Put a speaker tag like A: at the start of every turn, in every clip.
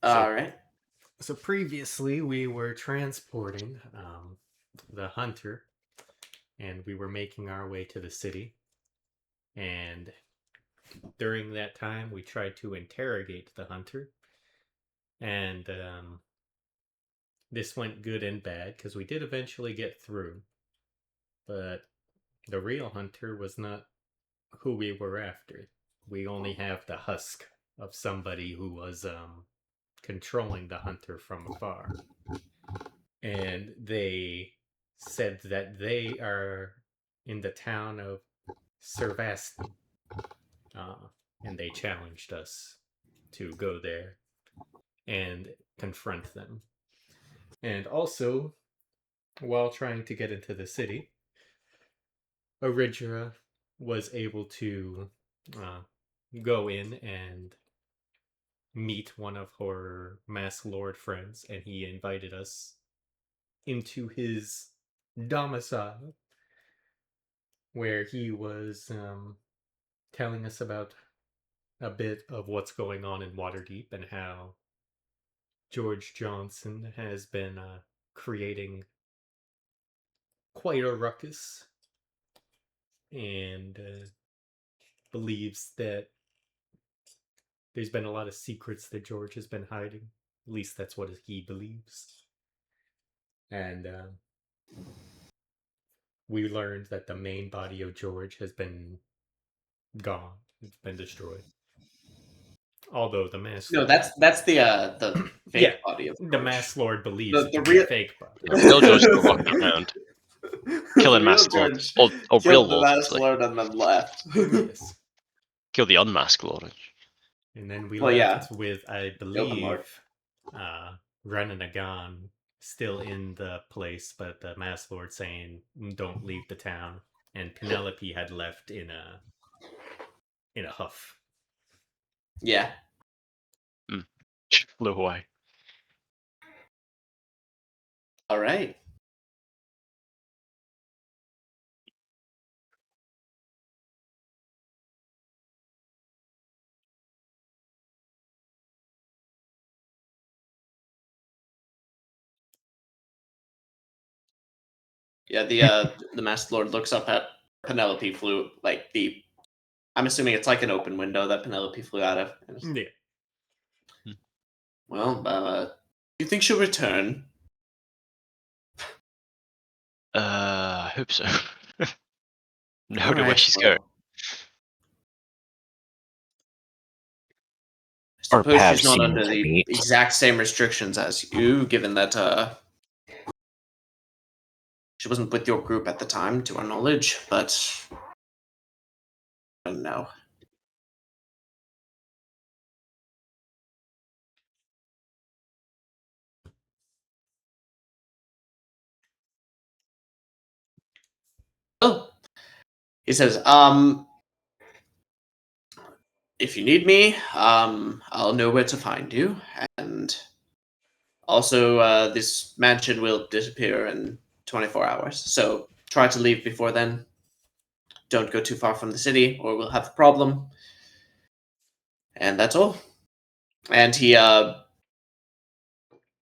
A: All right.
B: So previously we were transporting the hunter, and we were making our way to the city. And during that time, we tried to interrogate the hunter, and this went good and bad because we did eventually get through. But the real hunter was not who we were after. We only have the husk of somebody who was controlling the hunter from afar. And they said that they are in the town of Servasti. Uh, and they challenged us to go there and confront them. And also, while trying to get into the city, Oridra was able to uh, go in and meet one of her Mask Lord friends, and he invited us into his domicile, where he was telling us about a bit of what's going on in Waterdeep and how George Johnson has been creating quite a ruckus and believes that there's been a lot of secrets that George has been hiding. At least that's what he believes. And we learned that the main body of George has been gone. It's been destroyed. Although the Mask
A: No,
B: Lord...
A: that's the fake
B: Yeah,
A: body of
B: the
A: George.
B: Mask Lord believes it
A: The
B: to be a
A: real
B: fake body.
C: Yeah, real George still walking around, killing
A: the real
C: masked lords.
A: George
C: Or real
A: killed the
C: lords,
A: Masked
C: actually.
A: Lord and then left.
B: Yes.
C: Kill the unmasked lord.
B: And then we
A: Well, yeah.
B: left with, I
A: The open Lord.
B: believe, Ren and Agan still in the place, but the Mask Lord saying, "Don't leave the town." And Penelope had left in a huff.
A: Yeah.
C: She flew away.
A: All right. Yeah, the Masked Lord looks up at Penelope flew like the I'm assuming it's like an open window that Penelope flew out of.
B: Yeah.
A: Well, do you think she'll return?
C: I hope so. No
A: All
C: idea where
A: right,
C: she's
A: well,
C: going.
A: I
D: Our
A: suppose
D: paths
A: she's not
D: seem
A: under
D: to
A: the
D: meet.
A: exact same restrictions as you, given that she wasn't with your group at the time, to our knowledge, but I don't know. Oh, he says, if you need me, I'll know where to find you, and also, this mansion will disappear in 24 hours, so try to leave before then. Don't go too far from the city, or we'll have a problem. And that's all. And he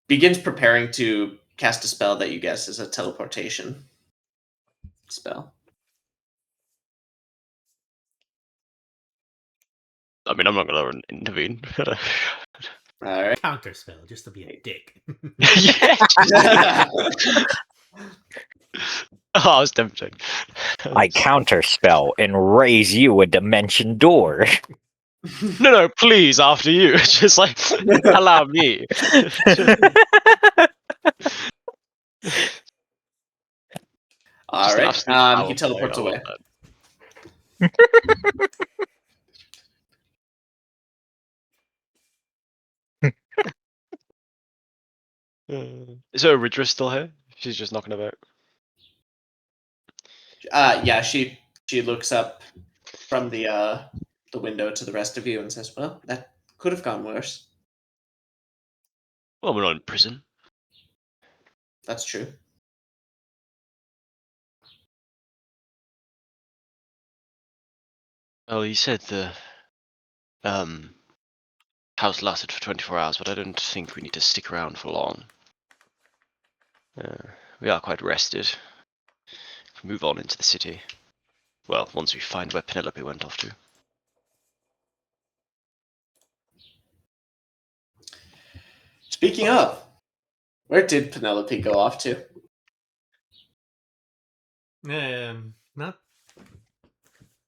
A: begins preparing to cast a spell that you guess is a teleportation spell.
C: I mean, I'm not going to intervene.
A: All right.
B: Counterspell, just to be a dick.
C: Yeah. Oh, I was tempted.
D: I counterspell and raise you a dimension door.
C: No, please, after you. Just like, allow me.
A: All right. He teleports
C: I love
A: away.
C: that. Is her Ridra still here? She's just knocking about.
A: Yeah, she looks up from the window to the rest of you and says, "Well, that could have gone worse."
C: Well, we're not in prison.
A: That's true.
C: Oh, you said the house lasted for 24 hours, but I don't think we need to stick around for long. We are quite rested. Move on into the city. Well, once we find where Penelope went off to.
A: Speaking of, where did Penelope go off to?
B: Not.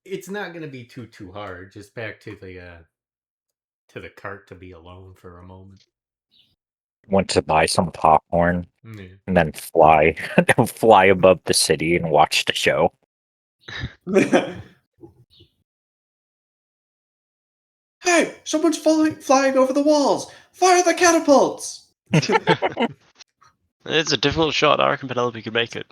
B: It's not going to be too hard. Just back to the cart to be alone for a moment.
D: Went to buy some popcorn
B: Yeah.
D: and then fly fly above the city and watch the show.
A: Hey, someone's flying over the walls! Fire the catapults!
C: It's a difficult shot. I reckon Penelope could make it.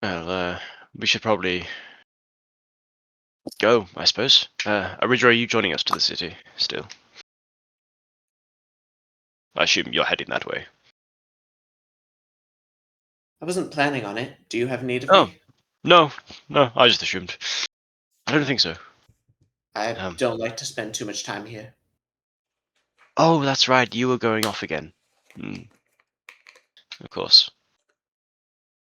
C: Well, we should probably go, I suppose. Aridra, are you joining us to the city still? I assume you're heading that way.
A: I wasn't planning on it. Do you have need of
C: Oh.
A: me?
C: No, I just assumed. I don't think so.
A: I don't like to spend too much time here.
C: Oh, that's right. You were going off again. Of course.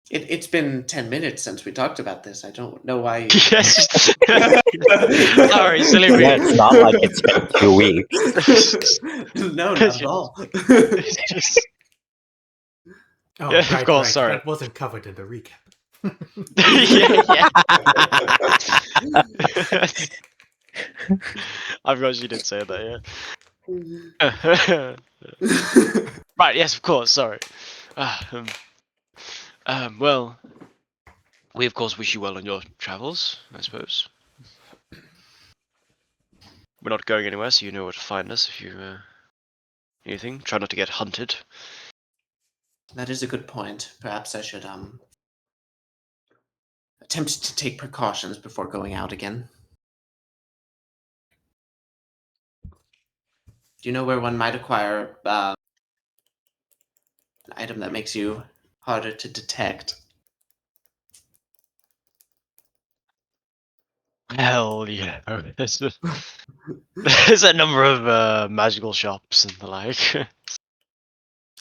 A: It's been 10 minutes since we talked about this. I don't know why.
C: Yes. Sorry, silly me.
D: Yeah, it's not like it's been 2 weeks.
A: No, not at all.
B: Oh,
C: Yeah, of course, sorry.
B: That wasn't covered in the recap.
C: yeah. I forgot you did say that, yeah. Right, yes, of course, sorry. Well, we of course wish you well on your travels, I suppose. We're not going anywhere, so you know where to find us if you anything. Try not to get hunted.
A: That is a good point. Perhaps I should attempt to take precautions before going out again. Do you know where one might acquire an item that makes you harder to detect?
C: Hell yeah. There's a number of magical shops and the like.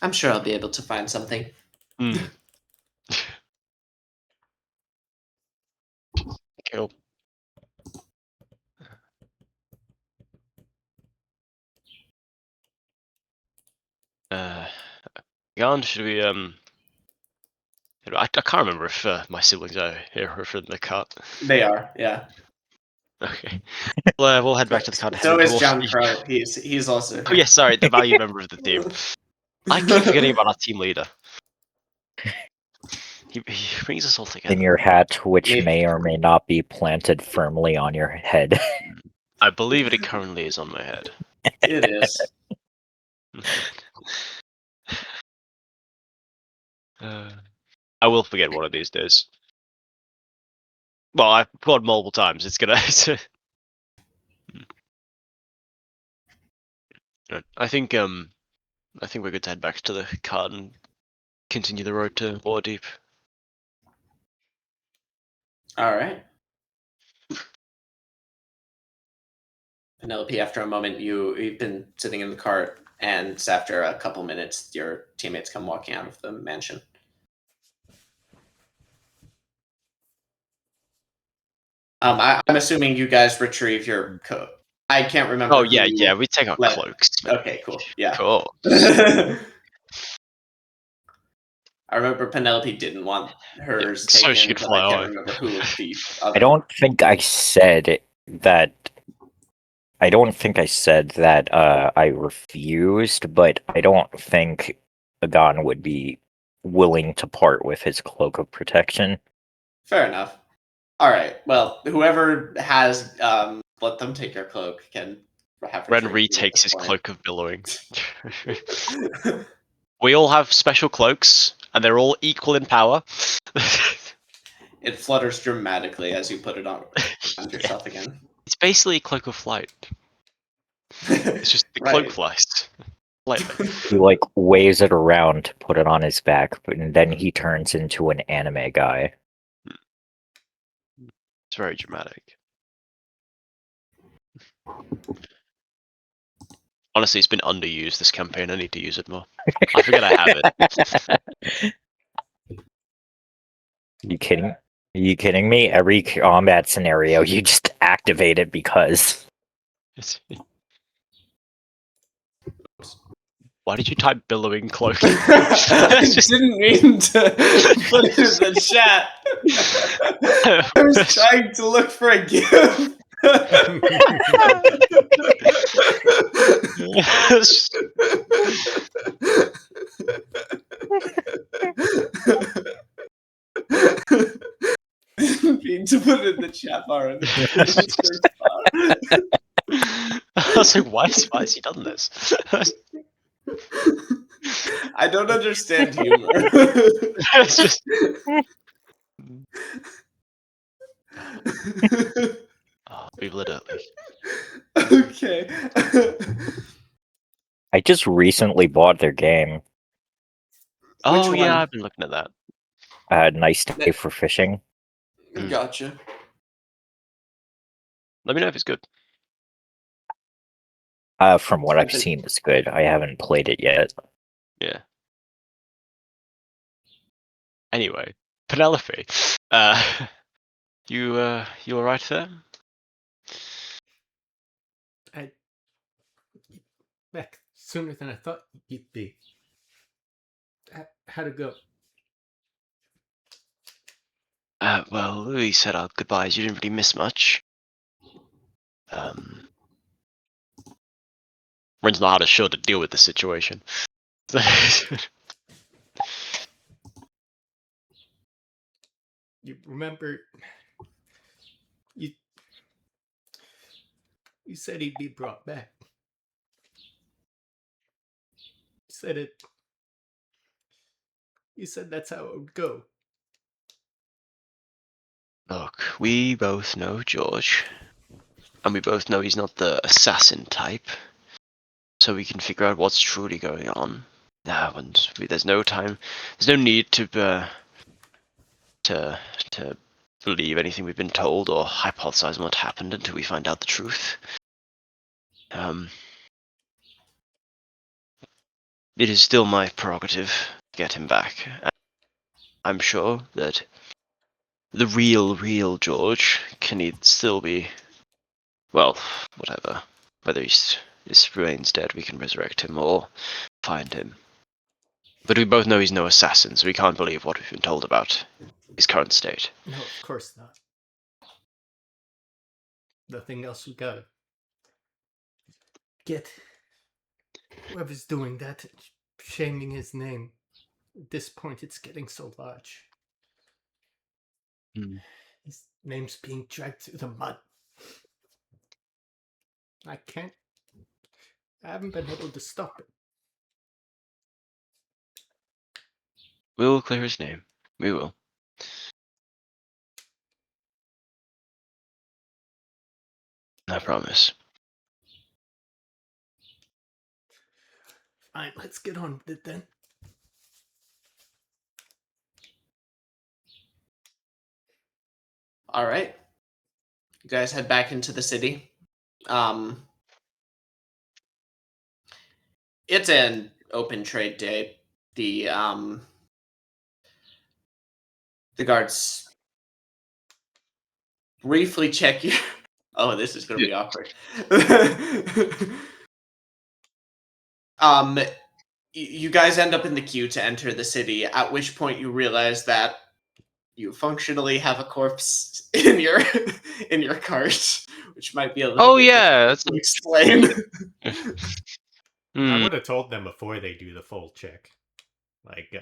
A: I'm sure I'll be able to find something.
C: Cool. Jan, should we I can't remember if my siblings are here or if they're in the cart.
A: They are, yeah.
C: Okay. Well, we'll head back to the cart.
A: So is John Crow. He's also.
C: Oh yes, sorry, the valued member of the team. I keep forgetting about our team leader. He brings us all together.
D: In your hat, which
A: Maybe.
D: may or may not be planted firmly on your head.
C: I believe it currently is on my head.
A: It is.
C: I will forget one of these days. Well, I've called multiple times. It's gonna. I think we're good to head back to the cart and continue the road to Waterdeep.
A: All right. Penelope, after a moment, you've been sitting in the cart, and after a couple minutes, your teammates come walking out of the mansion. I'm assuming you guys retrieve your coat. I can't remember.
C: Oh yeah, we take our cloaks.
A: Okay, cool. Yeah.
C: Cool.
A: I remember Penelope didn't want hers
C: so
A: taken,
C: she could
A: but
C: fly
A: I can't
C: away.
A: remember who the other.
D: I don't think I said that. I don't think I said that I refused, but I don't think Agon would be willing to part with his cloak of protection.
A: Fair enough. All right. Well, whoever has let them take your cloak can have.
C: Ren retakes his cloak of billowing. We all have special cloaks, and they're all equal in power.
A: It flutters dramatically as you put it on yourself again.
C: It's basically a cloak of flight. It's just the cloak flies. Slightly.
D: He like weighs it around to put it on his back, and then he turns into an anime guy.
C: It's very dramatic. Honestly, it's been underused this campaign. I need to use it more. I forget I have it.
D: You kidding? Are you kidding me? Every combat scenario, you just activate it because.
C: Why did you type billowing cloak?
A: I didn't mean to put it in the chat. I was trying to look for a gift. Didn't mean to put it in the chat bar. In the search bar.
C: I was like, why has he done this?
A: I don't understand humor.
C: It's just. Oh, people are dirty.
A: Okay.
D: I just recently bought their game.
C: Oh
A: Which
C: yeah,
A: one?
C: I've been looking at that.
D: Nice Day for Fishing.
A: Gotcha.
C: Let me know if it's good.
D: From what I've seen, it's good. I haven't played it yet.
C: Yeah. Anyway, Penelope, you all right there?
B: Back sooner than I thought you'd be. How'd it go?
C: Well, we said our goodbyes. You didn't really miss much. Ren's not how sure to deal with the situation.
B: You remember? You said he'd be brought back. You said that's how it would go.
C: Look, we both know George, and we both know he's not the assassin type, so we can figure out what's truly going on. And there's no time, there's no need to believe anything we've been told or hypothesize on what happened until we find out the truth. It is still my prerogative to get him back. I'm sure that the real George can still be, well, whatever. Whether he remains dead, we can resurrect him or find him. But we both know he's no assassin, so we can't believe what we've been told about his current state.
B: No, of course not. Nothing else we got. Get whoever's doing that, shaming his name. At this point, it's getting so large. His name's being dragged through the mud. I haven't been able to stop it.
C: We will clear his name. We will. I promise.
B: Fine, let's get on with it then.
A: All right. You guys head back into the city. It's an open trade day. The guards briefly check you. Oh, this is going to be awkward. You guys end up in the queue to enter the city, at which point you realize that you functionally have a corpse in your cart, which might be a little bit difficult to explain.
B: I would have told them before they do the full check. Like,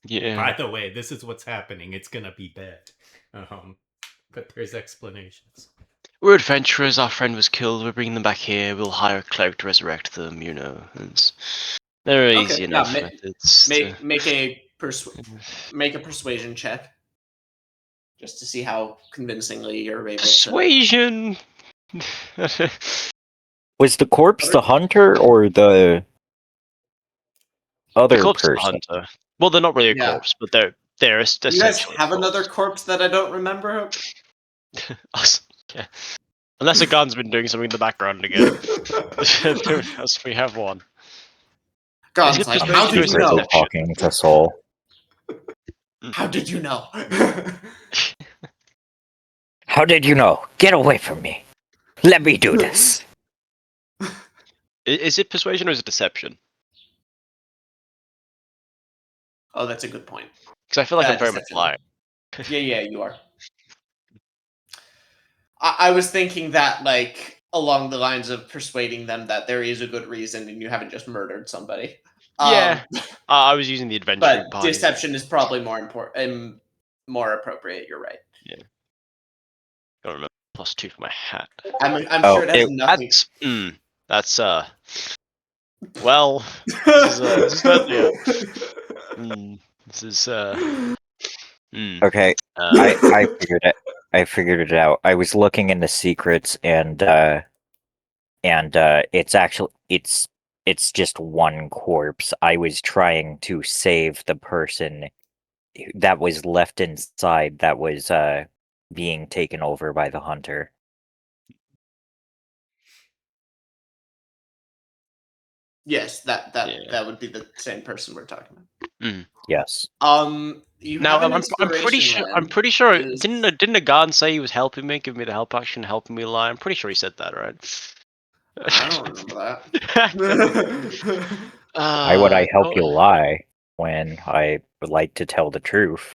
C: yeah.
B: By the way, this is what's happening. It's gonna be bad. But there's explanations.
C: We're adventurers. Our friend was killed. We're bringing them back here. We'll hire a cleric to resurrect them. They're easy enough methods.
A: Make a persuasion check, just to see how convincingly you're able
C: persuasion.
D: Was the corpse the hunter or the other
C: corpse of the
D: person.
C: hunter. Well, they're not really a
A: Yeah.
C: corpse, but they're
A: You guys
C: essentially.
A: have another corpse that I don't remember?
C: Us. Yeah. Unless a gun's been doing something in the background again. Yes, we have one.
A: God's
C: it
A: like,
D: I'm
A: how
C: persuasion or
A: did
C: is
A: you
C: it
D: secretly
A: know?
C: deception?
D: talking to Soul.
A: How did you know?
D: How did you know? Get away from me. Let me do this.
C: Is it persuasion or is it deception?
A: Oh, that's a good point.
C: Because I feel like I'm very much
A: Deception.
C: lying.
A: Yeah, you are. I was thinking that, like, along the lines of persuading them that there is a good reason and you haven't just murdered somebody.
C: Yeah. I was using the adventuring
A: But
C: party.
A: deception is probably more important, more appropriate. You're right.
C: Don't remember. +2 for my hat.
A: I'm
D: Oh,
A: sure it has nothing.
C: That's well, this is certainly a this is
D: okay.
C: uh,
D: I figured it. I figured it out. I was looking in the secrets, and it's actually it's just one corpse. I was trying to save the person that was left inside that was being taken over by the hunter.
A: Yes, that
C: Yeah.
A: would be the same person we're talking about.
D: Yes.
A: You
C: Now
A: have an
C: I'm pretty
A: inspiration.
C: sure
A: Is-
C: didn't a guard say he was helping me, give me the help action, helping me lie? I'm pretty sure he said that, right?
A: I don't remember that.
D: Why would I help you
C: oh,
D: lie when I would like to tell the truth?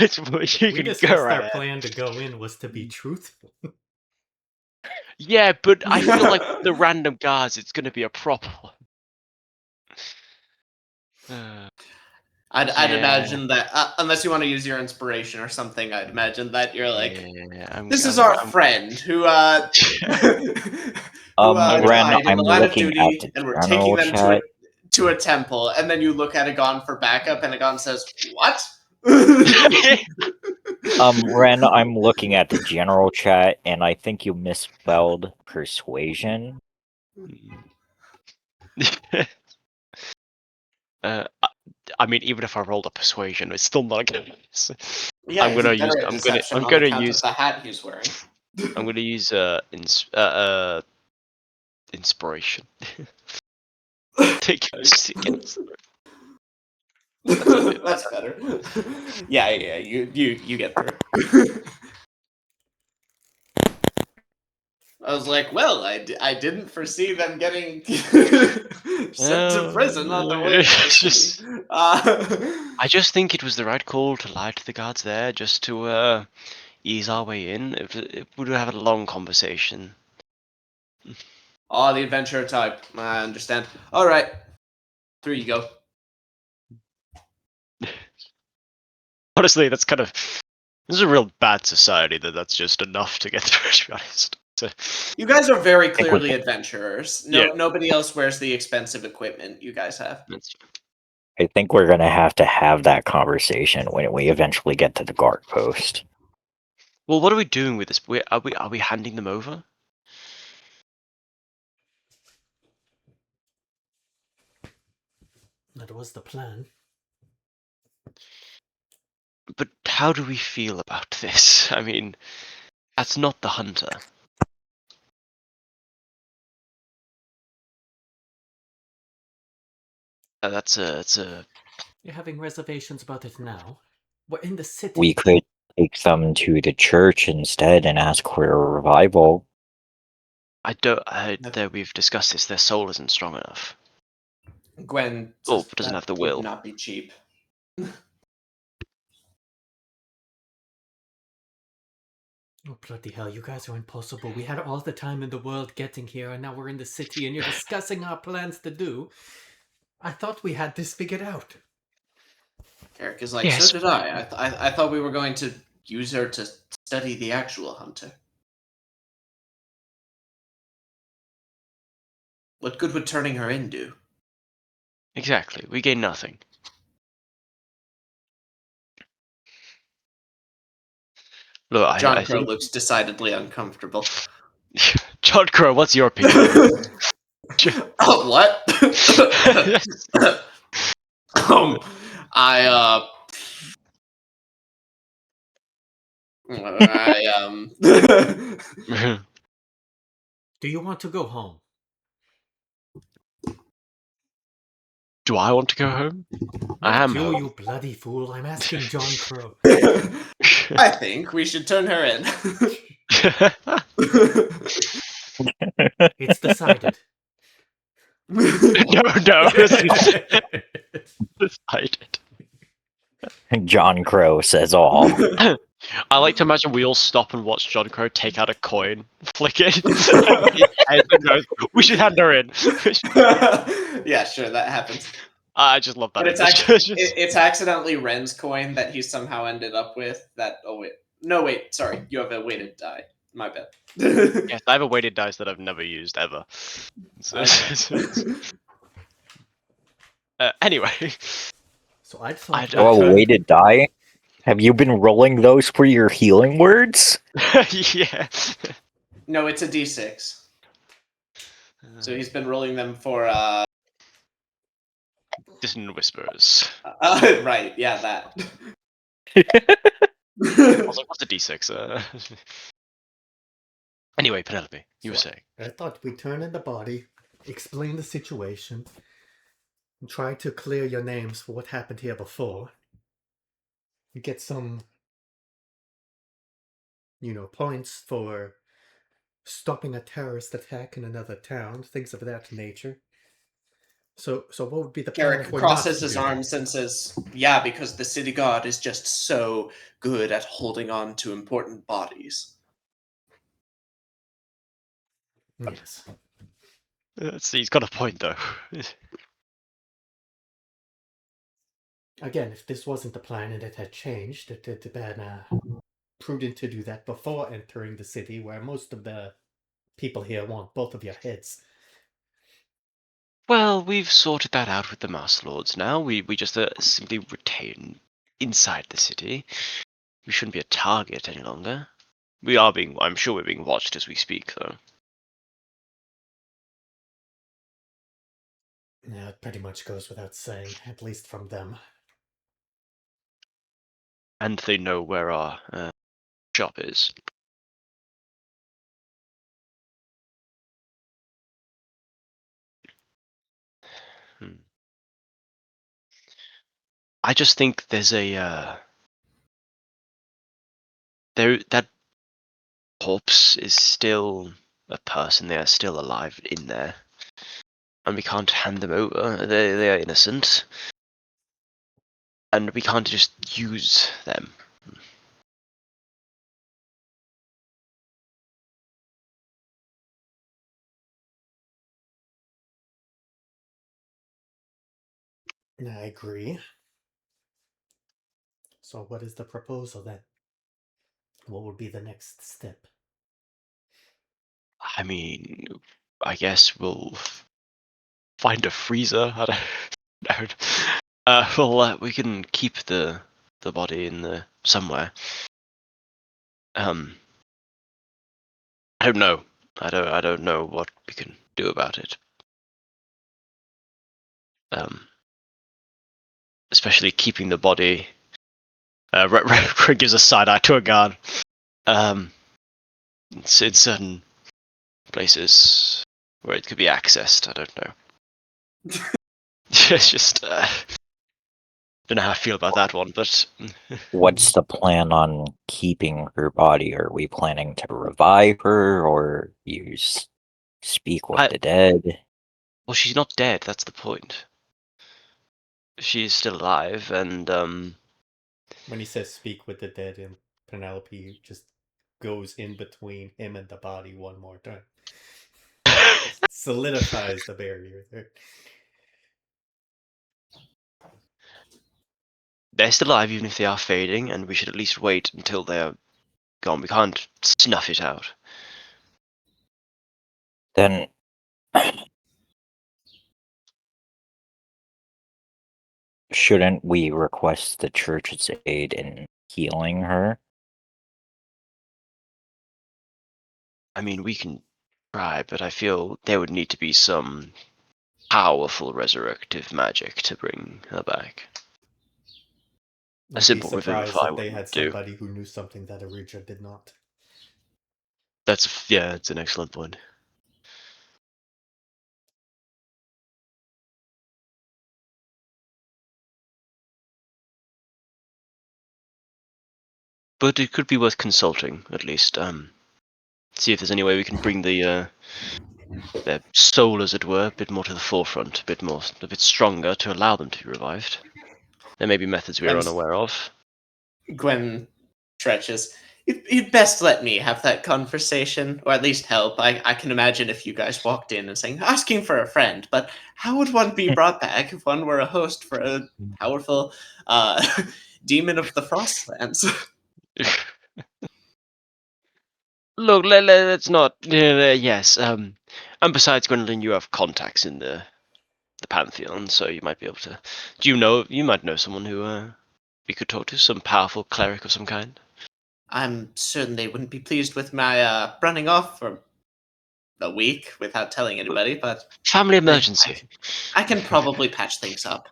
C: you
B: We
C: can
B: discussed
C: go right
B: our
C: ahead.
B: plan to go in was to be truthful.
C: Yeah, but I feel like with the random guards, it's gonna be a problem.
A: I'd
C: Yeah.
A: imagine that unless you want to use your inspiration or something, I'd imagine that you're like,
C: Yeah,
A: this is our friend who
D: Ren,
A: died in
D: I'm
A: the line of
D: looking at
A: duty,
D: the
A: and we're taking
D: general
A: them
D: chat.
A: to a temple, and then you look at Agon for backup, and Agon says, "What?"
D: Ren, I'm looking at the general chat, and I think you misspelled persuasion.
C: I mean, even if I rolled a persuasion, it's still not gonna.
A: Yeah,
C: I'm gonna
A: he's
C: use.
A: better at deception
C: I'm
A: on
C: gonna
A: account of
C: use.
A: the hat he's wearing.
C: I'm gonna use inspiration. Take us against.
A: That's better. Yeah, you get through. I was like, well, I didn't foresee them getting sent to prison on the way to the
C: Just,
A: city.
C: I just think it was the right call to lie to the guards there, just to ease our way in. If we would have a long conversation.
A: Oh, the adventurer type. I understand. All right, through you go.
C: Honestly, that's kind of. This is a real bad society that's just enough to get through, to be honest. So,
A: You guys are very
D: think we
A: clearly
D: can-
A: adventurers.
C: Yeah.
A: Nobody else wears the expensive equipment you guys have.
D: I think we're gonna have to have that conversation when we eventually get to the guard post.
C: well, what are we doing with this? Are we handing them over?
B: That was the plan.
C: But how do we feel about this? I mean, that's not the hunter. It's a.
B: You're having reservations about it now? We're in the city.
D: We could take them to the church instead and ask for a revival.
C: I don't. We've discussed this. Their soul isn't strong enough.
A: Gwen
C: Oh,
A: says
C: doesn't
A: that
C: have the
A: would
C: will.
A: not be cheap.
B: Oh, bloody hell, you guys are impossible. We had all the time in the world getting here, and now we're in the city, and you're discussing our plans to do. I thought we had this figured out.
A: Eric is like,
C: Yes.
A: so did I. I thought we were going to use her to study the actual hunter. What good would turning her in do?
C: Exactly. We gain nothing. Look,
A: John
C: I
A: Crow
C: think
A: looks decidedly uncomfortable.
C: John Crow. What's your opinion on this?
A: Oh, what? I
B: Do you want to go home?
C: Do I want to go home? I
B: Not
C: am
B: you,
C: home.
B: you bloody fool. I'm asking John Crow.
A: I think we should turn her in.
B: It's decided.
C: No, it's not decided.
D: John Crow says all.
C: I like to imagine we all stop and watch John Crow take out a coin, flick it, and goes, "We should hand her in."
A: Yeah, sure, that happens.
C: I just love that
A: But it's
C: image.
A: actually it's accidentally Ren's coin that he somehow ended up with. That wait, sorry, you have a weighted die. My bad.
C: Yes, I have a weighted dice that I've never used ever. So, anyway,
B: So I thought
C: I-
D: Oh, a weighted die? Have you been rolling those for your healing words?
C: yeah.
A: No, it's a D6. So he's been rolling them for
C: Distant whispers.
A: right, yeah, that.
C: I was like, "What's a D6?" Anyway, Penelope, you were
B: So
C: saying.
B: I thought we'd turn in the body, explain the situation, and try to clear your names for what happened here before. And get some, points for stopping a terrorist attack in another town, things of that nature. So what would be the plan
A: Garrick
B: if we're not
A: crosses
B: to
A: his
B: do that?
A: arms and says, "Yeah, because the city guard is just so good at holding on to important bodies."
B: Yes.
C: See, he's got a point though.
B: Again, if this wasn't the plan and it had changed, it had been prudent to do that before entering the city, where most of the people here want both of your heads.
C: Well, we've sorted that out with the Master Lords now. We just simply retain inside the city. We shouldn't be a target any longer. We are being. I'm sure we're being watched as we speak, though.
B: Yeah, it pretty much goes without saying, at least from them.
C: And they know where our shop is. I just think there's a that corpse is still a person. They are still alive in there, and we can't hand them over. They are innocent, and we can't just use them.
B: I agree. So what is the proposal then? What would be the next step?
C: I mean, I guess we'll find a freezer. I don't know. Well, we can keep the body in the somewhere. I don't know. I don't know what we can do about it. Especially keeping the body. Gives a side eye to a guard. It's in certain places where it could be accessed. I don't know. It's just don't know how I feel about that one, but
D: What's the plan on keeping her body? Are we planning to revive her or use speak with the dead?
C: well, she's not dead. That's the point. She's still alive, and
B: When he says speak with the dead, and Penelope just goes in between him and the body one more time. Solidifies the barrier there.
C: they're still alive, even if they are fading, and we should at least wait until they're gone. We can't snuff it out.
D: Then shouldn't we request the church's aid in healing her?
C: I mean, we can Right, but I feel there would need to be some powerful resurrective magic to bring her back. A
B: I'd be
C: simple
B: surprised
C: revivify
B: if they had
C: wouldn't do.
B: somebody who knew something that Arija did not.
C: That's an excellent point. But it could be worth consulting, at least. See if there's any way we can bring their soul, as it were, a bit more to the forefront, a bit stronger to allow them to be revived. There may be methods we are unaware of.
A: Gwen stretches. You'd best let me have that conversation, or at least help. I can imagine if you guys walked in and saying, asking for a friend, but how would one be brought back if one were a host for a powerful demon of the Frostlands?
C: Look, let's not. Yes. And besides, Gwendolyn, you have contacts in the Pantheon, so you might be able to. Do you know? You might know someone who we could talk to, some powerful cleric of some kind.
A: I'm certain they wouldn't be pleased with my running off for a week without telling anybody, but
C: Family emergency.
A: I can probably patch things up.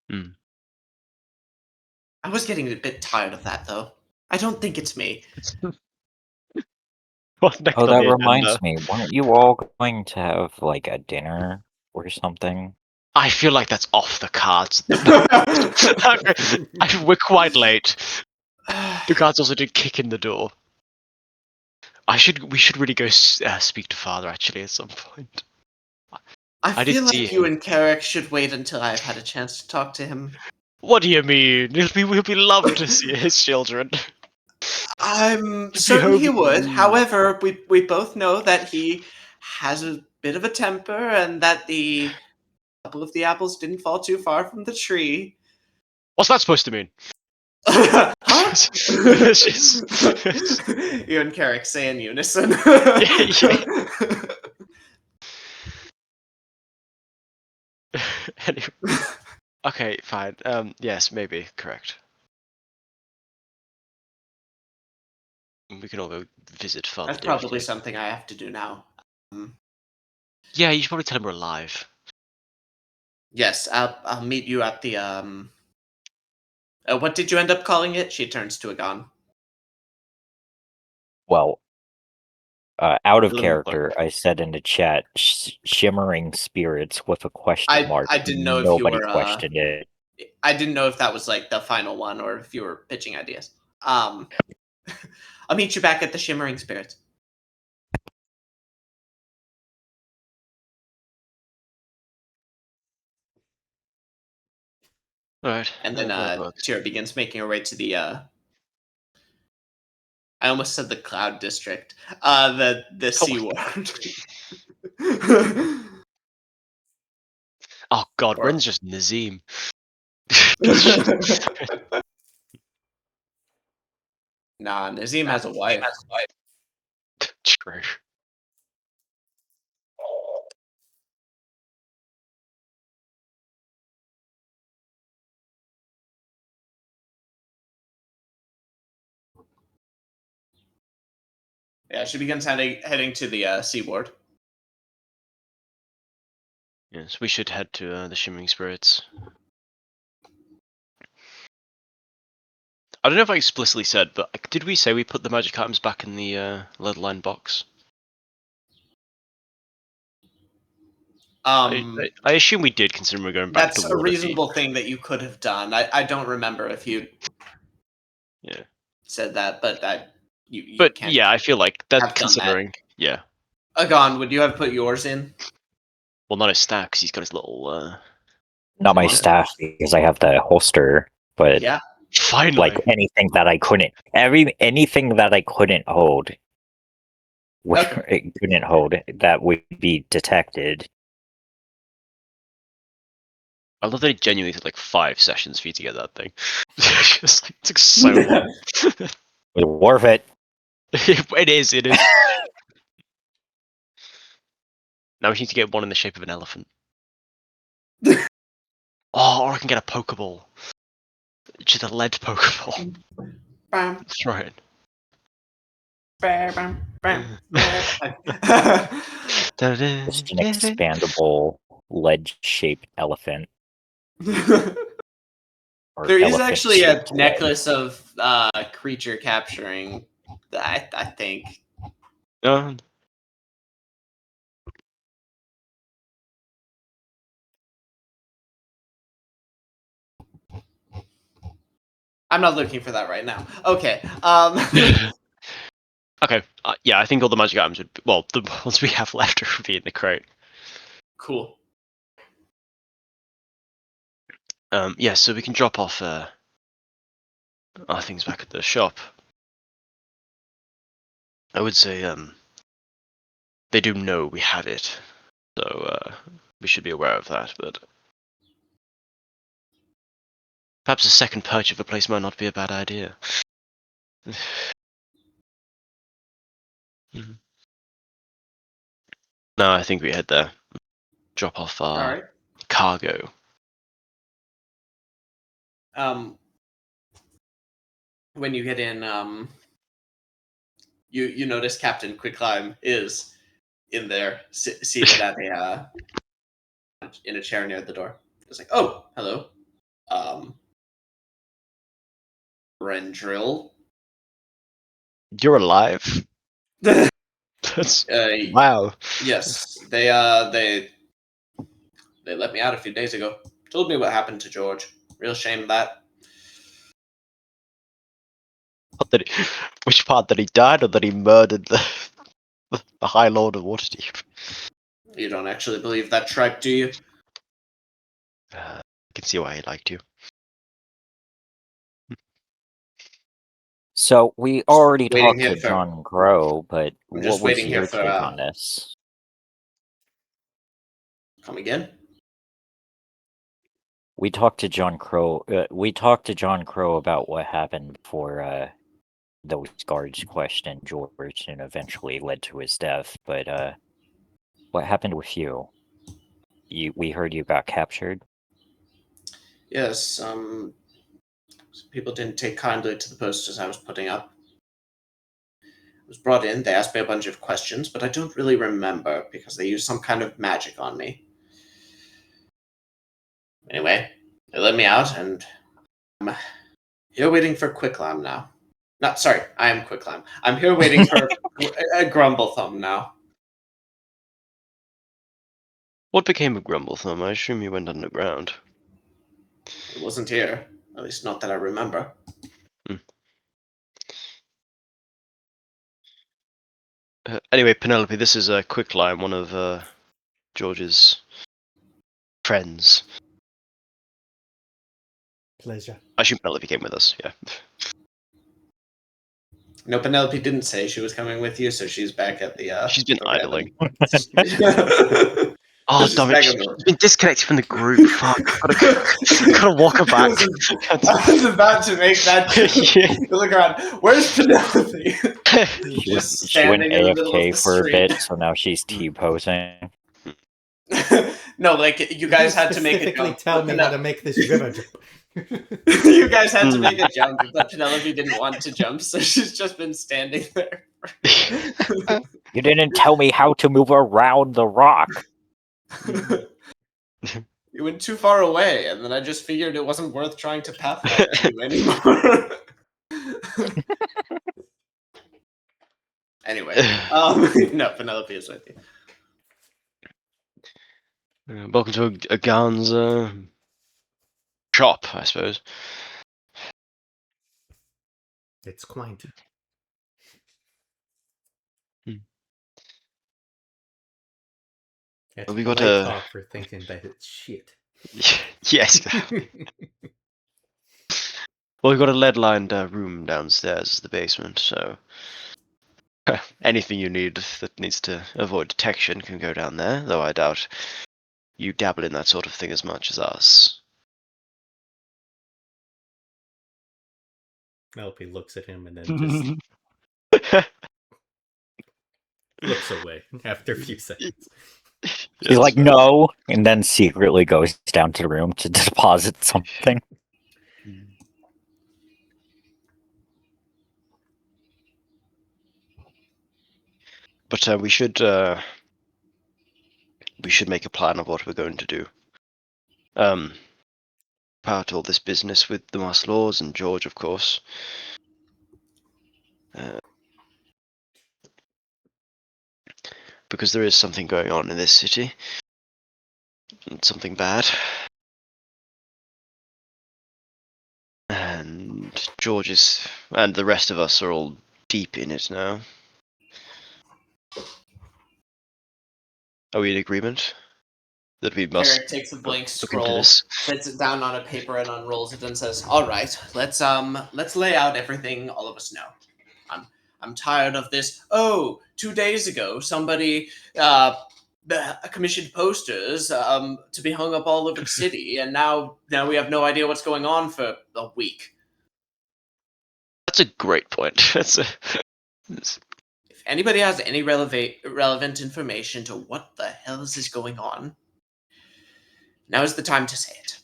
C: Hmm.
A: I was getting a bit tired of that, though. I don't think it's me.
C: What's next
D: Oh,
C: on
D: that
C: the agenda?
D: reminds me. Weren't you all going to have like a dinner or something?
C: I feel like that's off the cards at the moment. We're quite late. The guards also did kick in the door. We should really go speak to Father actually at some point.
A: I
C: did
A: feel
C: see
A: like you
C: him.
A: and Carrick should wait until I've had a chance to talk to him.
C: What do you mean? He'll be loved to see his children.
A: I'm
C: He'd be
A: certain he
C: home with
A: would.
C: you.
A: However, we both know that he has a bit of a temper and that the couple of the apples didn't fall too far from the tree.
C: What's that supposed to mean?
A: Huh?
C: It's just-
A: You and Carrick say in unison.
C: yeah. Anyway. Okay, fine. Yes, maybe correct. We can all go visit Father
A: That's
C: David.
A: probably something I have to do now.
C: Yeah, you should probably tell him we're alive.
A: Yes, I'll meet you at the what did you end up calling it? She turns to Agon.
D: Well, out of
A: Little
D: character, I said in the chat, shimmering spirits with a question mark.
A: I didn't know if you
D: Nobody
A: were
D: questioned it.
A: I didn't know if that was like the final one or if you were pitching ideas. I'll meet you back at the Shimmering Spirits.
C: All right.
A: And then
C: That works.
A: Tira begins making her way to the I almost said the Cloud District. The Sea Ward.
C: Oh God,
A: Or-
C: Ren's just Nazim.
A: Nah, Nazim has a wife.
C: True.
A: Yeah, she begins heading to the Sea Ward.
C: Yes, we should head to the Shimmering Spirits. I don't know if I explicitly said, but did we say we put the magic items back in the lead line box? I assume we did, considering we're going back to
A: That's a
C: Waterdeep.
A: reasonable thing that you could have done. I don't remember if you said that, but you
C: But
A: can't
C: yeah, I feel like that
A: have done that.
C: considering. Yeah.
A: Agon, would you have put yours in?
C: Well, not his staff, because he's got his little.
D: Not my
A: Yeah.
D: staff because I have the holster, but
A: Yeah.
C: Finally.
D: like anything that I couldn't hold,
A: Okay.
D: it couldn't hold that would be detected.
C: I love that it genuinely took like 5 sessions for you to get that thing. Just like, it took so long.
D: It was worth it.
C: It is. Now we need to get one in the shape of an elephant. Oh, or I can get a Pokeball. Just a lead Pokeball.
A: Bam.
C: Throw it.
D: Just an expandable ledge-shaped elephant. Or
A: There is
D: elephant
A: actually a
D: shaped
A: necklace of creature capturing. I think.
C: Uh,
A: I'm not looking for that right now. Okay.
C: okay. Yeah, I think all the magic items would. Well, the ones we have left would be in the crate.
A: Cool.
C: Yeah, so we can drop off our things back at the shop. I would say they do know we have it, so we should be aware of that. But perhaps a second perch of a place might not be a bad idea. Mhm. No, I think we head there. Drop off
A: All
C: our
A: right.
C: cargo.
A: When you get in, you notice Captain Quicklime is in there, seated at a in a chair near the door. It's like, oh, hello, Rendril.
C: You're alive. That's wow.
A: Yes, they let me out a few days ago. Told me what happened to George. Real shame that.
C: Which part, that he died or that he murdered the High Lord of Waterdeep?
A: You don't actually believe that tripe, do you?
C: I can see why he liked you.
D: So we already
A: Waiting
D: talked
A: here
D: to
A: for-
D: John Grow, but
A: I'm
D: what
A: just
D: was
A: waiting here
D: your
A: for,
D: take on this?
A: Come again?
D: We talked to John Crow. We talked to John Crow about what happened before those guards questioned George and eventually led to his death. But what happened with you? We heard you got captured.
A: Yes, people didn't take kindly to the posters I was putting up. I was brought in, they asked me a bunch of questions, but I don't really remember because they used some kind of magic on me. Anyway, they let me out, and I'm here waiting for Quicklime now. Not sorry, I am Quicklime. I'm here waiting for a Grumblethumb now.
C: What became of Grumblethumb? I assume you went underground.
A: It wasn't here, at least not that I remember.
C: Anyway, Penelope, this is Quicklime, one of George's friends.
B: Pleasure.
C: I assume Penelope came with us, yeah.
A: No, Penelope didn't say she was coming with you, so she's back at the.
C: She's been
A: the
C: idling.
A: random-
C: Oh,
A: She's
C: damn it,
A: back
C: she's
A: on the-
C: been disconnected from the group. Fuck, gotta walk her back.
A: I was about to make that joke.
C: Yeah.
A: You look around. Where's Penelope?
D: She
A: Just
D: went
A: standing in the middle of
D: AFK
A: the
D: for a
A: street.
D: bit, so now she's T-posing.
A: No, like you guys had to make a
B: specifically
A: jump.
B: tell
A: but
B: me how to make this river jump.
A: You guys had to make a jump, but Penelope didn't want to jump, so she's just been standing there.
D: You didn't tell me how to move around the rock.
A: You went too far away, and then I just figured it wasn't worth trying to pathfinder you anymore. Anyway, no, Penelope is with you.
C: Welcome to a Gan's shop, I suppose.
B: It's quaint. That's
C: Well, we got
B: polite
C: a-
B: talk for thinking that it's shit.
C: Yes. Well, we've got a lead-lined room downstairs as the basement, so anything you need that needs to avoid detection can go down there, though I doubt you dabble in that sort of thing as much as us.
B: Penelope looks at him and then just looks away after a few seconds.
D: She's like, no, and then secretly goes down to the room to deposit something.
C: But we should make a plan of what we're going to do. About all this business with the Master Lords and George, of course. Because there is something going on in this city. And something bad. And George is, and the rest of us are all deep in it now. Are we in agreement? That we must
A: Eric takes a blank
C: look into
A: scroll,
C: this?
A: sets it down on a paper, and unrolls it, and says, "All right, let's lay out everything all of us know. I'm tired of this. Oh, 2 days ago, somebody commissioned posters to be hung up all over the city, and now we have no idea what's going on for a week.
C: That's a great point.
A: If anybody has any relevant information to what the hell is going on, now is the time to say it."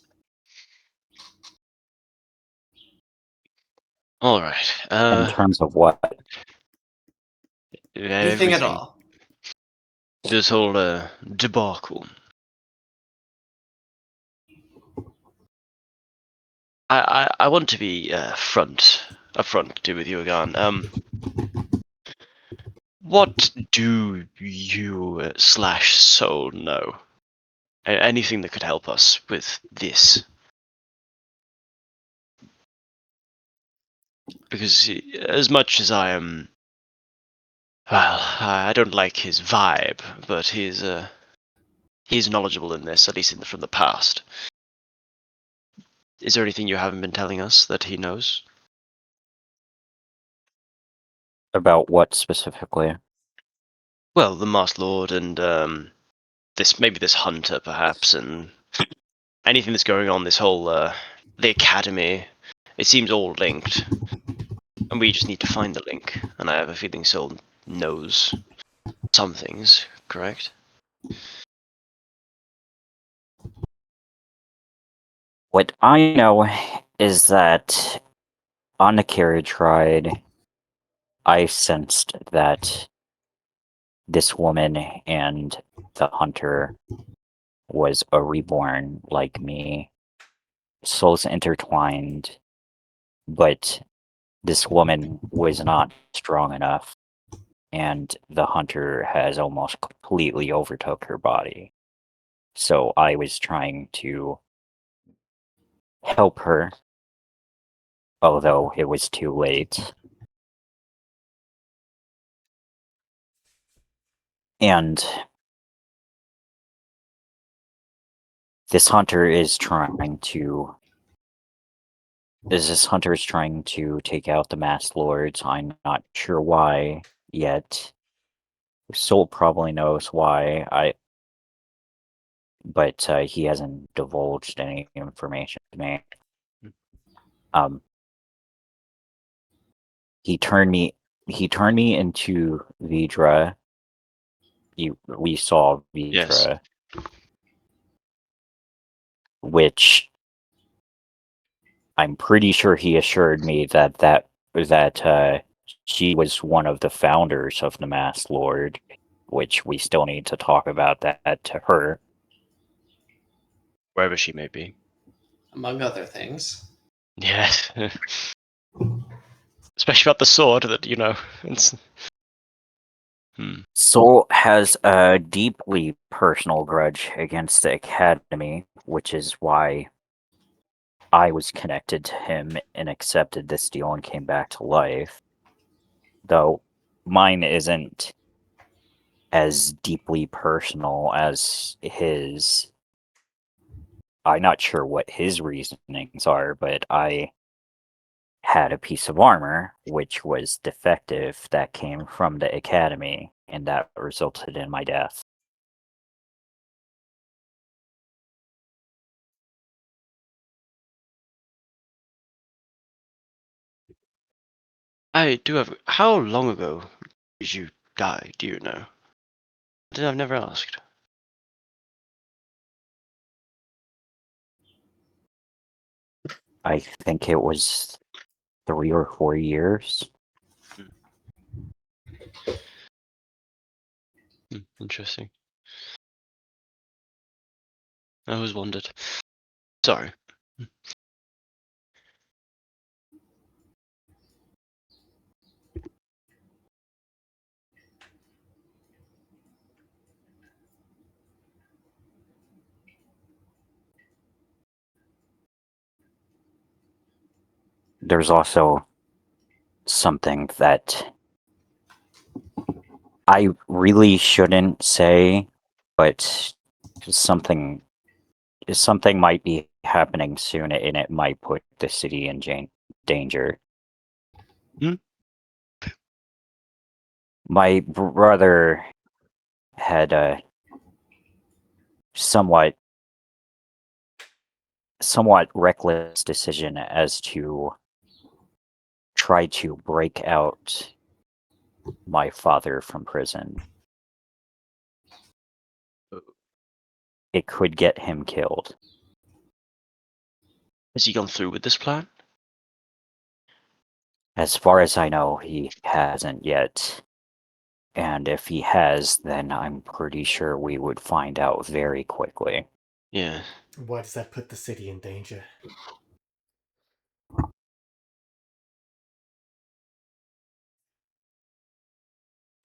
C: All right.
D: In terms of what?
A: Anything at all.
C: This whole debacle. I want to be upfront with you again. What do you / Soul know? Anything that could help us with this? Because as much as I am, well, I don't like his vibe, but he's knowledgeable in this, at least from the past. Is there anything you haven't been telling us that he knows?
D: About what specifically?
C: Well, the Masked Lord and this hunter perhaps, and anything that's going on. This whole the academy. It seems all linked, and we just need to find the link. And I have a feeling Soul knows some things. Correct?
D: What I know is that on the carriage ride, I sensed that this woman and the hunter was a reborn like me. Souls intertwined, but this woman was not strong enough, and the hunter has almost completely overtook her body. So I was trying to help her, although it was too late. And this hunter is trying to take out the Masked Lords. I'm not sure why yet. Soul probably knows why. But he hasn't divulged any information to me. He turned me into Vidra. We saw Vidra,
C: Yes.
D: which I'm pretty sure he assured me that she was one of the founders of the Masked Lord, which we still need to talk about that to her.
C: Wherever she may be.
A: Among other things.
C: Yes. Especially about the sword that, it's...
D: Soul has a deeply personal grudge against the Academy, which is why I was connected to him and accepted this deal and came back to life. Though mine isn't as deeply personal as his. I'm not sure what his reasonings are, but I had a piece of armor which was defective that came from the Academy, and that resulted in my death.
C: I do have... How long ago did you die, do you know? I've never asked.
D: I think it was 3 or 4 years.
C: Interesting. I always wondered. Sorry.
D: There's also something that I really shouldn't say, but something might be happening soon, and it might put the city in danger.
C: Hmm?
D: My brother had a somewhat reckless decision as to try to break out my father from prison. It could get him killed.
C: Has he gone through with this plan?
D: As far as I know, he hasn't yet. And if he has, then I'm pretty sure we would find out very quickly.
C: Yeah.
B: Why does that put the city in danger?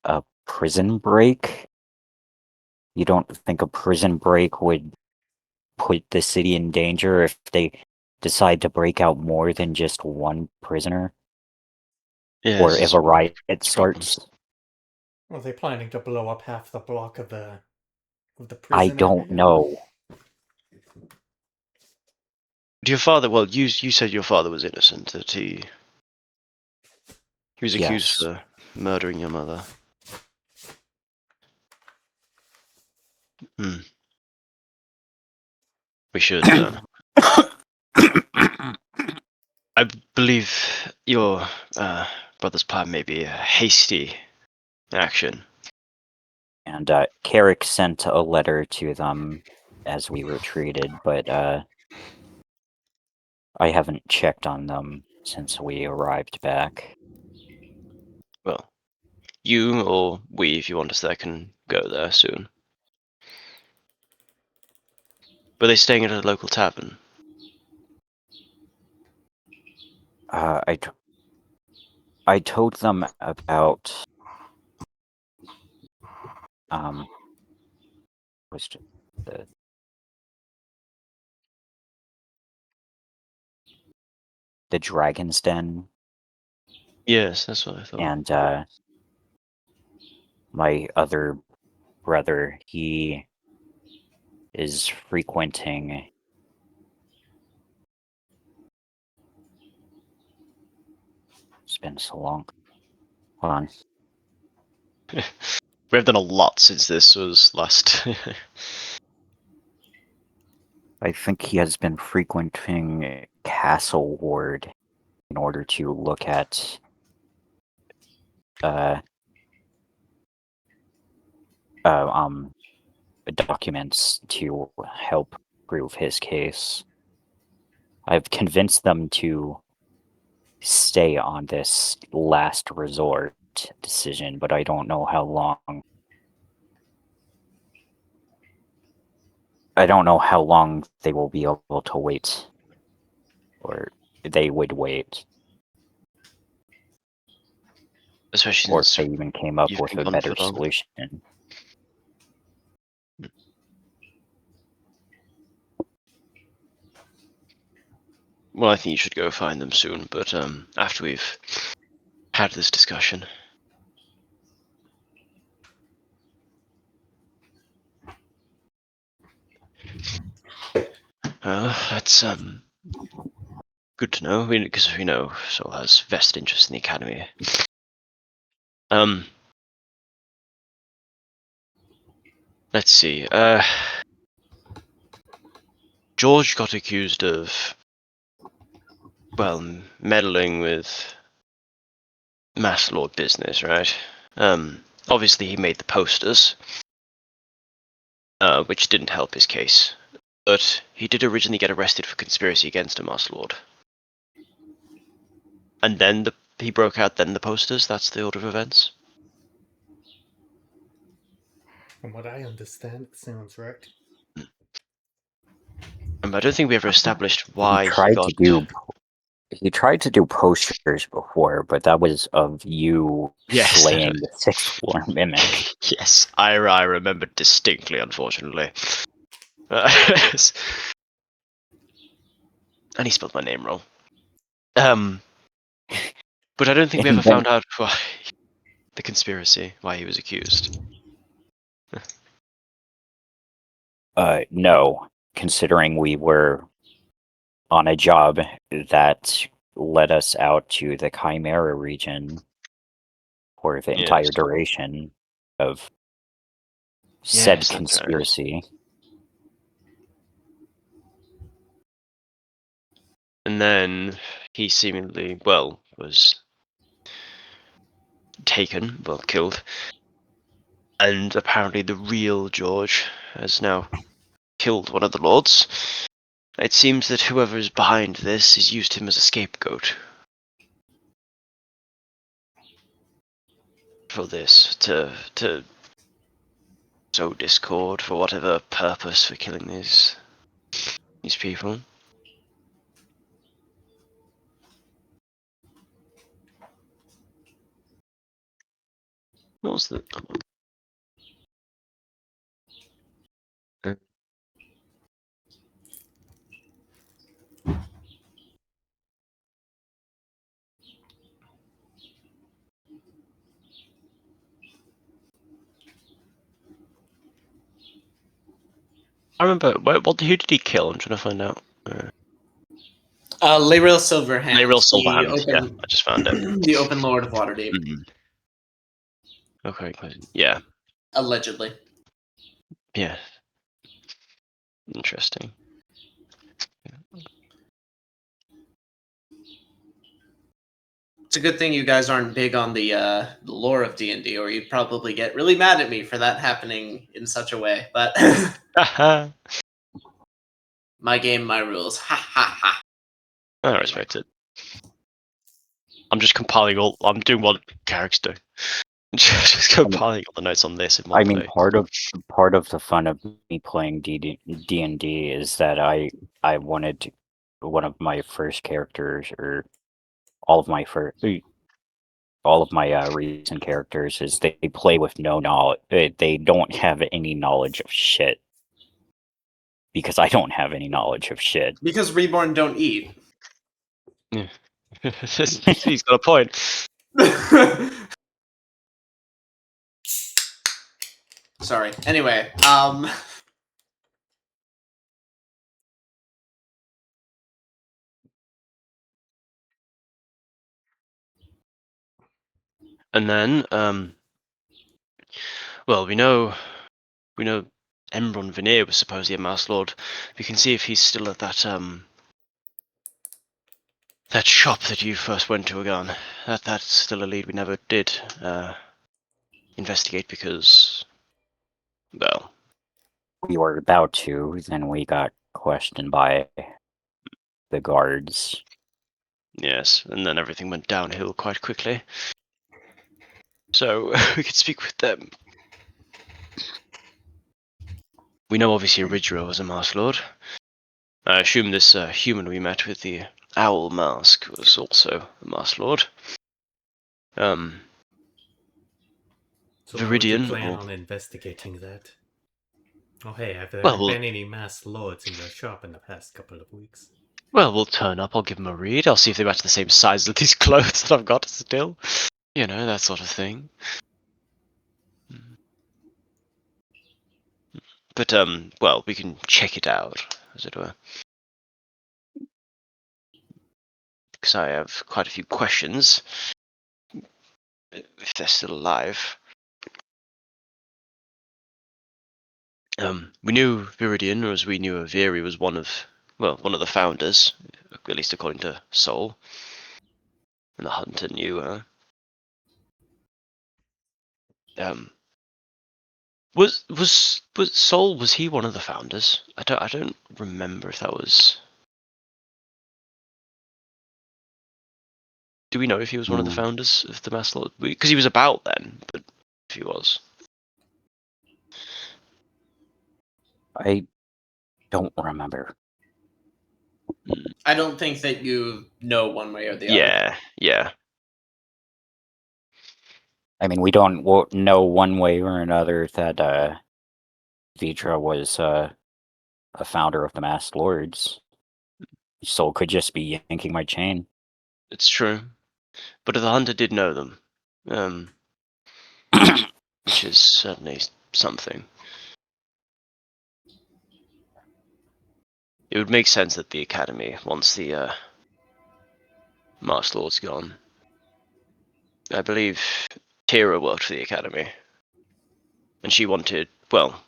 D: A prison break? You don't think a prison break would put the city in danger if they decide to break out more than just one prisoner?
C: Yeah.
D: Or
C: This
D: if
C: is
D: a riot
C: problem.
D: starts?
B: Are they planning to blow up half the block of the
D: I
B: prison
D: don't
B: area?
D: know.
C: Your father, well, you said your father was innocent, that he was accused
D: Yes.
C: for murdering your mother. Hmm. We should, I believe your brother's plan may be a hasty action.
D: And Carrick sent a letter to them as we retreated, but I haven't checked on them since we arrived back.
C: Well, you or we, if you want us there, can go there soon. Were they staying at a local tavern?
D: I told them about was the Dragon's Den,
C: Yes, that's what I thought.
D: and my other brother, he is frequenting. It's been so long. Hold on.
C: We've done a lot since this was last.
D: I think he has been frequenting Castle Ward in order to look at uh, um documents to help prove his case. I've convinced them to stay on this last resort decision, but I don't know how long. I don't know how long they will be able to wait, or they would wait,
C: Especially
D: or if
C: since
D: they even came up
C: you've
D: with
C: been
D: a
C: gone
D: better
C: for long.
D: solution.
C: Well, I think you should go find them soon, but after we've had this discussion. That's good to know, because we know Sol has vested interest in the academy. Let's see. George got accused of, well, meddling with Master Lord business, right? Obviously he made the posters, which didn't help his case. But he did originally get arrested for conspiracy against a Master Lord. And then he broke out then the posters, that's the order of events?
B: From what I understand, it sounds right.
C: I don't think we ever established
D: He
C: why he
D: tried
C: got.
D: to do posters before, but that was of you
C: Yes.
D: slaying the sixth floor mimic.
C: Yes, I remember distinctly, unfortunately. And he spelled my name wrong. But I don't think we
D: And
C: ever
D: then-
C: found out why the conspiracy, why he was accused.
D: No, considering we were on a job that led us out to the Chimera region for the entire
C: Yes.
D: duration of said
C: Yes, that's right.
D: conspiracy.
C: And then he seemingly, was taken, killed. And apparently the real George has now killed one of the lords. It seems that whoever is behind this has used him as a scapegoat for this, to sow discord for whatever purpose for killing these people. What was the? I remember. Who did he kill? I'm trying to find out.
A: Layril Silverhand,
C: Real
A: the
C: Silverhand. Yeah,
A: open,
C: I just found it.
A: the open lord of Waterdeep,
C: Okay. Yeah.
A: allegedly.
C: Yeah. Interesting.
A: It's a good thing you guys aren't big on the lore of D&D, or you'd probably get really mad at me for that happening in such a way. But my game, my rules. Ha ha ha.
C: I respect it. I'm just compiling all. I'm doing what characters do. Just compiling all the notes on this in one
D: I mean,
C: place.
D: part of the fun of me playing D&D is that I wanted one of my first characters, or all of my recent characters, is they play with no knowledge. They don't have any knowledge of shit, because I don't have any knowledge of shit.
A: Because Reborn don't eat.
C: Yeah. He's got a point.
A: Sorry. Anyway,
C: And then, we know Embron Veneer was supposedly a Mouse Lord. We can see if he's still at that shop that you first went to again. That's still a lead we never did investigate because,
D: We were about to, then we got questioned by the guards.
C: yes, and then everything went downhill quite quickly. So we could speak with them. We know obviously Ridgero was a Mouse Lord. I assume this human we met with the owl mask was also a Mouse Lord.
B: So how would you
C: Viridian,
B: plan
C: or
B: on investigating that? Oh hey, have there
C: Well,
B: been any masked lords in your shop in the past couple of weeks?
C: we'll turn up. I'll give them a read. I'll see if they match the same size as these clothes that I've got still. You know, that sort of thing. But we can check it out, as it were, because I have quite a few questions. If they're still alive. We knew Viridian, or as we knew Aviri was one of the founders, at least according to Soul. And the Hunter knew her. Was Soul, was he one of the founders? I don't remember if that was. Do we know if he was one of the founders of the Mass Lord? Because he was about then, but if he was.
D: I don't remember.
A: I don't think that you know one way or the other.
C: Yeah.
D: I mean, we don't know one way or another that Vidra was a founder of the Masked Lords. Soul could just be yanking my chain.
C: It's true. But the hunter did know them. Which is certainly something. It would make sense that the Academy, once the Masked Lord's gone. I believe Tira worked for the Academy. And she wanted, well,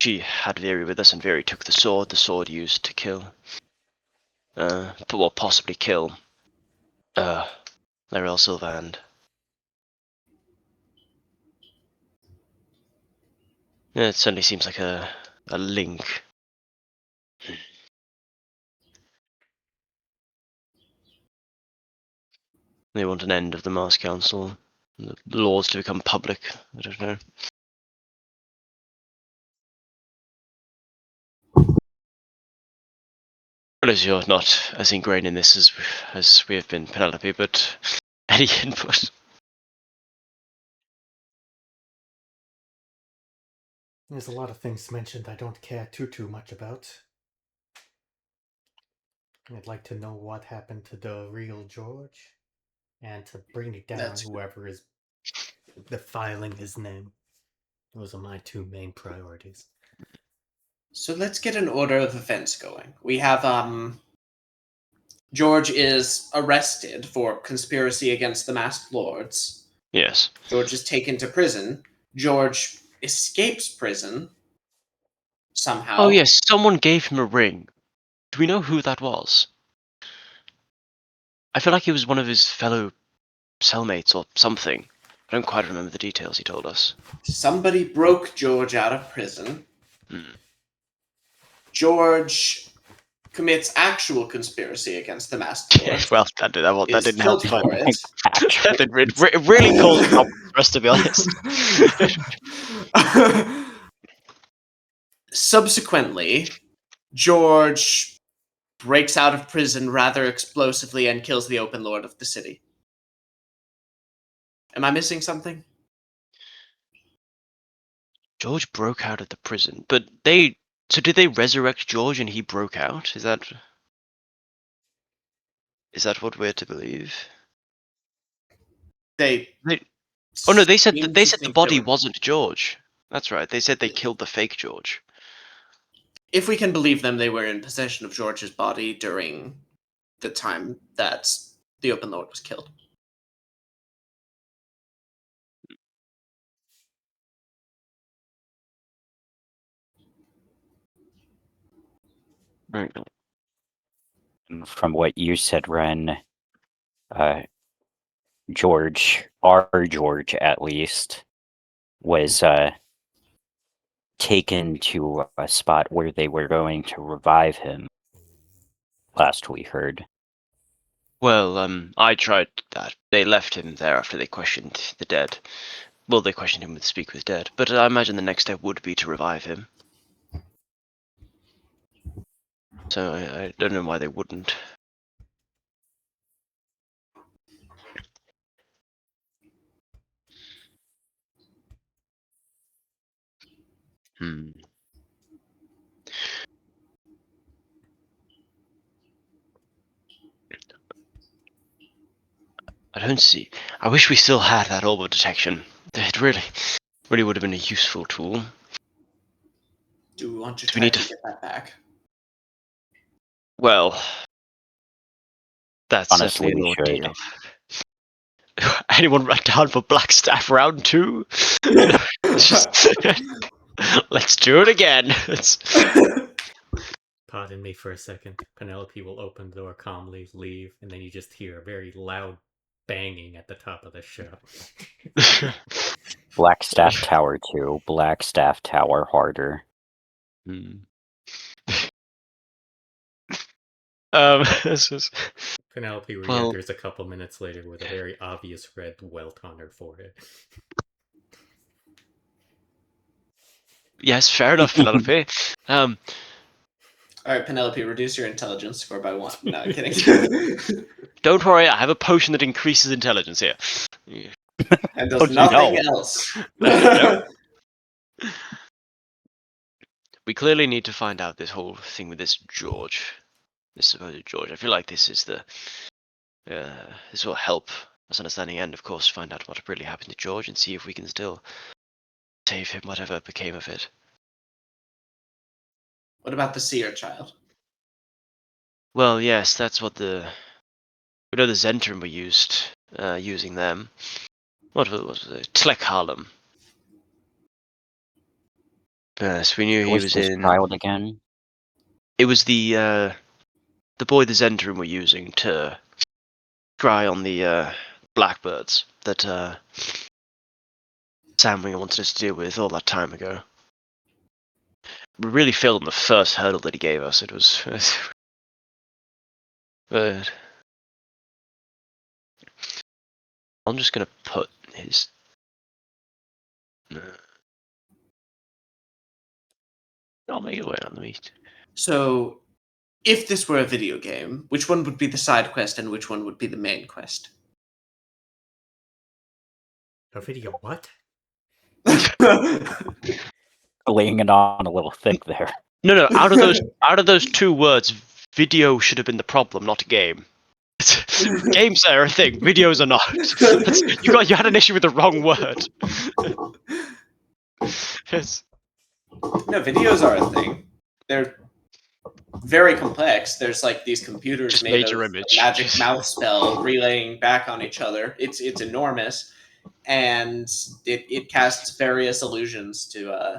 C: she had Viri with us, and Viri took the sword used to kill, possibly kill, Larel Sylvand. Yeah, it certainly seems like a link. They want an end of the Mars Council, the laws to become public. I don't know. Well, as you're not as ingrained in this as we have been, Penelope, but any input?
B: There's a lot of things mentioned I don't care too much about. I'd like to know what happened to the real George, and to bring down whoever is defiling his name. Those are my two main priorities.
A: So let's get an order of events going. We have George is arrested for conspiracy against the Masked Lords.
C: Yes.
A: George is taken to prison. George escapes prison somehow.
C: Oh yes, someone gave him a ring. Do we know who that was? I feel like it was one of his fellow cellmates or something. I don't quite remember the details he told us.
A: Somebody broke George out of prison. George commits actual conspiracy against the Masked Lords.
C: Well, that didn't help.
A: For it.
C: It really caused trouble for us, to be honest.
A: Subsequently, George breaks out of prison rather explosively and kills the Open Lord of the city. Am I missing something?
C: George broke out of the prison, but did they resurrect George and he broke out? Is that what we're to believe?
A: They
C: Oh no, they said
A: seem
C: the
A: to
C: body
A: think
C: wasn't George. That's right. They said they killed the fake George.
A: if we can believe them, they were in possession of George's body during the time that the Open Lord was killed.
C: Right.
D: From what you said, Ren, George, our George at least, was taken to a spot where they were going to revive him. Last we heard.
C: Well, I tried that. They left him there after they questioned the dead. Well, they questioned him with Speak with Dead, but I imagine the next step would be to revive him. So I don't know why they wouldn't. I don't see. I wish we still had that orbital detection. It really would have been a useful tool.
A: Do we want to
C: Do we
A: try
C: need
A: to
C: to-
A: get that back?
C: Well, that's
D: Honestly,
C: certainly an
D: we should.
C: ordeal. Anyone write down for Blackstaff round 2? Let's do it again.
B: Pardon me for a second. Penelope will open the door calmly, leave, and then you just hear a very loud banging at the top of the shop.
D: Blackstaff Tower 2, Blackstaff Tower harder.
B: Penelope re-enters a couple minutes later with a very obvious red welt on her forehead.
C: Yes, fair enough, Penelope.
A: All right, Penelope, reduce your intelligence score by 1. No, I'm kidding.
C: Don't worry, I have a potion that increases intelligence here.
A: And does
D: Oh,
A: nothing
D: no.
A: else.
C: Nope. We clearly need to find out this whole thing with this George. This supposed George. I feel like this is the... this will help us understanding and, of course, find out what really happened to George and see if we can still save him, whatever became of it.
A: What about the seer child?
C: Well, yes, that's what the... We know the Zentrum were using them. What was it? Tlek Harlem. Yes, we knew
D: Who
C: he
D: was
C: was
D: this
C: in...
D: child again?
C: It was the boy the Zentrum were using to scry on the blackbirds that Samwing wanted us to deal with all that time ago. We really failed on the first hurdle that he gave us. It was... but... I'm just gonna put his... I'll make it wait on the meat.
A: So, if this were a video game, which one would be the side quest and which one would be the main quest?
B: A video what?
D: Laying it on a little thick there.
C: No, out of those two words, video should have been the problem, not game. Games are a thing, videos are not. You had an issue with the wrong word. Yes.
A: No, videos are a thing. They're very complex. There's like these computers
C: Just
A: made
C: major
A: of
C: image.
A: a magic mouse spell relaying back on each other. It's enormous, and it casts various illusions to.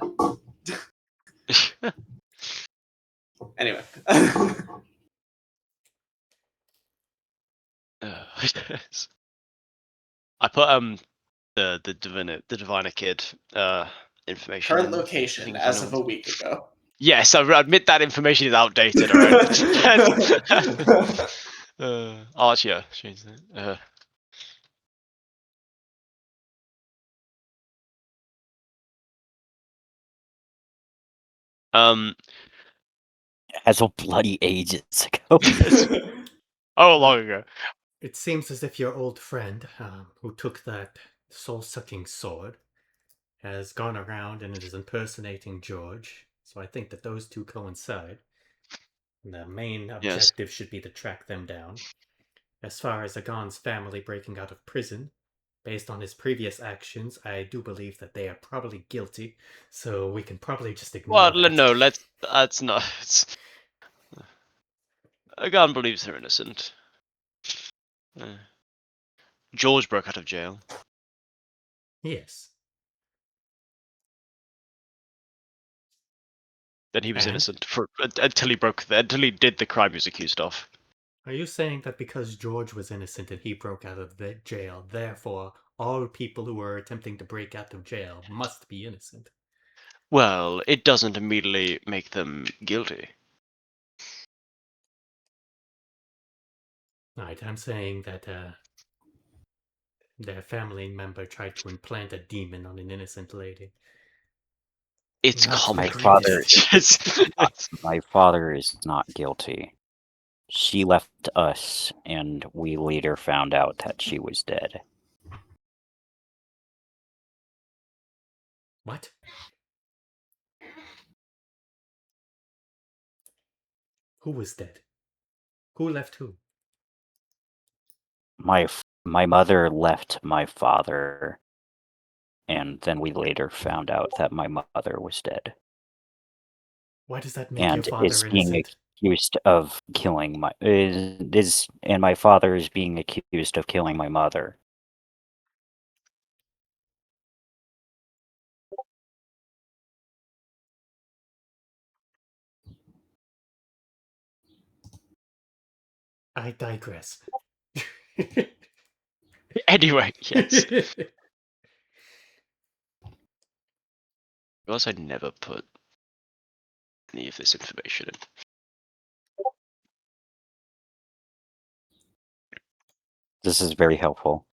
A: Anyway.
C: Yes. I put the diviner kid information.
A: Current
C: in,
A: location
C: if
A: as of a
C: anyone-
A: week ago.
C: Yes, I admit that information is outdated. Alright. Archer. Um.
D: As of bloody ages ago.
C: Oh, long ago.
B: It seems as if your old friend, who took that soul-sucking sword, has gone around and is impersonating George. So I think that those two coincide. The main objective should be to track them down. As far as Agon's family breaking out of prison, based on his previous actions, I do believe that they are probably guilty, so we can probably just ignore
C: Well,
B: that.
C: no, that's not. Agan believes they're innocent. George broke out of jail.
B: Yes.
C: Then he was
B: And?
C: innocent until he did the crime he was accused of.
B: Are you saying that because George was innocent and he broke out of the jail, therefore all people who are attempting to break out of jail must be innocent?
C: Well, it doesn't immediately make them guilty.
B: Right, I'm saying that their family member tried to implant a demon on an innocent lady.
C: It's
B: Not
D: My
C: complicated.
D: father, my father is not guilty. She left us, and we later found out that she was dead.
B: What? Who was dead? Who left who?
D: My mother left my father, and then we later found out that my mother was dead.
B: Why does that make
D: And
B: your father
D: is being
B: innocent?
D: accused of killing and my father is being accused of killing my mother.
B: I digress.
C: Anyway, yes. Because I'd never put any of this information in.
D: This is very helpful.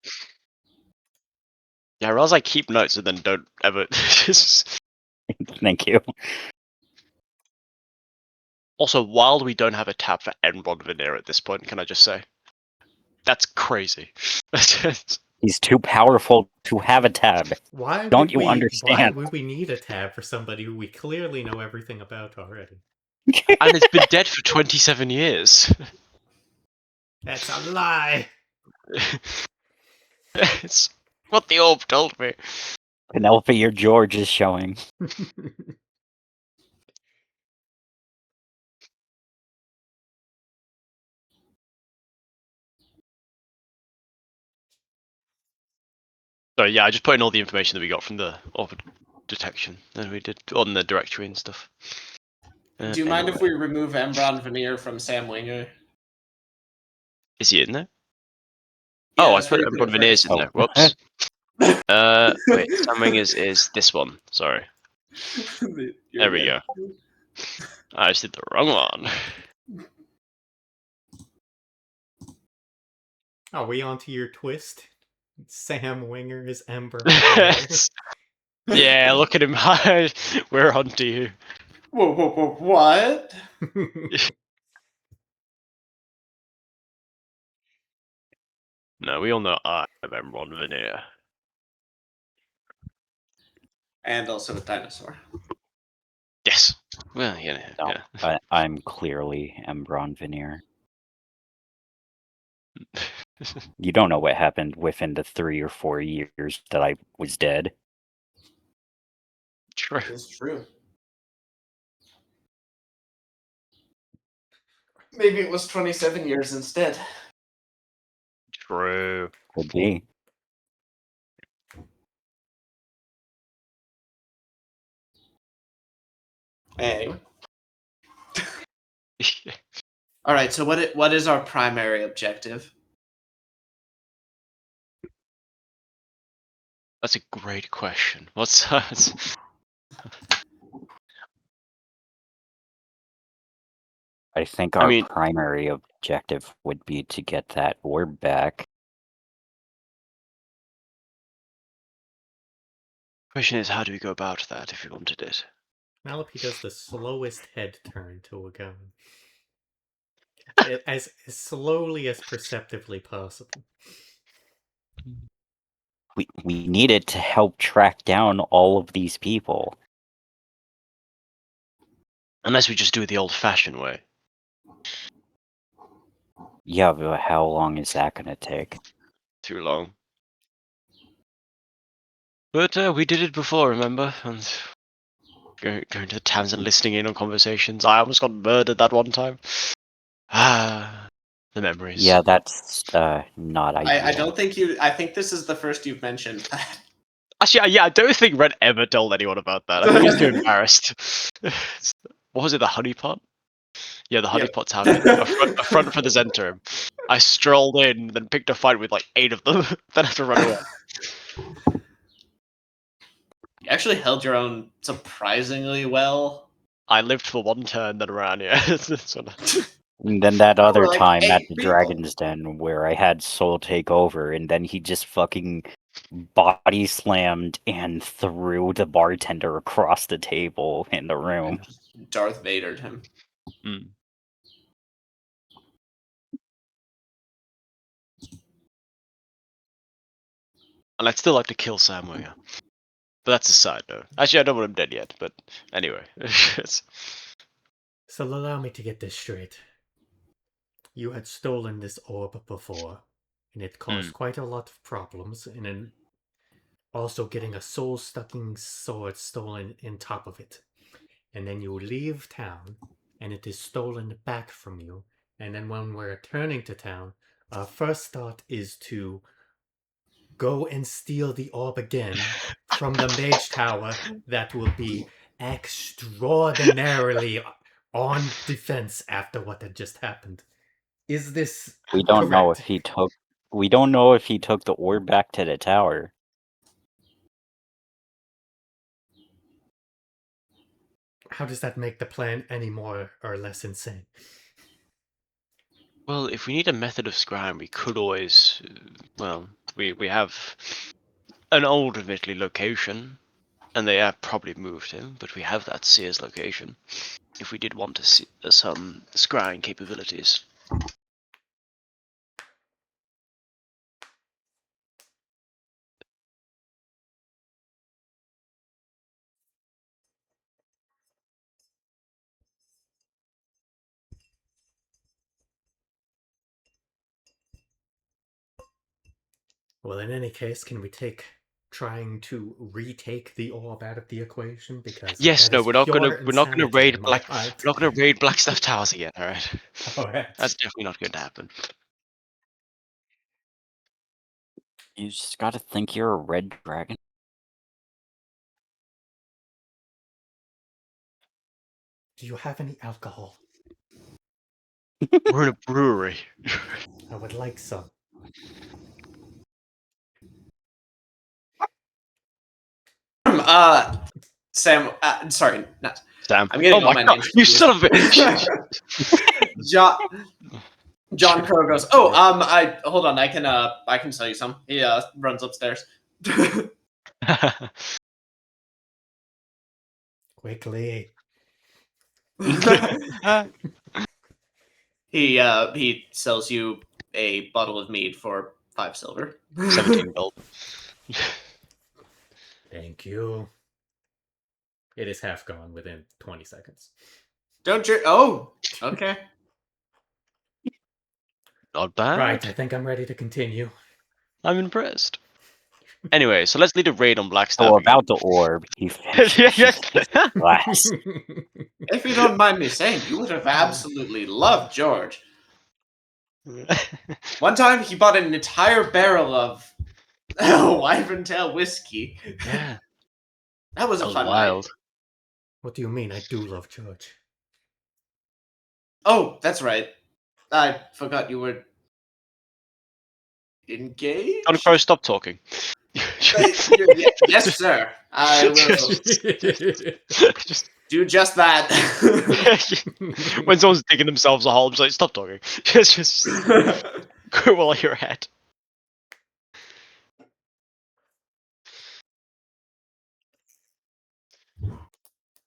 C: Yeah, or else I keep notes and then don't ever.
D: Thank you.
C: Also, while we don't have a tab for Enron Veneer at this point, can I just say? That's crazy.
D: He's too powerful to have a tab.
B: Why
D: Don't
B: would
D: you
B: we? Why
D: understand?
B: would we need a tab for somebody who we clearly know everything about already?
C: And it's been dead for 27 years.
B: That's a lie.
C: It's what the orb told me.
D: Penelope, your George is showing.
C: So yeah, I just put in all the information that we got from the orb detection that we did on the directory and stuff.
A: Do you mind if
C: Anyway.
A: we remove Embron Veneer from Sam Winger?
C: Is he in there?
A: Yeah,
C: Oh, I
A: it's
C: put
A: very good
C: Enron
A: at
C: Veneers in
A: first.
C: there. Whoops. Wait, Samwing is this one. Sorry.
A: You're
C: There we
A: good.
C: go. I just did the wrong one.
B: Are we onto your twist? Sam Winger is Ember.
C: Yeah, look at him. We're onto you.
A: Whoa, what?
C: No, we all know I am Enron Veneer.
A: And also a dinosaur.
C: Yes. Well, yeah.
D: No, I'm clearly Embron Veneer. You don't know what happened within the 3 or 4 years that I was dead.
C: True.
A: It's true. Maybe it was 27 years instead.
C: True.
D: Could be.
A: Anyway. All right. So what is our primary objective?
C: That's a great question. What's
D: I think our
C: mean-
D: primary objective would be to get that orb back.
C: Question is, how do we go about that if we wanted it?
B: Penelope does the slowest head turn to a gun. As slowly as perceptibly possible.
D: We need it to help track down all of these people.
C: Unless we just do it the old-fashioned way.
D: Yeah, but how long is that going to take?
C: Too long. But we did it before, remember? And going to towns and listening in on conversations. I almost got murdered that one time. Ah, the memories.
D: Yeah, that's not ideal.
A: I don't think you. I think this is the first you've mentioned that.
C: Actually, yeah, I don't think Red ever told anyone about that. I think he's too embarrassed. What was it, the honeypot? Yeah, the honeypot's house. A front for the Zentrum. I strolled in, then picked a fight with like 8 of them, then had to run away.
A: You actually held your own surprisingly well.
C: I lived for one turn, then ran, yeah.
D: And then that other
A: like
D: time
A: 8
D: at the
A: people.
D: Dragon's Den where I had Soul take over, and then he just fucking body slammed and threw the bartender across the table in the room.
A: Darth Vader'd him.
C: Mm. And I'd still like to kill Sam Winger. But that's a side note. Actually, I don't want him dead yet, but anyway.
B: So allow me to get this straight. You had stolen this orb before, and it caused quite a lot of problems, and then also getting a soul-sucking sword stolen in top of it. And then you leave town, and it is stolen back from you. And then when we're returning to town, our first thought is to go and steal the orb again from the mage tower that will be extraordinarily on defense after what had just happened. Is this
D: We don't know
B: correct?
D: if he took. We don't know if he took the orb back to the tower.
B: How does that make the plan any more or less insane?
C: Well, if we need a method of scrying, we could always... Well, we have an old, admittedly, location and they have probably moved him, but we have that Sears location. If we did want to see some scrying capabilities.
B: Well, in any case, can we take trying to retake the orb out of the equation? Because
C: Yes,
B: that
C: no,
B: is pure
C: we're not gonna
B: insanity
C: raid
B: in my
C: Black
B: eyes.
C: we're not gonna raid Blackstaff Towers again, alright?
B: Alright.
C: That's definitely not going to happen.
D: You just gotta think you're a red dragon.
B: Do you have any alcohol?
C: We're in a brewery.
B: I would like some.
A: Sam, sorry, not.
C: Sam.
A: I'm getting
C: Oh
A: all
C: my
A: my
C: god,
A: names
C: you
A: confused.
C: son of a bitch!
A: John Crow goes, "Oh, I hold on. I can tell you some." He runs upstairs.
B: Quickly.
A: He sells you a bottle of mead for 5 silver.
C: 17 gold.
B: Thank you. It is half gone within 20 seconds.
A: Don't you? Oh, okay.
C: Not bad.
B: Right, I think I'm ready to continue.
C: I'm impressed. Anyway, so let's lead a raid on Blackstaff
D: So
C: again.
D: about the orb, he finishes his glass.
A: If you don't mind me saying, you would have absolutely loved George. One time, he bought an entire barrel of Wyvern Tail whiskey.
C: Yeah,
A: That was
C: that
A: a
C: was
A: fun
C: wild.
A: night.
B: What do you mean? I do love George.
A: Oh, that's right. I forgot you were engaged.
C: John Crow, stop talking.
A: Yes, sir. I will
C: just
A: do just that.
C: when someone's digging themselves a hole, I'm just like, stop talking. just go while you're ahead.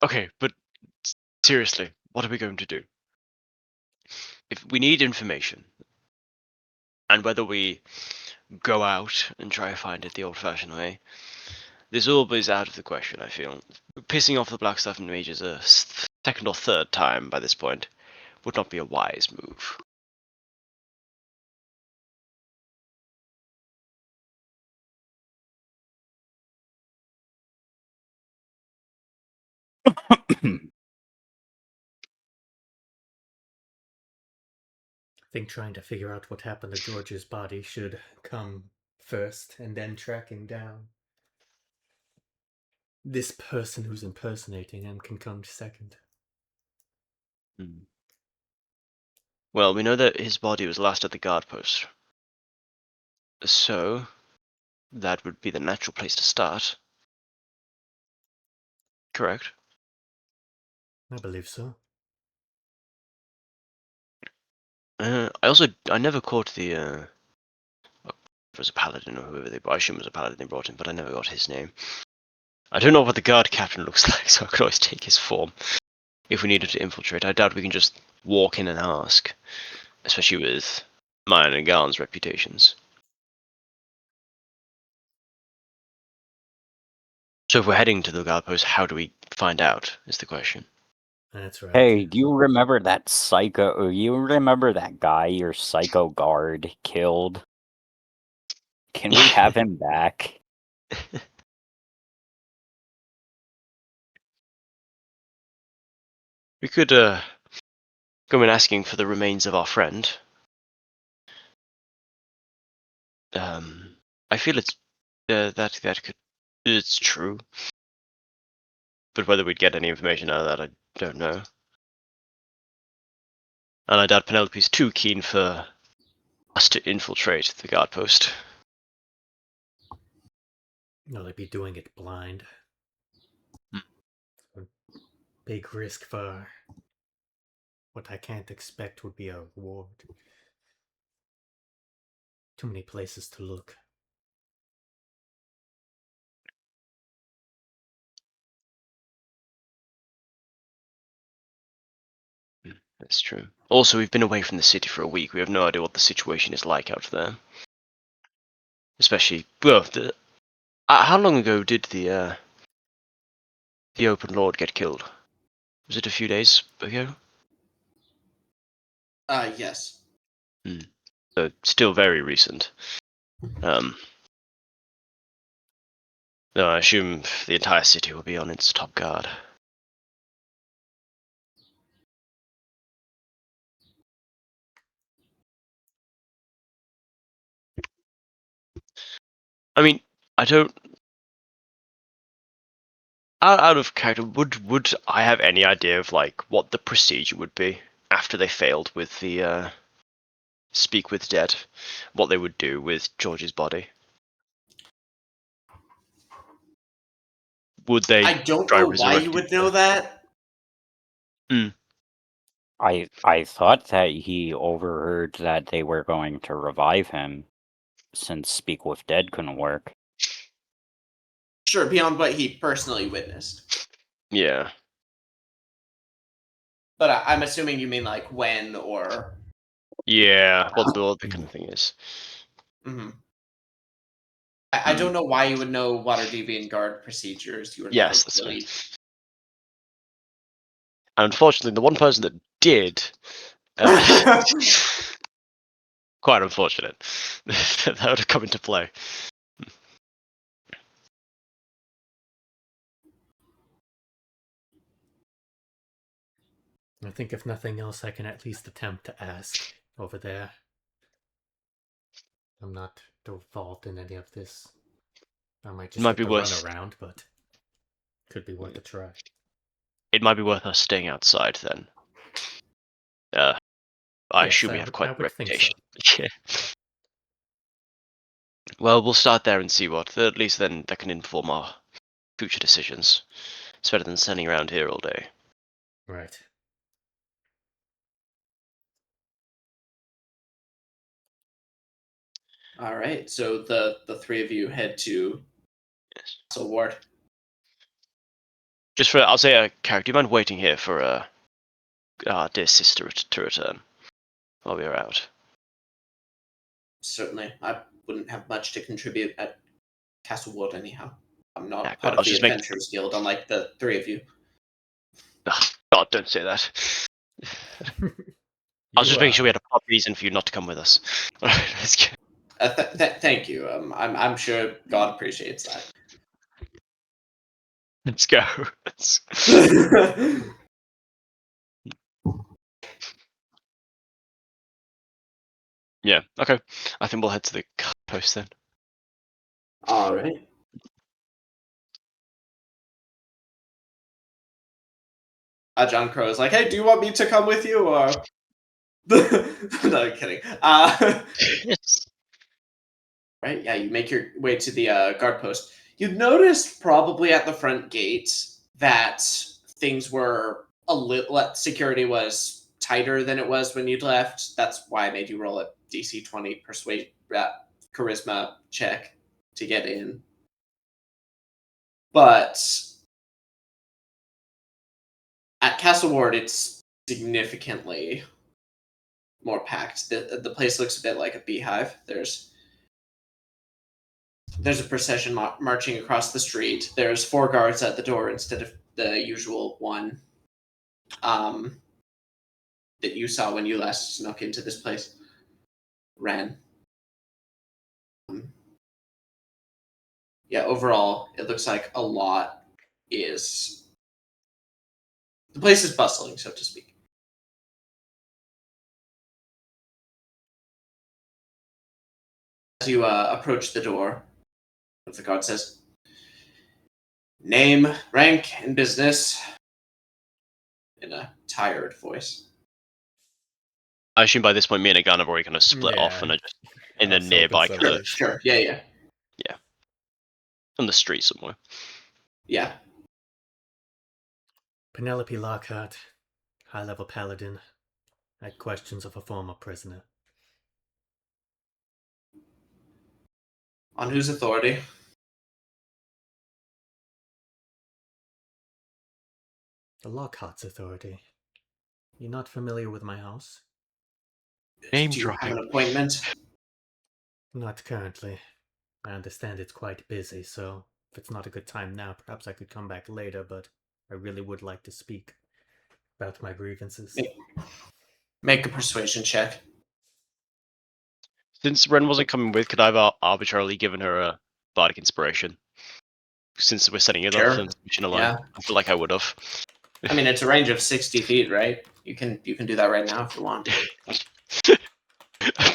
C: Okay, but seriously, what are we going to do? If we need information, and whether we go out and try to find it the old-fashioned way, this orb is out of the question, I feel. Pissing off the Blackstaff and Mages a second or third time by this point would not be a wise move.
B: I think trying to figure out what happened to George's body should come first, and then tracking down this person who's impersonating him can come second.
C: Well, we know that his body was last at the guard post. So, that would be the natural place to start. Correct?
B: I believe so.
C: I never caught the, it was a paladin or whoever I assume it was a paladin they brought in, but I never got his name. I don't know what the guard captain looks like, so I could always take his form if we needed to infiltrate. I doubt we can just walk in and ask, especially with mine and Garn's reputations. So if we're heading to the guard post, how do we find out, is the question.
B: That's right.
D: Hey, do you remember that psycho? You remember that guy your psycho guard killed? Can we have him back?
C: We could go in asking for the remains of our friend. I feel it's it's true, but whether we'd get any information out of that, I don't know. And I doubt Penelope's too keen for us to infiltrate the guard post.
B: No, they'd be doing it blind. A big risk for what I can't expect would be a reward. Too many places to look.
C: That's true. Also, we've been away from the city for a week. We have no idea what the situation is like out there. Especially, well, how long ago did the open lord get killed? Was it a few days ago?
A: Yes.
C: So still very recent. No, I assume the entire city will be on its top guard. I mean, I don't. Out of character, would I have any idea of like what the procedure would be after they failed with the speak with dead? What they would do with George's body? Would they
A: I don't
C: try
A: know why you
C: resurrecting?
A: would know that.
D: I thought that he overheard that they were going to revive him, since Speak with Dead couldn't work.
A: Sure, beyond what he personally witnessed.
C: Yeah.
A: But I'm assuming you mean like when or.
C: Yeah. What the kind of thing is.
A: Mm-hmm. I don't know why you would know Waterdeep and guard procedures. You were never
C: Yes, that's
A: really.
C: right. Unfortunately, the one person that did. Quite unfortunate. That would have come into play.
B: I think if nothing else, I can at least attempt to ask over there. I'm not involved in any of this. I might just
C: Might
B: get
C: be
B: the run
C: worth.
B: around, but could be worth a try.
C: It might be worth us staying outside then. I
B: Yes,
C: assume we have quite
B: I
C: a
B: would think so.
C: reputation. Yeah. Well, we'll start there and see what. At least then that can inform our future decisions. It's better than standing around here all day.
B: Right.
A: All right, so the three of you head to
C: Yes.
A: Castle Ward.
C: Just for, I'll say, character, do you mind waiting here for our dear sister to return while we are out?
A: Certainly, I wouldn't have much to contribute at Castle Ward anyhow. I'm
C: Yeah,
A: not
C: good.
A: part
C: I
A: of
C: was
A: the
C: just making.
A: Adventurers Guild, unlike the three of you.
C: God, don't say that. I was
B: You
C: just making sure we had a proper reason for you not to come with us. Alright, let's go.
A: Thank you. I'm sure God appreciates that.
C: Let's go. Yeah, okay. I think we'll head to the post then.
A: All right. John Crow is like, "Hey, do you want me to come with you?" Or no, kidding.
C: Yes.
A: Right? Yeah, you make your way to the guard post. You'd notice probably at the front gate that things were a little. Security was tighter than it was when you'd left. That's why I made you roll a DC 20 persuade charisma check to get in. But at Castle Ward, it's significantly more packed. The place looks a bit like a beehive. There's a procession marching across the street. There's 4 guards at the door instead of the usual one that you saw when you last snuck into this place. Ran. Yeah, overall, it looks like a lot is. The place is bustling, so to speak. As you approach the door, the guard says, "Name, rank, and business," in a tired voice.
C: I assume by this point me and Agan have already kind of split off and are just in
B: I
C: a
B: was hoping
C: nearby
B: so,
C: kind of
B: too.
A: Sure, yeah.
C: on the street somewhere.
A: Yeah.
B: Penelope Lockhart, high-level paladin. I had questions of a former prisoner.
A: On whose authority?
B: The Lockhart's authority. You're not familiar with my house?
C: Name
A: Do you have
C: dropping.
A: an appointment?
B: Not currently. I understand it's quite busy, so if it's not a good time now, perhaps I could come back later, but I really would like to speak about my grievances.
A: Make a persuasion check.
C: Since Ren wasn't coming with, could I have arbitrarily given her a bardic inspiration? Since we're setting it up
A: Sure.
C: for the mission alone,
A: Yeah.
C: I feel like I would have.
A: I mean, it's a range of 60 feet, right? You can do that right now if you want.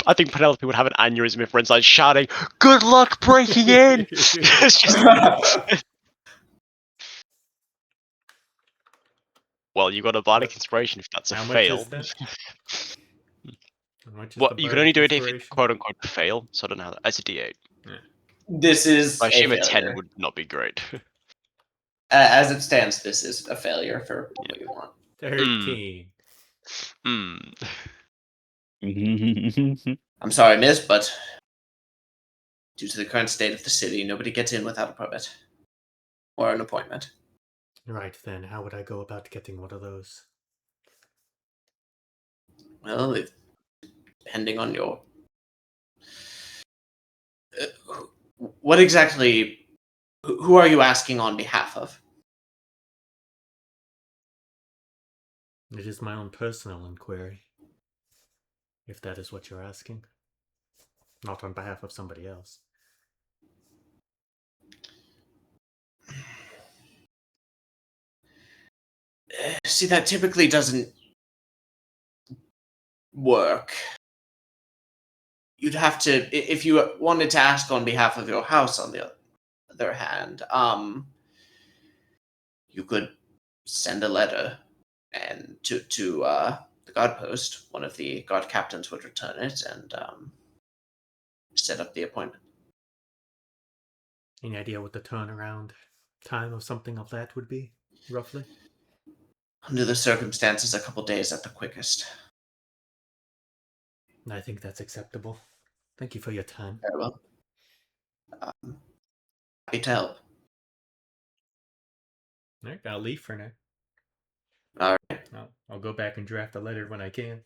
C: I think Penelope would have an aneurysm if Ren started shouting, "Good luck breaking in!" It's just. Well, you got a bardic inspiration if that's a
B: How much
C: fail.
B: is that? How much is
C: Well,
B: the
C: you can only
B: bardic
C: do it if it's
B: inspiration?
C: quote unquote a fail, so I don't know how that. It's a D8.
A: This is
C: I
A: a
C: assume a
A: failure.
C: 10 would not be great.
A: As it stands, this is a failure for what you want.
B: 13.
C: Hmm.
A: I'm sorry, miss, but due to the current state of the city, nobody gets in without a permit or an appointment.
B: Right then, how would I go about getting one of those?
A: Well, depending on your... what exactly... Who are you asking on behalf of?
B: It is my own personal inquiry. If that is what you're asking. Not on behalf of somebody else.
A: See, that typically doesn't work. You'd have to... If you wanted to ask on behalf of your house, on the other hand, you could send a letter and to the guard post. One of the guard captains would return it and set up the appointment.
B: Any idea what the turnaround time of something of that would be, roughly?
A: Under the circumstances, a couple days at the quickest.
B: I think that's acceptable. Thank you for your time.
A: Very well. Happy to help.
B: Alright, I'll leave for now.
A: All right,
B: I'll go back and draft a letter when I can.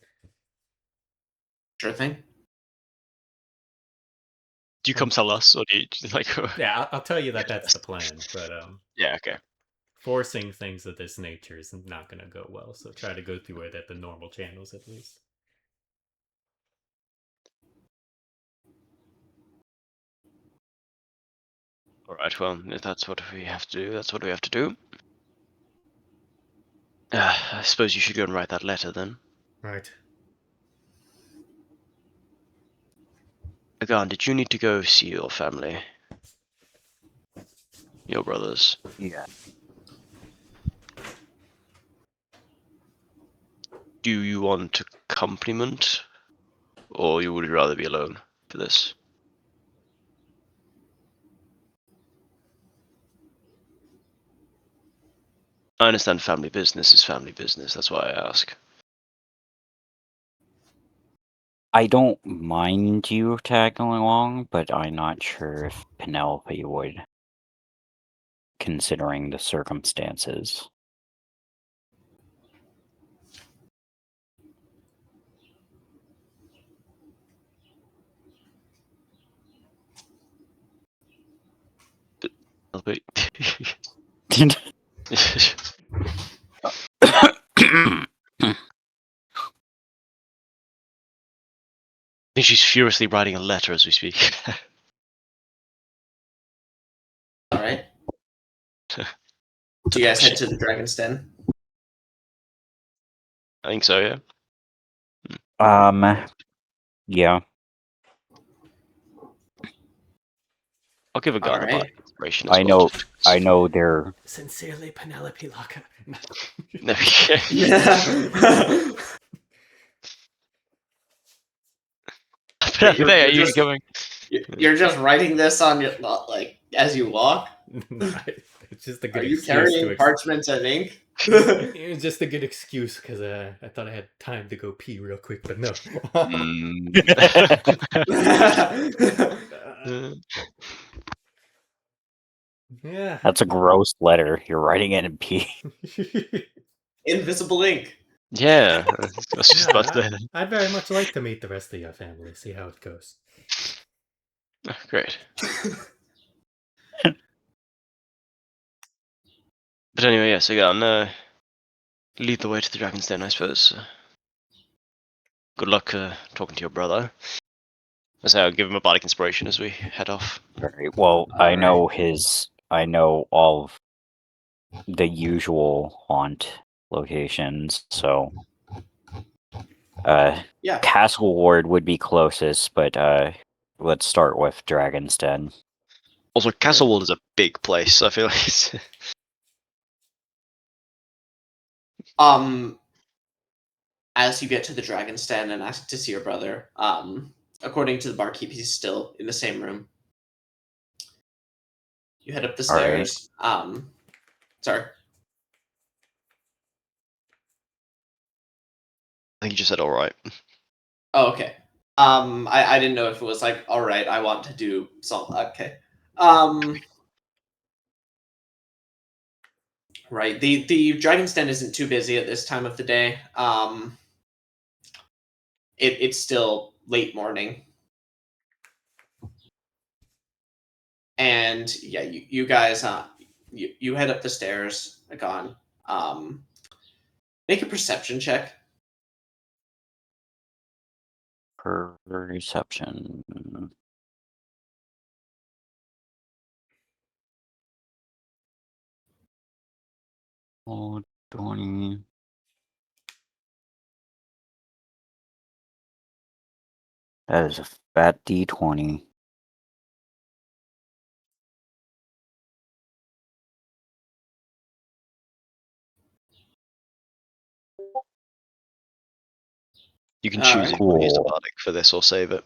A: sure thing.
C: Do you come tell us, or do you like?
B: Yeah, I'll tell you that that's the plan, but
C: Yeah, okay.
B: forcing things of this nature is not going to go well, so try to go through it at the normal channels at least.
C: Alright, well, if that's what we have to do, that's what we have to do. I suppose you should go and write that letter then.
B: Right.
C: Agan, did you need to go see your family? Your brothers?
D: Yeah.
C: Do you want accompaniment? Or you would rather be alone for this? I understand family business is family business, that's why I ask.
D: I don't mind you tagging along, but I'm not sure if Penelope would, considering the circumstances.
C: But I think she's furiously writing a letter as we speak.
A: All right. Do you guys head to the Dragon's Den?
C: I think so, yeah.
D: Yeah.
C: I'll give a guy the
A: Alright.
C: bardic inspiration as
D: I
C: well.
D: know. I know they're.
B: Sincerely, Penelope Locke.
C: There we go.
A: Yeah.
C: Penelope, are you going?
A: You're just writing this on your as you walk.
B: It's just a
A: Are
B: good
A: you
B: excuse
A: carrying parchment and ink?
B: It was just a good excuse because I thought I had time to go pee real quick, but no. Yeah.
D: That's a gross letter. You're writing it in P.
A: Invisible ink.
C: Yeah, I was just about to say that.
B: I'd very much like to meet the rest of your family, see how it goes.
C: Oh, great. But anyway, yeah, so go on, lead the way to the Dragon's Den, I suppose. Good luck talking to your brother. I say I'll give him a bardic inspiration as we head off.
D: Very well. I know I know all of the usual haunt locations, so
A: Yeah.
D: Castle Ward would be closest, but let's start with Dragon's Den.
C: Also, Castlewood is a big place. I feel like it's
A: As you get to the Dragon's Den and ask to see your brother, according to the barkeep, he's still in the same room. You head up the
D: All right.
A: stairs. Sorry.
C: I think you just said all right.
A: Oh, okay. I didn't know if it was like, all right, I want to do something. Okay. Right. The Dragon's Den isn't too busy at this time of the day. It's still late morning. And yeah, you guys you head up the stairs, gone. Make a perception check.
D: Perception. Oh, 20. That is a fat D20.
C: You can
A: All
C: choose
A: right.
C: if you want to use the
D: Cool.
C: bardic for this or save it.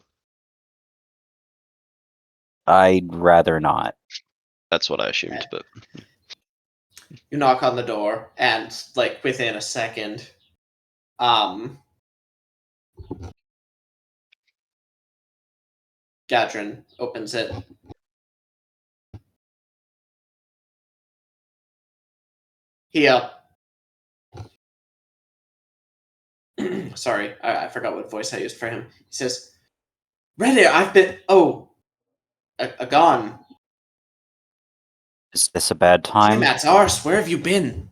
D: I'd rather not.
C: That's what I assumed, but
A: You knock on the door, and like within a second, Gadrin opens it. He sorry, I forgot what voice I used for him. He says, "Ready, I've been gone.
D: Is this a bad time?
A: Tiamat's arse. Where have you been?"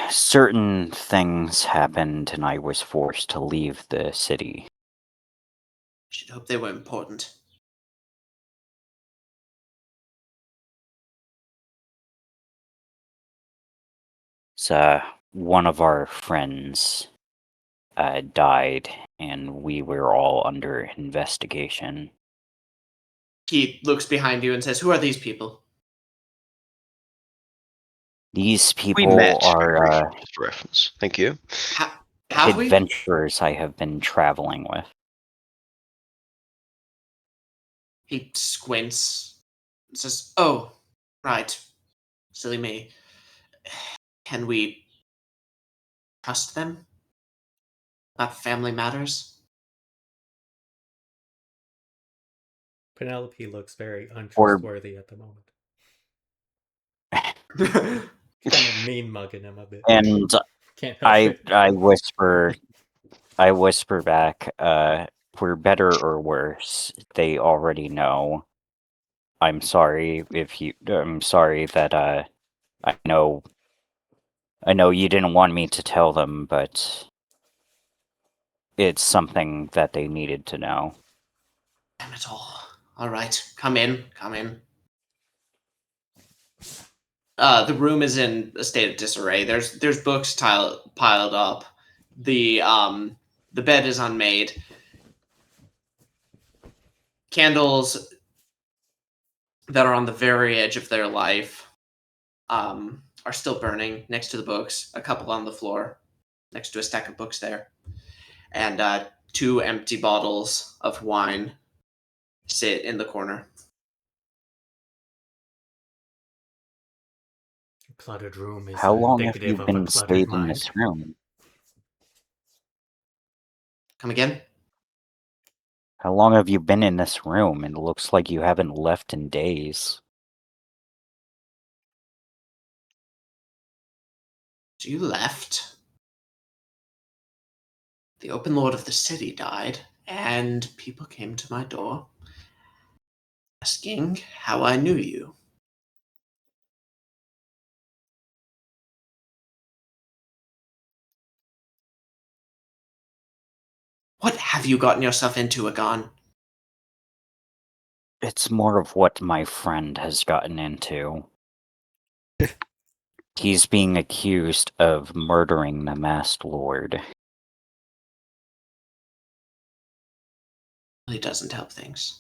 D: Certain things happened and I was forced to leave the city.
A: Should hope they were important.
D: So, one of our friends died and we were all under investigation.
A: He looks behind you and says, "Who are these people?"
D: These
C: we
D: people
C: met
D: are
C: briefly, just a reference. Thank you.
A: Have we?
D: adventurers I have been traveling with.
A: He squints. And says, "Oh, right. Silly me. Can we trust them? About family matters?"
B: Penelope looks very
D: Or
B: untrustworthy at the moment. Kind of mean mugging him a bit.
D: and
B: Can't help it.
D: I whisper back, for better or worse, they already know. I'm sorry that I know you didn't want me to tell them, but it's something that they needed to know.
A: Damn it all. All right, come in. Come in. The room is in a state of disarray. There's books piled up. The bed is unmade. Candles that are on the very edge of their life are still burning next to the books. A couple on the floor, next to a stack of books there, and two empty bottles of wine sit in the corner.
B: A cluttered room is
D: How long have you
B: indicative of a
D: been
B: cluttered
D: stayed in
B: mind.
D: this room?
A: Come again?
D: How long have you been in this room? It looks like you haven't left in days.
A: So you left. The open lord of the city died, and people came to my door asking how I knew you. What have you gotten yourself into, Agon?
D: It's more of what my friend has gotten into. He's being accused of murdering the Masked Lord.
A: Really doesn't help things.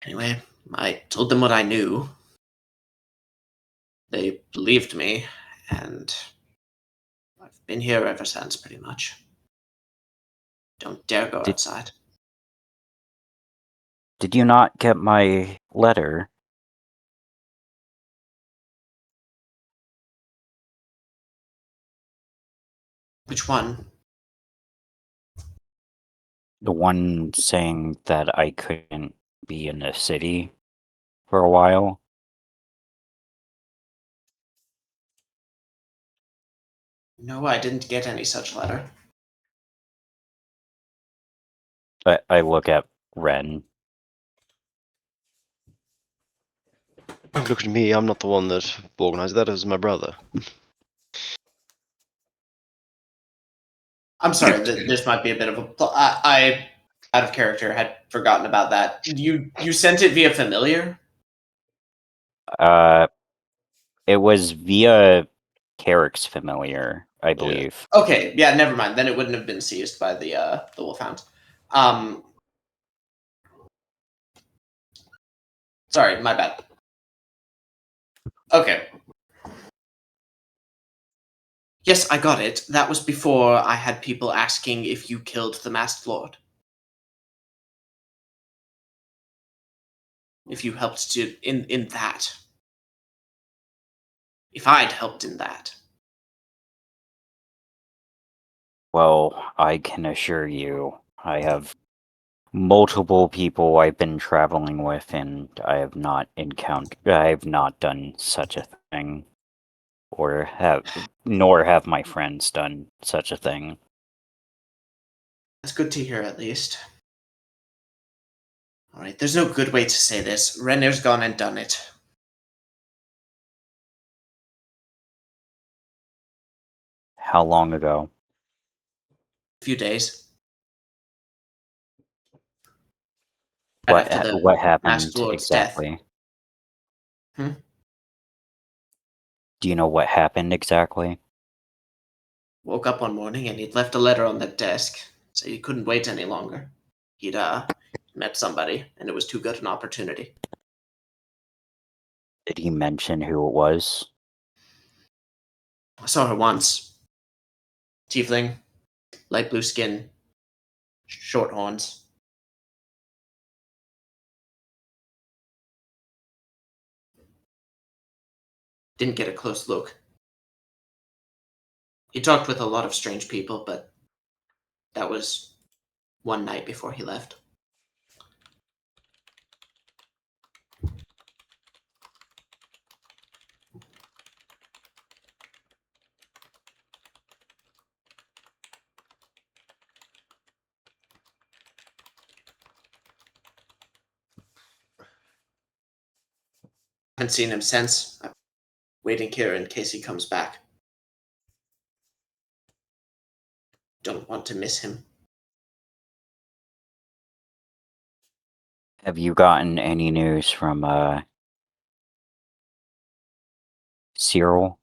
A: Anyway, I told them what I knew. They believed me, and I've been here ever since, pretty much. Don't dare go outside.
D: Did you not get my letter?
A: Which one?
D: The one saying that I couldn't be in the city for a while?
A: No, I didn't get any such letter.
D: I look at Ren.
C: Don't look at me, I'm not the one that organized that, it was my brother.
A: I'm sorry, this might be a bit of a... I out of character, had forgotten about that. You sent it via familiar?
D: It was via Carrick's familiar, I believe.
A: Okay, yeah, never mind. Then it wouldn't have been seized by the Wolfhound. Sorry, my bad. Okay. Yes, I got it. That was before I had people asking if you killed the Masked Lord. If you helped to in that. If I'd helped in that.
D: Well, I can assure you, I have multiple people I've been traveling with, and I have not done such a thing, nor have my friends done such a thing.
A: That's good to hear, at least. Alright, there's no good way to say this. Renner's gone and done it.
D: How long ago?
A: A few days. Right after the
D: What
A: Masked
D: happened
A: Lord's death.
D: exactly?
A: Hmm?
D: Do you know what happened exactly?
A: Woke up one morning and he'd left a letter on the desk. Said he couldn't wait any longer. He'd met somebody, and it was too good an opportunity.
D: Did he mention who it was?
A: I saw her once. Tiefling, light blue skin, short horns. Didn't get a close look. He talked with a lot of strange people, but that was one night before he left. Haven't seen him since. I'm waiting here in case he comes back. Don't want to miss him.
D: Have you gotten any news from Cyril?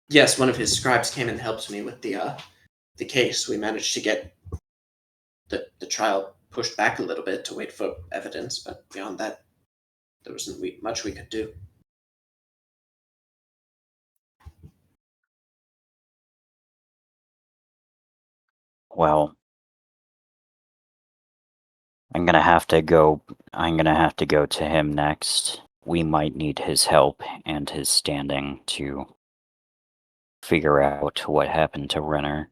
A: Yes, one of his scribes came and helped me with the case. We managed to get the trial pushed back a little bit to wait for evidence, but beyond that, there wasn't much we could do.
D: Well, I'm gonna have to go to him next. We might need his help and his standing to figure out what happened to Renner.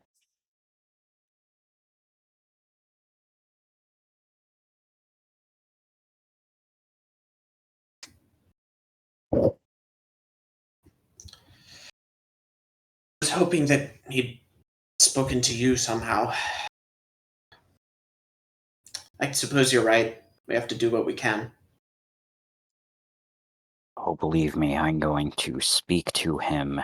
A: was hoping that he'd spoken to you somehow. I suppose you're right. We have to do what we can.
D: Oh, believe me, I'm going to speak to him.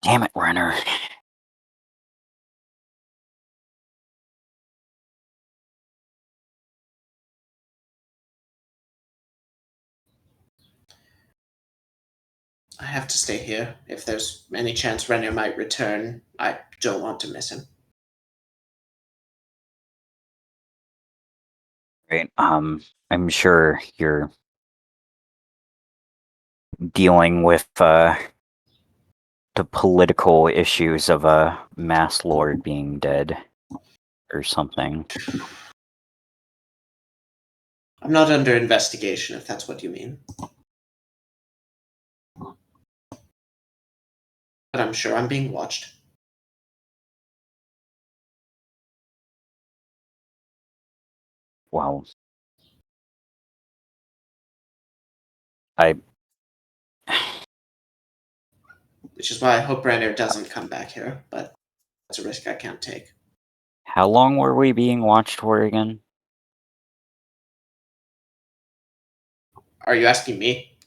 D: Damn it, Renner.
A: I have to stay here. If there's any chance Renner might return, I don't want to miss him.
D: Right, I'm sure you're dealing with, the political issues of a mass lord being dead. Or something.
A: I'm not under investigation, if that's what you mean. But I'm sure I'm being watched.
D: Well, I...
A: Which is why I hope Renner doesn't come back here, but that's a risk I can't take.
D: How long were we being watched for again?
A: Are you asking me?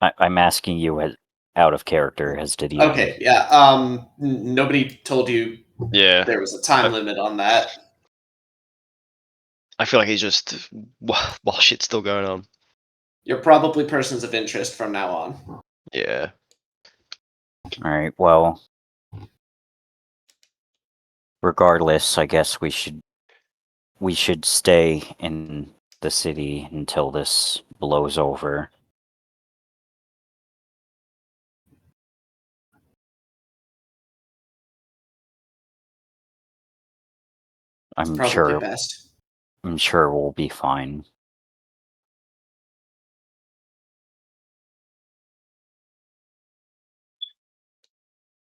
D: I'm asking you as out of character, as did you.
A: Okay, yeah. Nobody told you
C: Yeah.
A: there was a time limit on that.
C: I feel like he's just while shit's still going on.
A: You're probably persons of interest from now on.
C: Yeah.
D: Alright, well... Regardless, I guess we should stay in the city until this blows over. I'm
A: Probably best.
D: sure we'll be fine.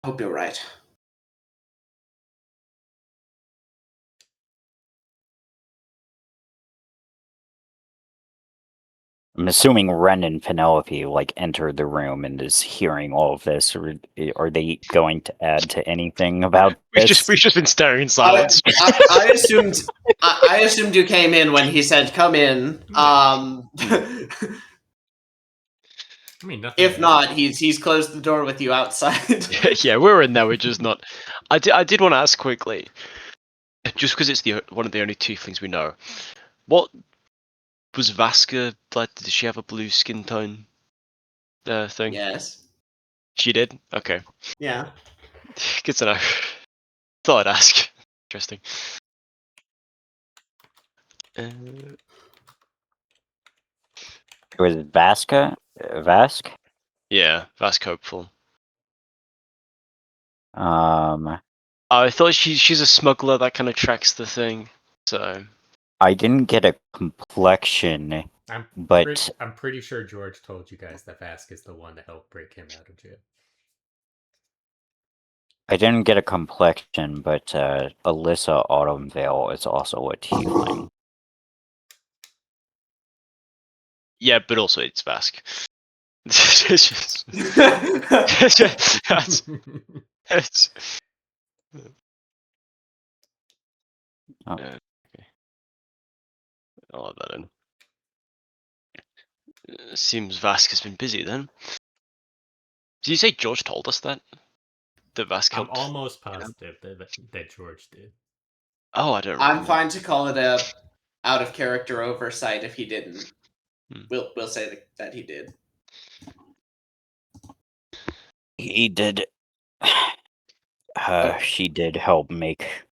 A: I hope you're right.
D: I'm assuming Ren and Penelope entered the room and is hearing all of this. Or are they going to add to anything about this?
C: We've just been staring in silence.
A: I assumed I assumed you came in when he said come in.
B: I mean, nothing.
A: If not, he's closed the door with you outside.
C: Yeah, we're in there. We're just not. I did want to ask quickly, just because it's one of the only tieflings we know. What was Vasca like? Did she have a blue skin tone? Thing.
A: Yes.
C: She did. Okay.
A: Yeah.
C: Good to know. Thought I'd ask. Interesting.
D: It was Vask?
C: Yeah, Vasca hopeful.
D: I
C: I thought she's a smuggler. That kind of tracks the thing. So.
D: didn't get a complexion, but
B: I'm pretty sure George told you guys that Vask is the one to help break him out of jail.
D: I didn't get a complexion, but Alyssa Autumnvale is also a tiefling.
C: Yeah, but also it's Vask. it's just, it's,
D: Oh.
C: okay. I'll add that in. Seems Vask has been busy then. Did you say George told us that? That Vask
B: I'm
C: helped?
B: almost positive that George did.
C: Oh, I don't remember.
A: I'm fine to call it a out of character oversight if he didn't. We'll say that he did.
D: He did.
A: Okay.
D: She did help make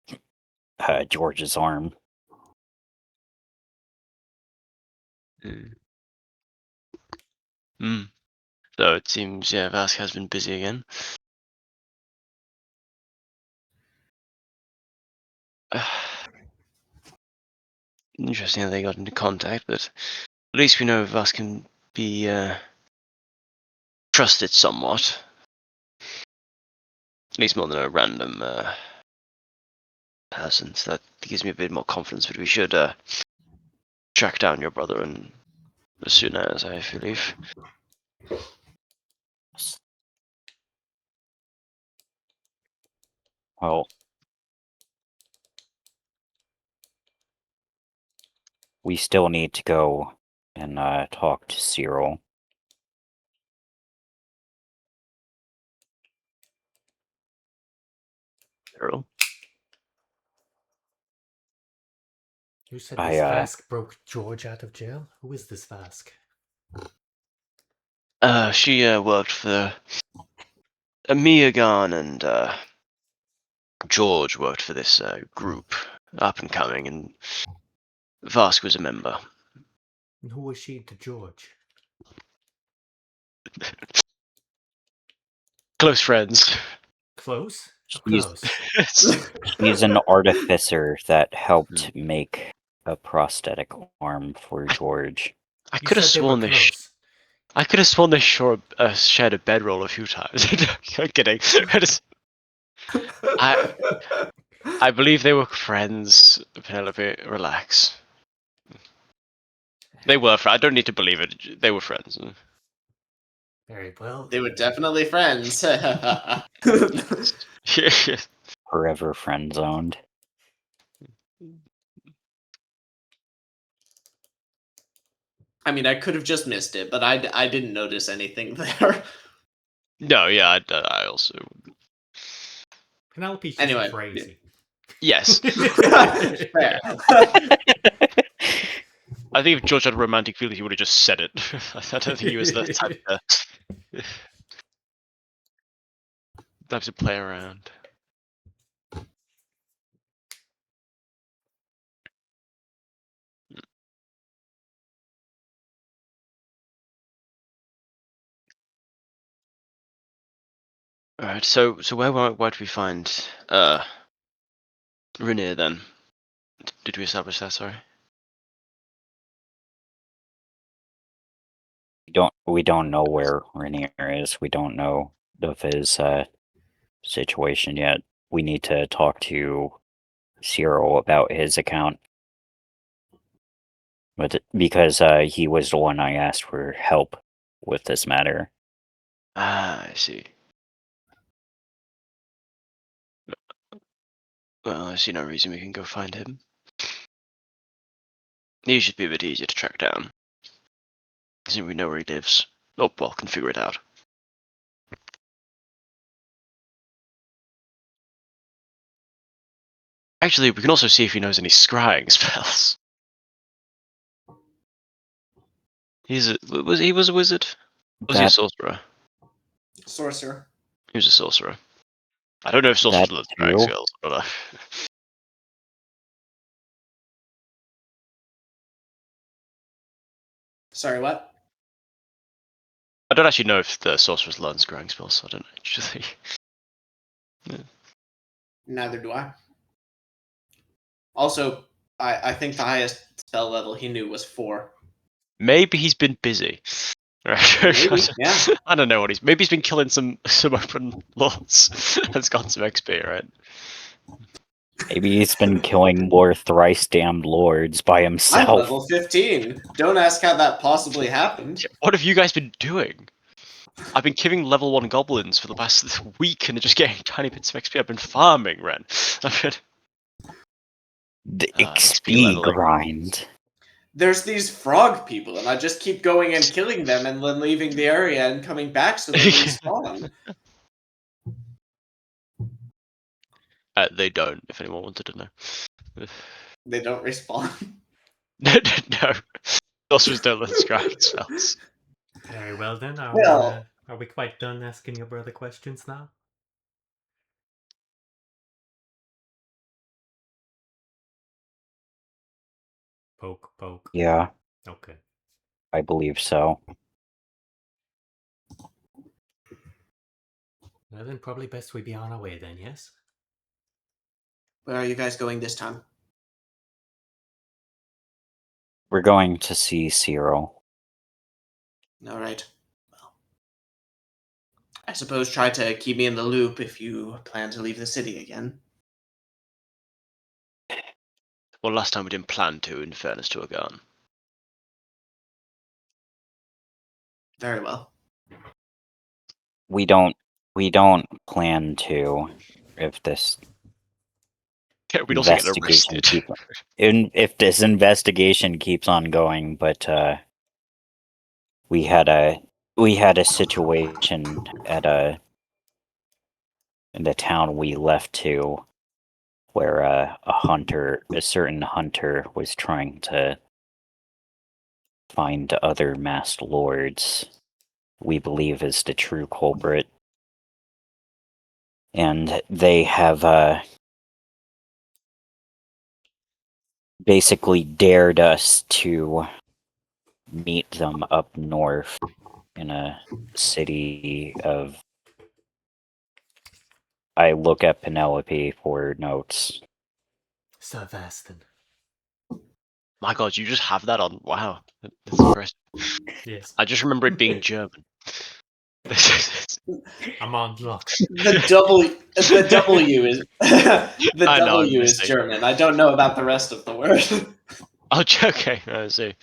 D: George's arm.
C: So it seems, yeah, Vask has been busy again. Interesting how they got into contact, but at least we know Vask can be trusted somewhat. at least more than a random person. So that gives me a bit more confidence. But we should track down your brother, and as soon as I believe.
D: Well, we still need to go and talk to Cyril.
C: Earl.
B: You said
D: I,
B: this Vask broke George out of jail? Who is this Vask?
C: She worked for Miagan, and George worked for this group, up and coming, and Vask was a member.
B: And who was she to George?
C: Close friends.
B: Close? How
D: She's-
B: close?
D: He's an artificer that helped make a prosthetic arm for George.
C: I
B: You
C: could have
B: said they were
C: sworn they.
B: close.
C: I could have sworn they shared a bedroll a few times. I'm kidding. I believe they were friends. Penelope, relax. They were. I don't need to believe it. They were friends.
B: Very well.
A: They were definitely friends.
D: Forever friend zoned.
A: I mean, I could have just missed it, but I didn't notice anything there.
C: No, yeah, I also.
B: Penelope's just
A: Anyway,
B: crazy.
C: Yes.
A: Fair.
C: I think if George had romantic feelings, he would have just said it. I don't think he was that type to play around. All right. So where do we find Rainier then? Did we establish that? Sorry.
D: We don't know where Rainier is. We don't know of his situation yet. We need to talk to Cyril about his account. But because he was the one I asked for help with this matter.
C: Ah, I see. Well, I see no reason we can go find him. He should be a bit easier to track down. Since we know where he lives. Oh, well, can figure it out. Actually, we can also see if he knows any scrying spells. He was a wizard? Was he a
D: That-
C: sorcerer?
A: Sorcerer.
C: He was a sorcerer. I don't know if sorcerers
D: That
C: learn scrying
D: too?
C: skills, but
A: Sorry, what?
C: I don't actually know if the sorcerers learn scrying spells. I don't actually.
A: Neither do I. Also, I think the highest spell level he knew was 4.
C: Maybe he's been busy.
A: Maybe, yeah.
C: I don't know what maybe he's been killing some open lords. Has got some XP, right?
D: Maybe he's been killing more thrice damned lords by
A: I'm
D: himself.
A: level 15. Don't ask how that possibly happened.
C: What have you guys been doing? I've been killing level 1 goblins for the past week and they're just getting tiny bits of XP. I've been farming, Ren.
D: The
C: XP
D: XP
C: leveling.
D: grind.
A: There's these frog people, and I just keep going and killing them and then leaving the area and coming back so they respawn.
C: They don't, if anyone wanted to know.
A: They don't respawn.
C: No. Sorcerers don't learn scrying spells.
B: Very well then.
A: Well-
B: Are we quite done asking your brother questions now? Poke, poke.
D: Yeah,
B: Okay.
D: I believe so.
B: Well then, probably best we be on our way then, yes?
A: Where are you guys going this time?
D: We're going to see Cyril.
A: All right. Well, I suppose try to keep me in the loop if you plan to leave the city again.
C: Well, last time we didn't plan to, in fairness to Agan.
A: Very well.
D: We don't plan to if this
C: We'd also get
D: investigation
C: arrested.
D: if this investigation keeps on going, but we had a situation at in the town we left to where a certain hunter was trying to find other masked lords we believe is the true culprit. And they have basically dared us to meet them up north in a city of. I look at Penelope for notes.
B: Savastin.
C: My God, you just have that on. Wow, that's impressive.
B: Yes.
C: I just remember it being German.
B: I'm on lock.
A: The W is the
C: I know, I'm
A: W is
C: missing.
A: German. I don't know about the rest of the word.
C: Oh, okay, I see.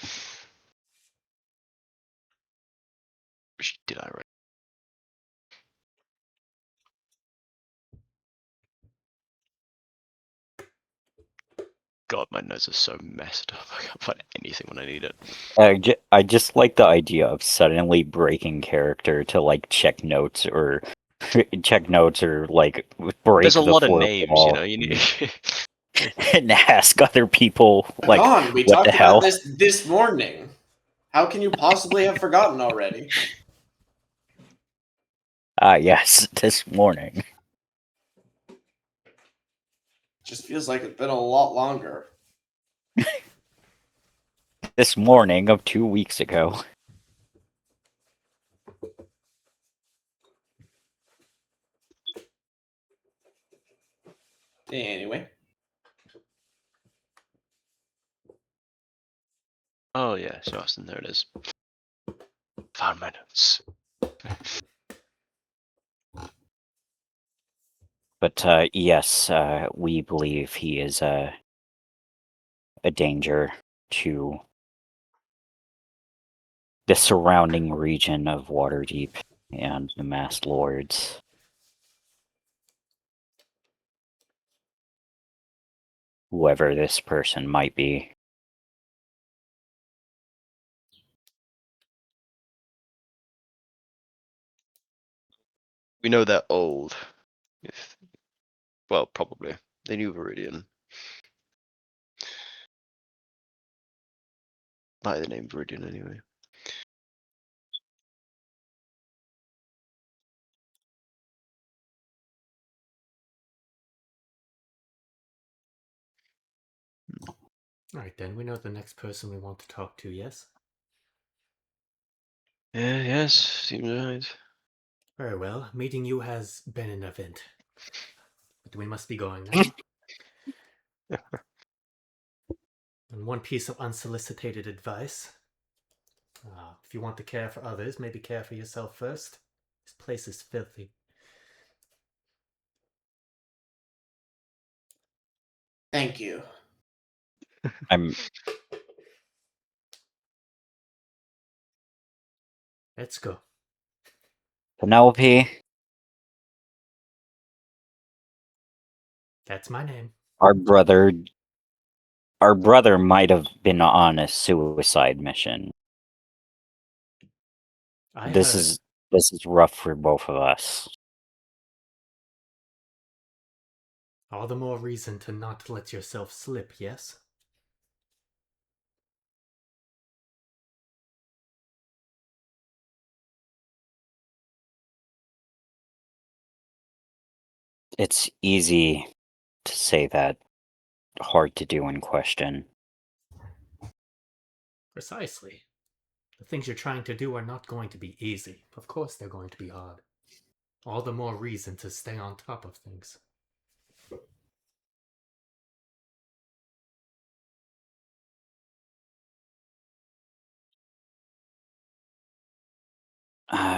C: Which did I write? God, my notes are so messed up. I can't find anything when I need it.
D: I just like the idea of suddenly breaking character to like check notes or like break
C: There's a
D: the
C: lot of
D: fourth
C: names,
D: wall
C: you need.
D: and ask other people like,
A: Con, we
D: what the
A: talked about
D: hell?
A: this morning. How can you possibly have forgotten already?
D: Ah, yes, this morning.
A: Just feels like it's been a lot longer.
D: This morning of 2 weeks ago.
A: Anyway,
C: Oh yeah, so Austin, there it is. Found my notes.
D: But yes, we believe he is a danger to the surrounding region of Waterdeep and the masked lords. Whoever this person might be.
C: We know they're old. Well, probably. They knew Viridian. By the name Viridian, anyway.
B: Alright then, we know the next person we want to talk to, yes?
C: Yeah, yes, seems right.
B: Very well, meeting you has been an event. But we must be going now. And one piece of unsolicited advice. If you want to care for others, maybe care for yourself first. This place is filthy.
A: thank you.
D: I'm
B: Let's go.
D: Penelope.
B: That's my name.
D: Our brother might have been on a suicide mission.
B: I
D: This
B: heard.
D: is rough for both of us.
B: All the more reason to not let yourself slip, yes?
D: It's easy to say that, hard to do in question.
B: Precisely. The things you're trying to do are not going to be easy. Of course they're going to be hard. All the more reason to stay on top of things.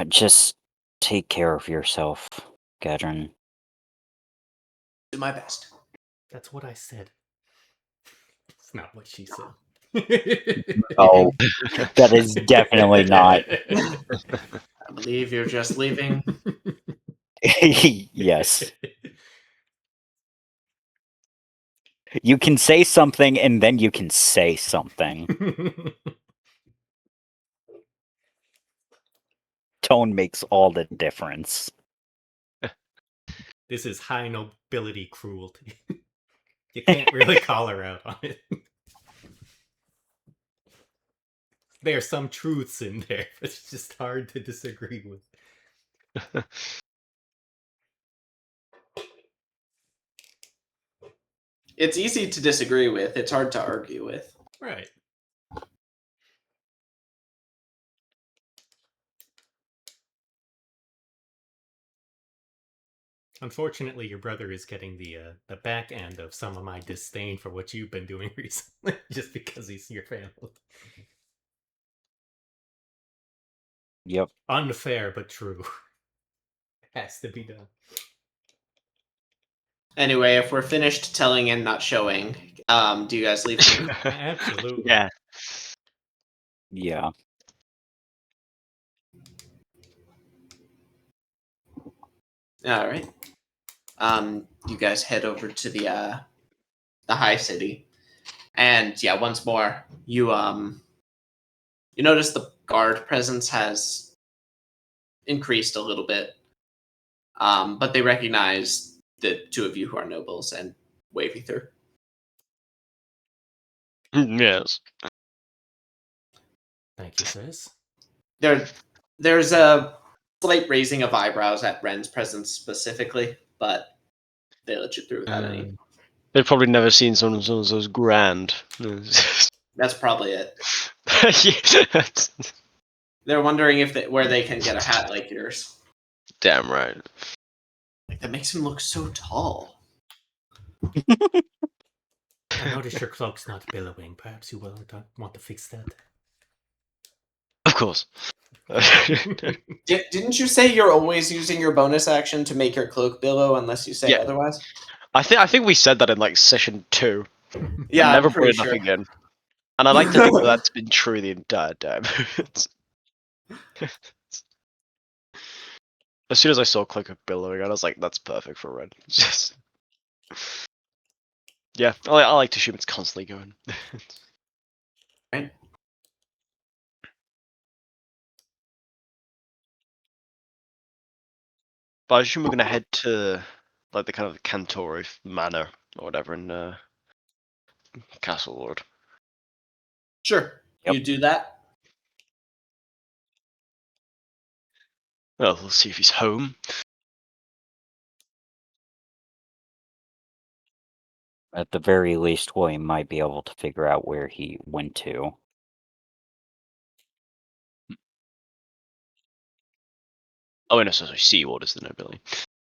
D: Just Take care of yourself, Gadrin.
A: Do my best.
B: That's what I said. It's not what she said.
D: Oh, that is definitely not.
A: I believe you're just leaving.
D: Yes. You can say something and then you can say something. Tone makes all the difference.
B: This is high nobility cruelty. You can't really call her out on it. There are some truths in there, but it's just hard to disagree with.
A: It's easy to disagree with. It's hard to argue with.
B: Right. Unfortunately, your brother is getting the back end of some of my disdain for what you've been doing recently, just because he's your family.
D: Yep.
B: Unfair, but true. Has to be done.
A: Anyway, if we're finished telling and not showing, do you guys leave soon?
B: Absolutely.
C: Yeah.
D: Yeah.
A: All right. You guys head over to the high city, and yeah, once more, you notice the guard presence has increased a little bit, but they recognize the two of you who are nobles and wave you through.
C: Yes.
B: Thank you, sis.
A: There's a slight raising of eyebrows at Ren's presence specifically, but they let you through without any.
C: They've probably never seen someone so grand.
A: That's probably it.
C: Yeah.
A: They're wondering where they can get a hat like yours.
C: Damn right.
A: Like, that makes him look so tall.
B: I notice your cloak's not billowing. Perhaps you will want to fix that.
C: Of course.
A: Didn't you say you're always using your bonus action to make your cloak billow unless you say
C: Yeah.
A: otherwise?
C: I think we said that in like session 2.
A: Yeah,
C: I never
A: I'm pretty
C: brought it
A: sure.
C: up again. And I like to think that that's been true the entire time. As soon as I saw Clicker billowing, I was like, that's perfect for Red. Just... Yeah, I like to assume it's constantly going.
A: Right.
C: But I assume we're gonna head to like the kind of Cantori Manor or whatever in Castle Lord.
A: Sure.
D: Yep.
A: You do that.
C: Well, we'll see if he's home.
D: At the very least, we might be able to figure out where he went to.
C: Oh, no, sorry, Seaward is the nobility.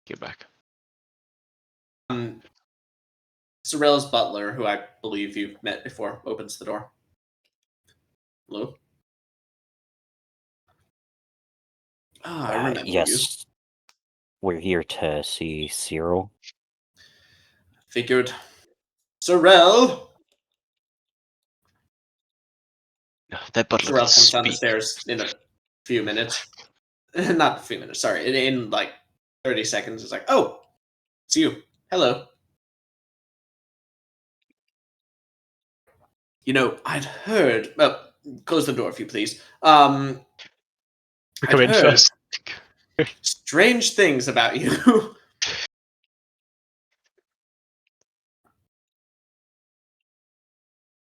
C: Get back.
A: Sorella's butler, who I believe you've met before, opens the door. Hello? Ah, I remember you.
D: Yes. We're here to see Cyril.
A: Figured. Sorel!
C: No, that butler
A: Sorel
C: can
A: comes down the
C: speak.
A: stairs in a few minutes. Not a few minutes, sorry. In like 30 seconds, it's like, oh, it's you. Hello. You know, I'd heard. Well, close the door if you please.
C: Come
A: I'd
C: in
A: heard
C: first.
A: strange things about you.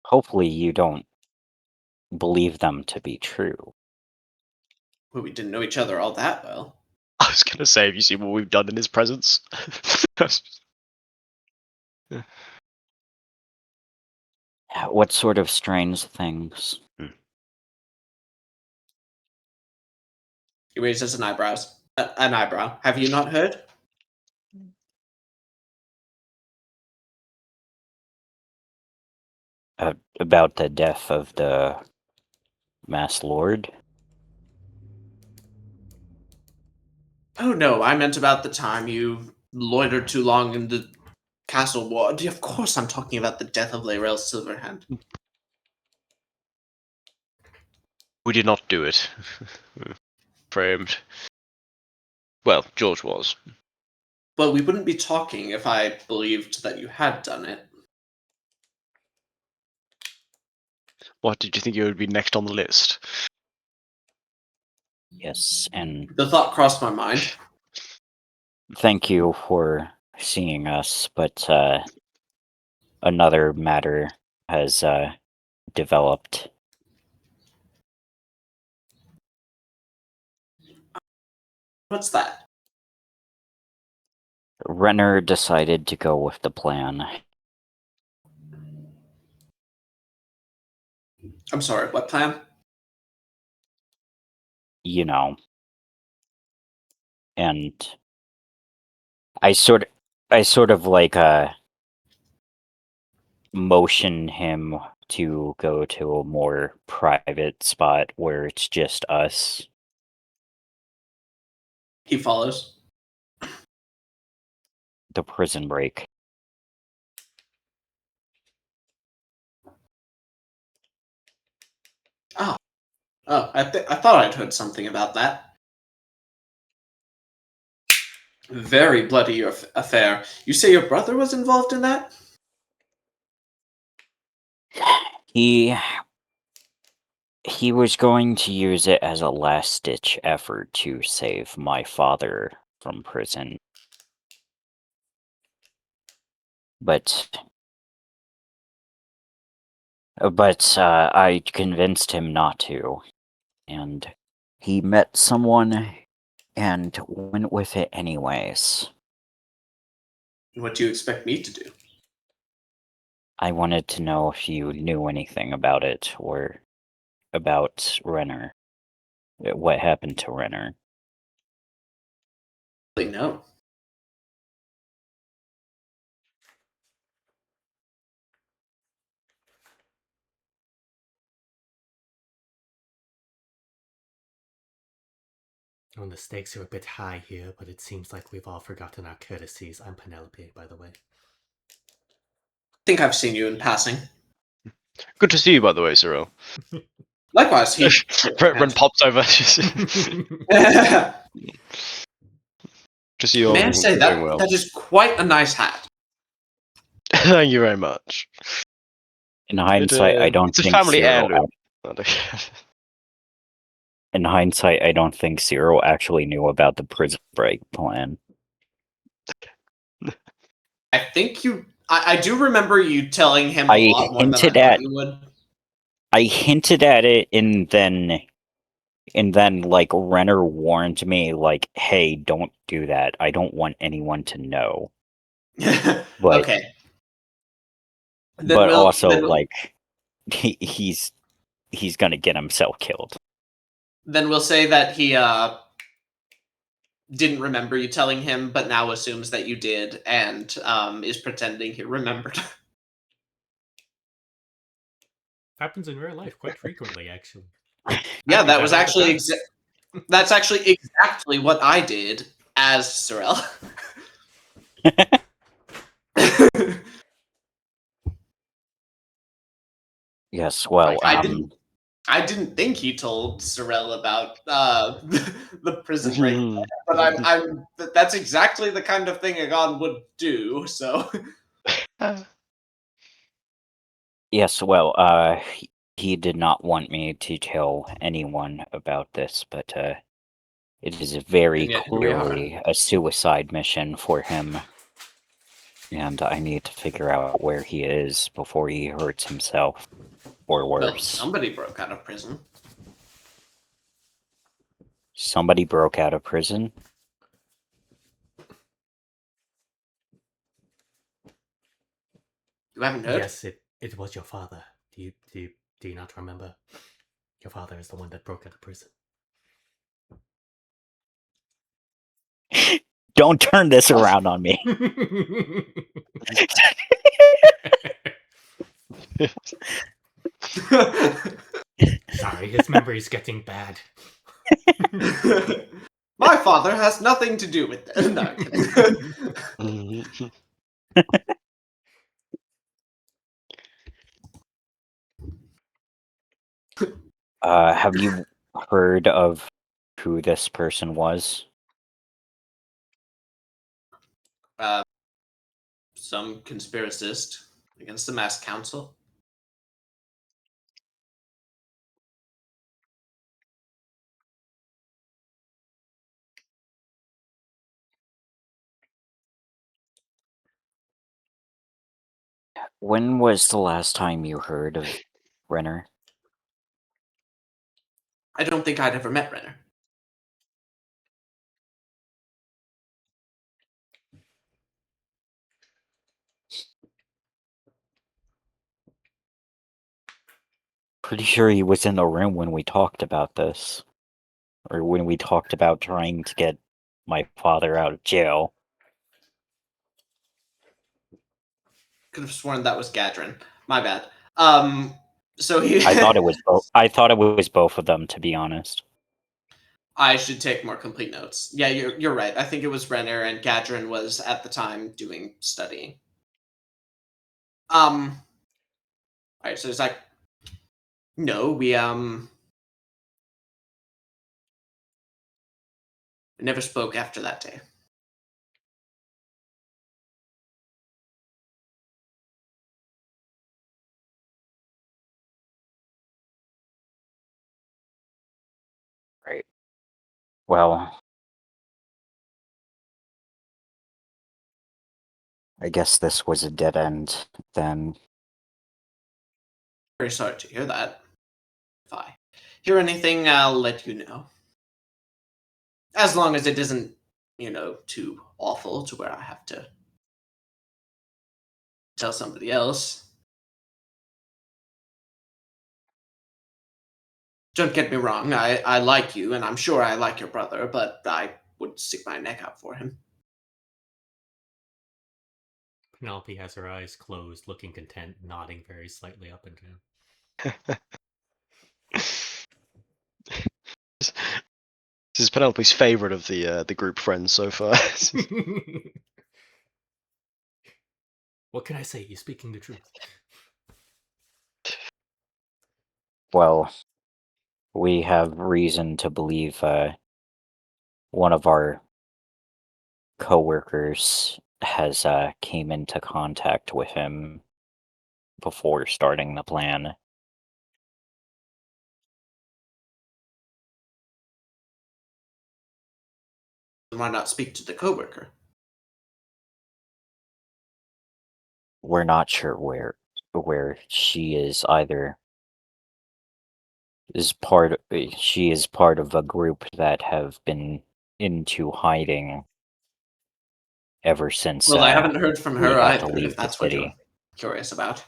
D: Hopefully you don't believe them to be true.
A: Well, we didn't know each other all that well.
C: I was gonna say, have you seen what we've done in his presence?
D: What sort of strange things?
A: He raises an eyebrow. Have you not heard?
D: About the death of the Mass Lord?
A: Oh no, I meant about the time you loitered too long in the castle ward. Of course I'm talking about the death of Layrell Silverhand.
C: We did not do it. Framed. Well, George was.
A: But we wouldn't be talking if I believed that you had done it.
C: What did you think you would be next on the list?
D: Yes, and
A: The thought crossed my mind.
D: thank you for seeing us, but another matter has developed.
A: What's that?
D: Renner decided to go with the plan.
A: I'm sorry, what plan?
D: You know. And I sort of like motion him to go to a more private spot where it's just us.
A: He follows.
D: The prison break.
A: I thought I'd heard something about that. Very bloody affair. You say your brother was involved in that?
D: He was going to use it as a last-ditch effort to save my father from prison. But I convinced him not to, and he met someone and went with it anyways.
A: What do you expect me to do?
D: I wanted to know if you knew anything about it, or about Renner. What happened to Renner?
A: No.
B: Oh, the stakes are a bit high here, but it seems like we've all forgotten our courtesies. I'm Penelope, by the way.
A: I think I've seen you in passing.
C: Good to see you, by the way, Cyril.
A: Likewise, he...
C: Ren pops over. Just see you
A: May I
C: all
A: say
C: doing well.
A: that is quite a nice hat.
C: Thank you very much.
D: In hindsight, I don't
C: it's a
D: think
C: family
D: Cyril.
C: heirloom.
D: In hindsight, I don't think Cyril actually knew about the prison break plan.
A: I think you... I do remember you telling him
D: I
A: a lot more than I
D: hinted
A: thought
D: at-
A: you would.
D: I hinted at it, and then like Renner warned me, like, "Hey, don't do that. I don't want anyone to know." But
A: Okay.
D: but also like he's gonna get himself killed.
A: Then we'll say that he didn't remember you telling him, but now assumes that you did, and is pretending he remembered.
B: Happens in real life quite frequently, actually.
A: Yeah,
B: do
A: that was
B: all the
A: actually
B: time.
A: that's actually exactly what I did as Sorel.
D: Yes, well,
A: I didn't think he told Sorel about the prison break, but that's exactly the kind of thing Agon would do. So
D: yes, well, he did not want me to tell anyone about this, but it is very
A: And yet here we are.
D: clearly a suicide mission for him. And I need to figure out where he is before he hurts himself, or
A: Well,
D: worse.
A: somebody broke out of prison.
D: Somebody broke out of prison?
A: You haven't heard?
B: Yes, it was your father. Do you not remember? Your father is the one that broke out of prison.
D: Don't turn this around on me.
B: Sorry, his memory's getting bad.
A: My father has nothing to do with this. No, I'm kidding.
C: Mhm.
D: Have you heard of who this person was?
A: Some conspiracist against the mass council.
D: When was the last time you heard of Renner?
A: I don't think I'd ever met Renner.
D: Pretty sure he was in the room when we talked about this. Or when we talked about trying to get my father out of jail.
A: Could have sworn that was Gadrin. My bad. So he.
D: I thought it was both of them, to be honest.
A: I should take more complete notes. Yeah, you're right. I think it was Renner, and Gadrin was at the time doing studying. All right. So it's like, no, we never spoke after that day.
D: Right. Well, I guess this was a dead end then.
A: Very sorry to hear that. If I hear anything, I'll let you know. As long as it isn't, too awful to where I have to tell somebody else. Don't get me wrong, I like you, and I'm sure I like your brother, but I would stick my neck out for him.
B: Penelope has her eyes closed, looking content, nodding very slightly up and down.
C: This is Penelope's favorite of the group friends so far.
B: What can I say? You're speaking the truth.
D: Well, we have reason to believe one of our co-workers has came into contact with him before starting the plan.
A: Why not speak to the coworker?
D: We're not sure where she is either. She is part of a group that have been into hiding ever since
A: Well, I haven't heard from
D: we
A: her
D: had to
A: either,
D: leave
A: if
D: the
A: that's what you're
D: city.
A: curious about.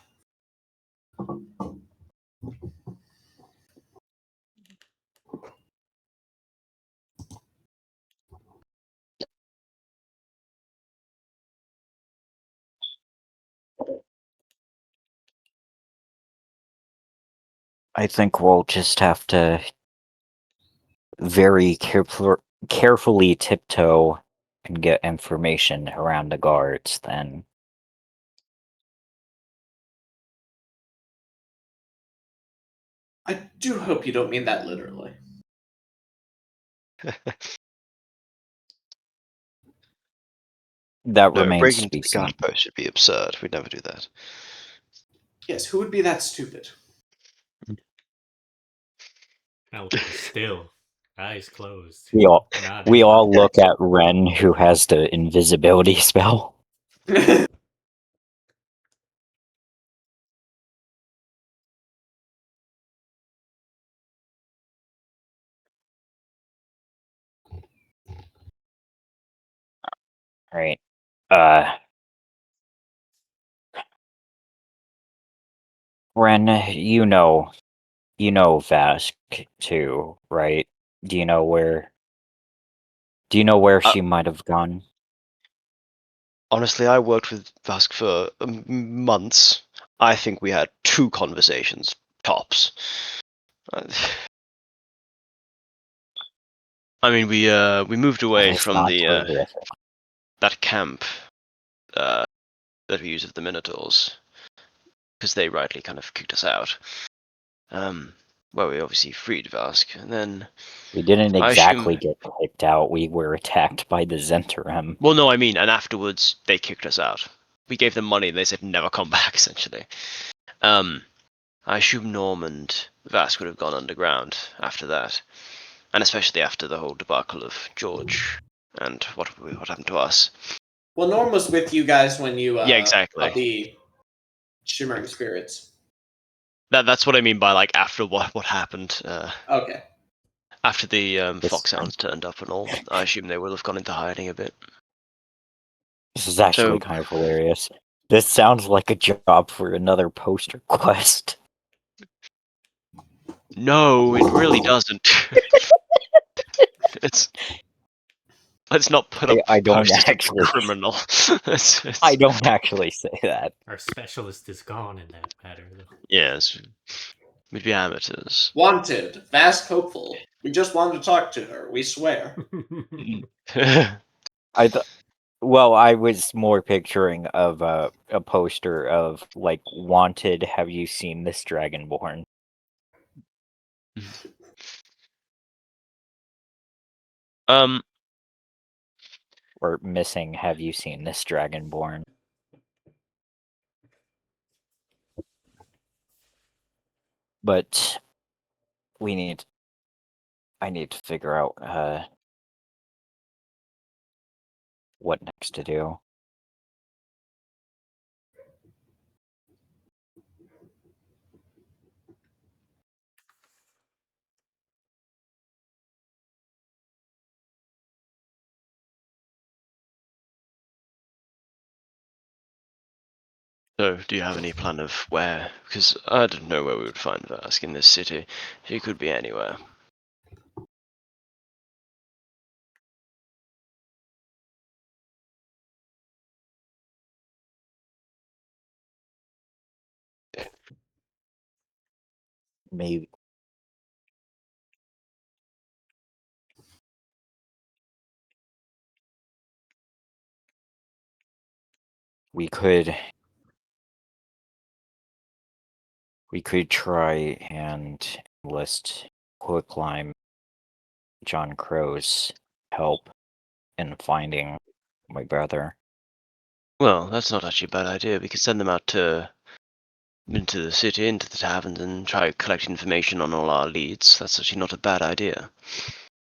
D: I think we'll just have to very carefully tiptoe and get information around the guards then.
A: I do hope you don't mean that literally.
D: That
C: No,
D: remains
C: breaking
D: to
C: into
D: be
C: the
D: seen.
C: guard post should be absurd. We'd never do that.
A: Yes, who would be that stupid?
B: Penelope still, eyes closed,
D: We
B: nodding.
D: all look at Ren, who has the invisibility spell. Right. Ren, you know Vask too, right? Do you know where
C: Uh,
D: she might have gone?
C: Honestly, I worked with Vask for months. I think we had 2 conversations, tops. Uh, I mean, we moved away
D: It's
C: from
D: not
C: the
D: horrific.
C: that camp that we use of the Minotaurs, because they rightly kind of kicked us out. Well, we obviously freed Vask, and then
D: We didn't
C: I
D: exactly
C: assume.
D: get kicked out. We were attacked by the Zentarim.
C: Well, no, I mean, and afterwards they kicked us out. We gave them money, and they said never come back. Essentially, I assume Norm and Vask would have gone underground after that, and especially after the whole debacle of George and what happened to us.
A: Well, Norm was with you guys when you
C: Yeah, exactly.
A: got the Shimmering Spirits.
C: That's what I mean by like after what happened.
A: Okay.
C: After the
D: This-
C: Foxhounds turned up and all, I assume they would have gone into hiding a bit.
D: This is actually
C: So-
D: kind of hilarious. This sounds like a job for another poster quest.
C: No, it really doesn't. Let's not put up
D: I don't
C: posters of
D: actually.
C: criminal.
D: I don't actually say that.
B: Our specialist is gone in that matter, though.
C: Yes, we'd be amateurs.
A: Wanted, Vask Hopeful. We just wanted to talk to her, we swear.
D: Well, I was more picturing of a poster of like wanted. Have you seen this Dragonborn? Or missing. Have you seen this Dragonborn? But I need to figure out what next to do.
C: So, do you have any plan of where? Because I don't know where we would find Vask in this city. She could be anywhere.
D: Maybe we could try and enlist Quicklime John Crow's help in finding my brother.
C: Well, that's not actually a bad idea. We could send them out into the city, into the taverns, and try to collect information on all our leads. That's actually not a bad idea.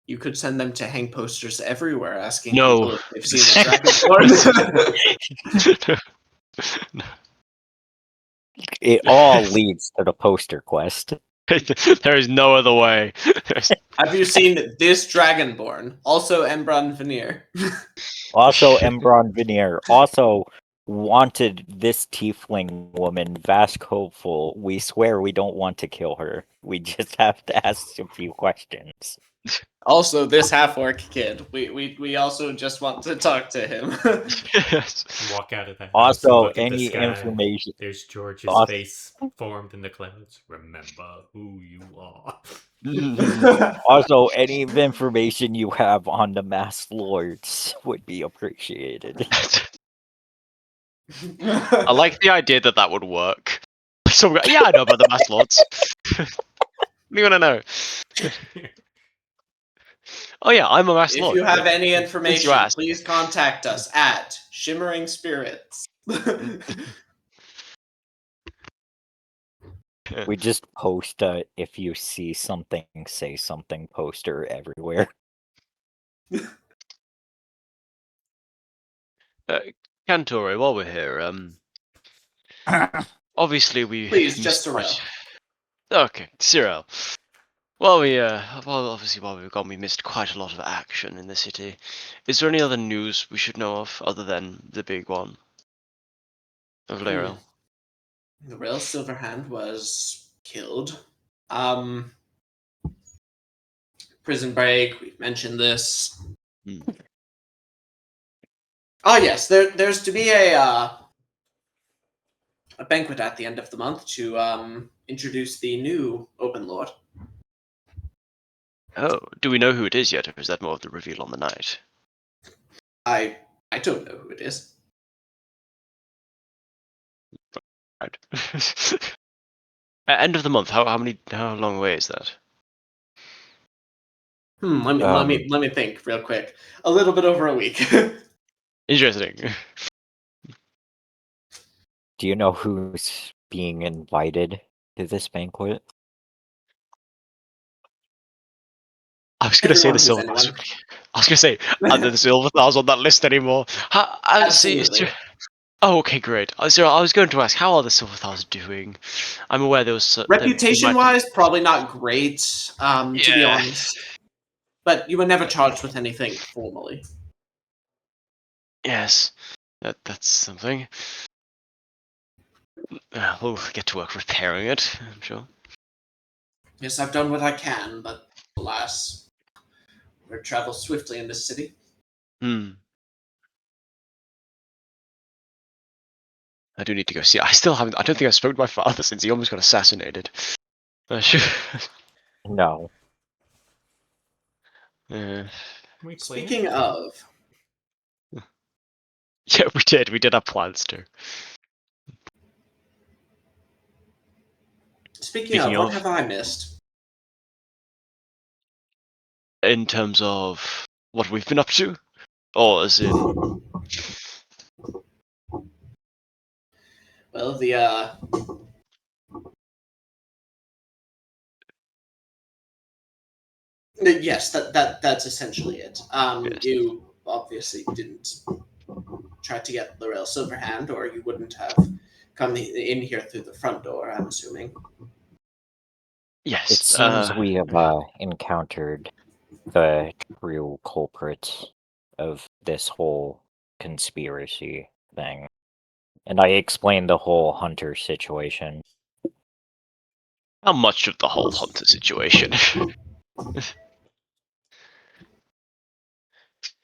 A: You could send them to hang posters everywhere asking
C: No.
A: people if they've seen the Dragonborn.
D: It all leads to the poster quest.
C: There is no other way.
A: Have you seen this Dragonborn? Also Embron Veneer.
D: Also, Embron Veneer. Also, wanted this tiefling woman, Vask Hopeful. We swear we don't want to kill her. We just have to ask a few questions.
A: Also this half-orc kid. We also just want to talk to him.
B: Walk out of the house
D: Also,
B: and look at the
D: any
B: sky.
D: information.
B: There's George's
D: Also-
B: face formed in the clouds. Remember who you are.
D: Also, any information you have on the Masked Lords would be appreciated.
C: I like the idea that would work. So yeah, I know about the Masked Lords. What do you want to know? Oh yeah, I'm a Masked
A: If
C: Lord.
A: you have any
C: Since
A: information,
C: you asked.
A: please contact us at Shimmering Spirits.
D: We just post if you see something, say something poster everywhere.
C: Cantore, while we're here, obviously we
A: Please,
C: missed
A: just Cyril.
C: Okay, Cyril. Obviously while we were gone, we missed quite a lot of action in the city. Is there any other news we should know of other than the big one of Laeral?
A: The real Silverhand was killed. Prison break. We've mentioned this. Oh yes, there's to be a banquet at the end of the month to introduce the new Open Lord.
C: Oh, do we know who it is yet, or is that more of the reveal on the night?
A: I don't know who it is.
C: Right. End of the month. How long away is that?
A: Let me think real quick. A little bit over a week.
C: Interesting.
D: Do you know who's being invited to this banquet?
C: I was gonna say the
A: Everyone who's
C: silver. I
A: anyone.
C: was gonna say are the silver stars on that list anymore? See,
A: Absolutely.
C: oh, okay, great. So I was going to ask, how are the silver stars doing? I'm aware there was they might be.
A: Reputation-wise, probably not great, to be
C: Yeah.
A: honest. But you were never charged with anything formally.
C: Yes. That's something. We'll get to work repairing it, I'm sure.
A: Yes, I've done what I can, but alas, word travels swiftly in this city.
C: Hmm. I do need to go see. I still haven't. I don't think I've spoken to my father since he almost got assassinated.
D: No.
C: Yeah.
B: We planned
A: Speaking
B: to.
A: of,
C: Yeah, we did. We did have plans to. Speaking
A: what
C: of,
A: have I missed?
C: in terms of what we've been up to, or as in,
A: Well, yes, that's essentially it.
C: yes,
A: You obviously didn't try to get Laurel Silverhand, or you wouldn't have come in here through the front door, I'm assuming.
D: It
C: yes.
D: seems we have encountered the true culprit of this whole conspiracy thing. And I explained the whole Hunter situation.
C: How much of the whole Hunter situation?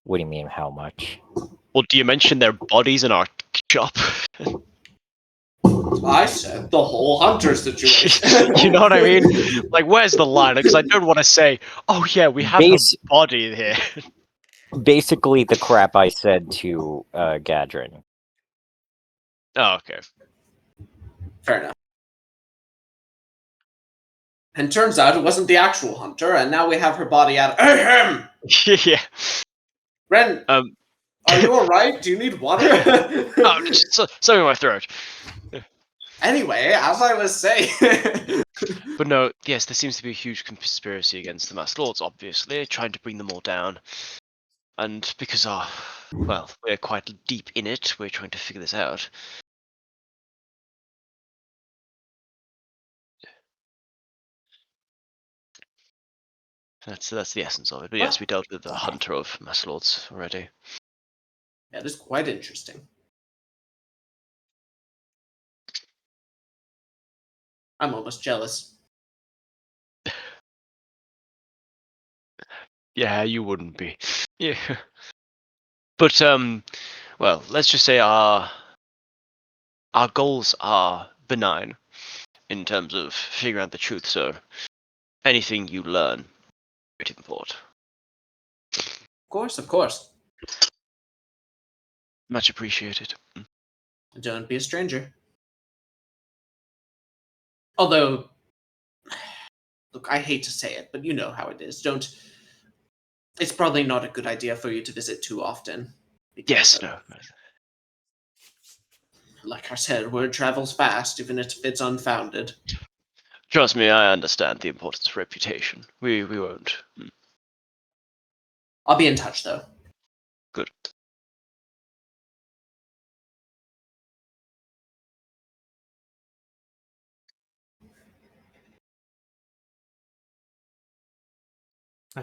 D: What do you mean, how much?
C: Well, do you mention their bodies in our shop?
A: I said the whole Hunter situation.
C: You know what I mean? Like, where's the line? Because I don't want to say, "Oh yeah, we have her
D: Base-
C: body here."
D: Basically, the crap I said to Gadrin.
C: Oh, okay.
A: Fair enough. And turns out it wasn't the actual Hunter, and now we have her body out. Ahem!
C: Yeah.
A: Ren,
C: Um.
A: are you alright? Do you need water?
C: Oh, just something in my throat.
A: Anyway, as I was saying.
C: But no, yes, there seems to be a huge conspiracy against the Masked Lords, obviously, trying to bring them all down. And because well, we're quite deep in it, we're trying to figure this out. That's the essence of it. But yes, we dealt with the Hunter of Masked Lords already.
A: That is quite interesting. I'm almost jealous.
C: Yeah, you wouldn't be. Yeah. But well, let's just say our goals are benign in terms of figuring out the truth. So anything you learn, great import.
A: Of course.
C: Much appreciated.
A: Don't be a stranger. Although, look, I hate to say it, but you know how it is. It's probably not a good idea for you to visit too often.
C: Yes, no.
A: Like I said, word travels fast, even if it's unfounded.
C: Trust me, I understand the importance of reputation. We won't.
A: I'll be in touch, though.
C: Good.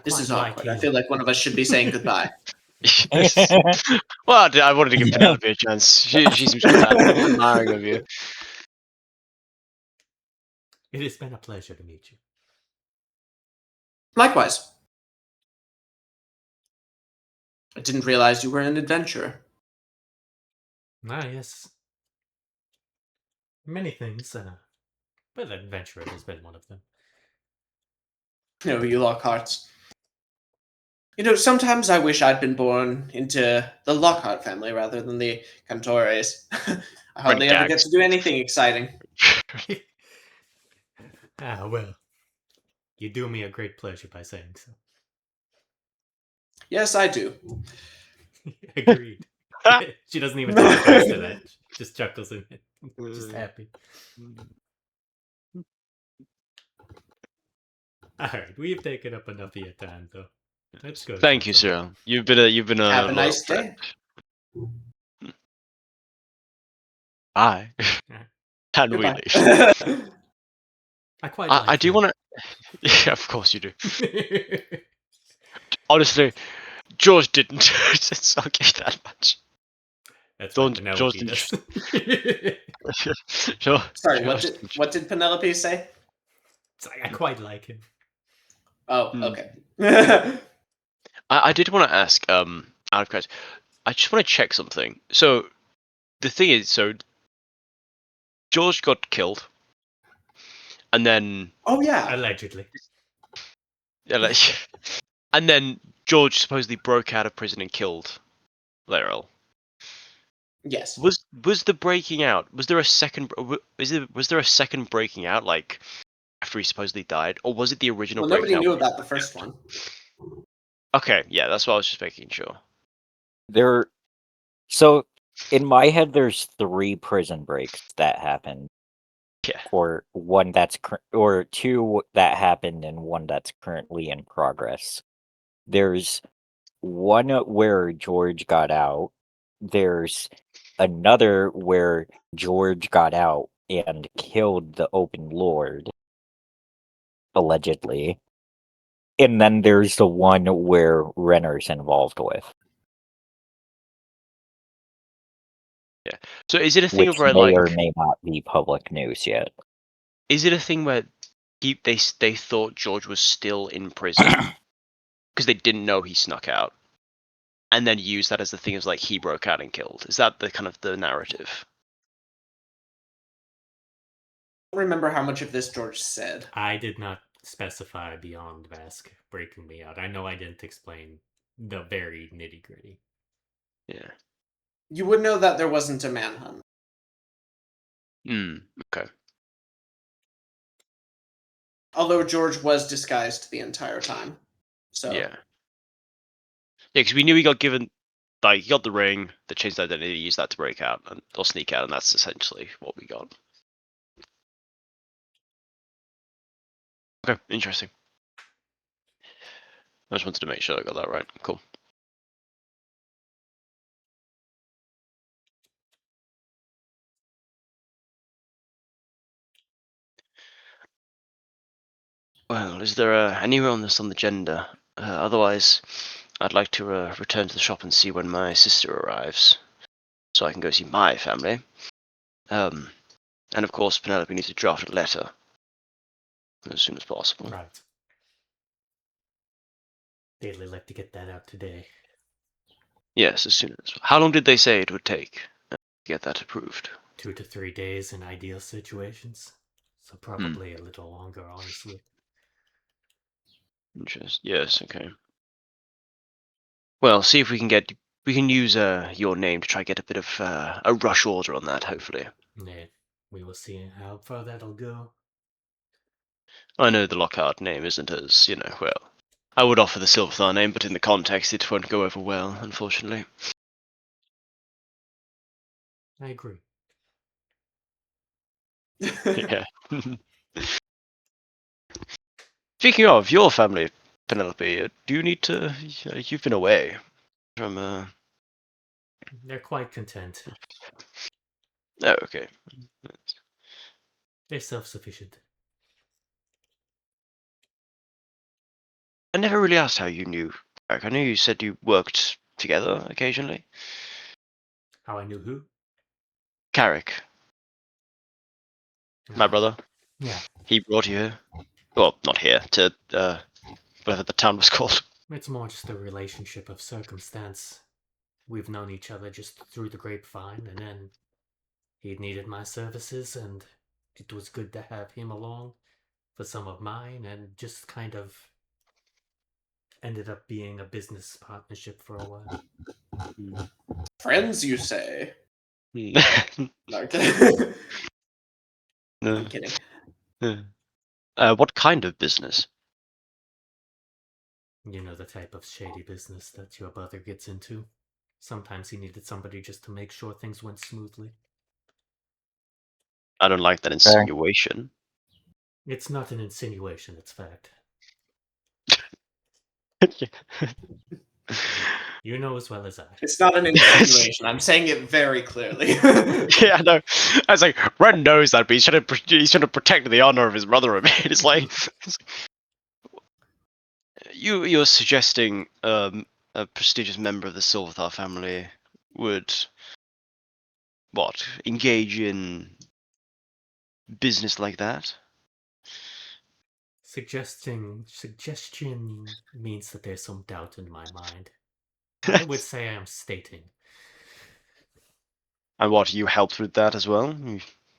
A: This is awkward. I feel like one of us should be saying goodbye.
C: Well, I wanted to give Penelope a chance. She seems quite admiring of you.
B: It has been a pleasure to meet you.
A: Likewise. I didn't realize you were an adventurer.
B: Ah, yes. Many things, but adventurer has been one of them.
A: No, you lock hearts. Sometimes I wish I'd been born into the Lockhart family rather than the Cantores. I hardly ever get to do anything exciting.
B: Well, you do me a great pleasure by saying so.
A: Yes, I do.
B: Agreed. She doesn't even take offense to that. She just chuckles in it. Just happy. Alright, we've taken up enough of your time, though. Let's go.
C: Thank you, Cyril. You've been a
A: Have a
C: loyal
A: nice
C: friend.
A: day.
C: Bye. And we
A: Goodbye.
C: leave.
B: I quite like
C: I do
B: him.
C: want to. Yeah, of course you do. Honestly, George didn't. I'll give you that much.
B: That's
C: Don't-
B: what Penelope
C: George
B: does.
C: Sure.
A: Sorry,
C: George
A: what did Penelope say?
B: It's like, I quite like him.
A: Oh,
C: Hmm.
A: okay.
C: I did want to ask, out of curiosity, I just want to check something. So, the thing is, George got killed, and then,
A: Oh yeah.
B: Allegedly.
C: yeah, like, and then George supposedly broke out of prison and killed Laeral.
A: Yes.
C: Was the breaking out? Was there a second? Was there a second breaking out, like after he supposedly died, or was it the original
A: Well,
C: breaking
A: nobody
C: out?
A: knew about the first one.
C: Okay, yeah, that's what I was just making sure.
D: So in my head, there's 3 prison breaks that happened,
C: Yeah.
D: or one that's or 2 that happened, and one that's currently in progress. There's one where George got out. There's another where George got out and killed the Open Lord, allegedly. And then there's the one where Renner's involved with,
C: So is it a thing
D: which
C: of where,
D: may
C: like,
D: or may not be public news yet.
C: is it a thing where they thought George was still in prison because they didn't know he snuck out, and then used that as the thing, as like he broke out and killed? Is that the kind of the narrative?
A: I don't remember how much of this George said.
B: I did not specify beyond Vask breaking me out. I know I didn't explain the very nitty gritty.
C: Yeah.
A: You would know that there wasn't a manhunt.
C: Okay.
A: Although George was disguised the entire time. So
C: Yeah. Yeah, because we knew he got given, like, he got the ring, the changed identity, used that to break out or sneak out, and that's essentially what we got. Okay, interesting. I just wanted to make sure I got that right. Cool. Well, is there anywhere on this on the agenda? Otherwise, I'd like to return to the shop and see when my sister arrives, so I can go see my family. And of course, Penelope needs to draft a letter as soon as possible.
B: Right. They'd like to get that out today.
C: Yes, as soon as. How long did they say it would take to get that approved?
B: 2 to 3 days in ideal situations. So probably a little longer, honestly.
C: Yes, okay. Well, see if we can use your name to try to get a bit of a rush order on that. Hopefully,
B: Yeah, we will see how far that'll go.
C: I know the Lockhart name isn't as well. I would offer the Silverthar name, but in the context, it won't go over well, unfortunately.
B: I agree.
C: Yeah. Speaking of your family, Penelope, do you need to? You've been away from.
B: They're quite content.
C: Oh, okay.
B: They're self-sufficient.
C: I never really asked how you knew. I know you said you worked together occasionally.
B: How I knew who?
C: Carrick, my brother.
B: Yeah.
C: He brought you here. Well, not here, to whatever the town was called.
B: It's more just a relationship of circumstance. We've known each other just through the grapevine, and then he needed my services, and it was good to have him along for some of mine, and just kind of ended up being a business partnership for a while.
A: Friends, you say?
C: Hmm.
A: No, I'm kidding.
C: No.
A: I'm kidding.
C: What kind of business?
B: You know, the type of shady business that your brother gets into. Sometimes he needed somebody just to make sure things went smoothly.
C: I don't like that insinuation.
B: It's not an insinuation, it's fact. You know as well as I.
A: It's not an insinuation. I'm saying it very clearly.
C: Yeah, I know. I was like, Ren knows that, but he's trying to protect the honor of his brother. I mean, it's like you're suggesting a prestigious member of the Silverthar family would engage in business like that?
B: Suggestion means that there's some doubt in my mind. I would say I am stating.
C: And what, you helped with that as well?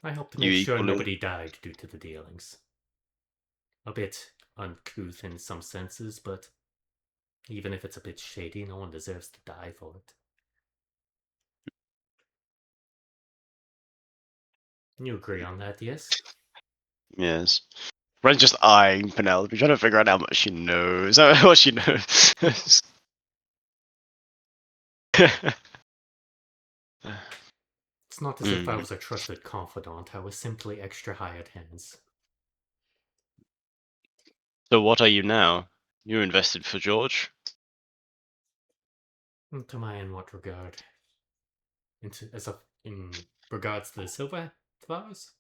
B: I hope to
C: You
B: make sure
C: equally-
B: nobody died due to the dealings. A bit uncouth in some senses, but even if it's a bit shady, no one deserves to die for it. You agree on that, yes?
C: Yes. Ren's just eyeing Penelope, trying to figure out how much she knows. What she knows.
B: It's not as if I was a trusted confidant, I was simply extra hired hands.
C: So what are you now? You're invested for George?
B: To my in what regard? In regards to the silver flowers?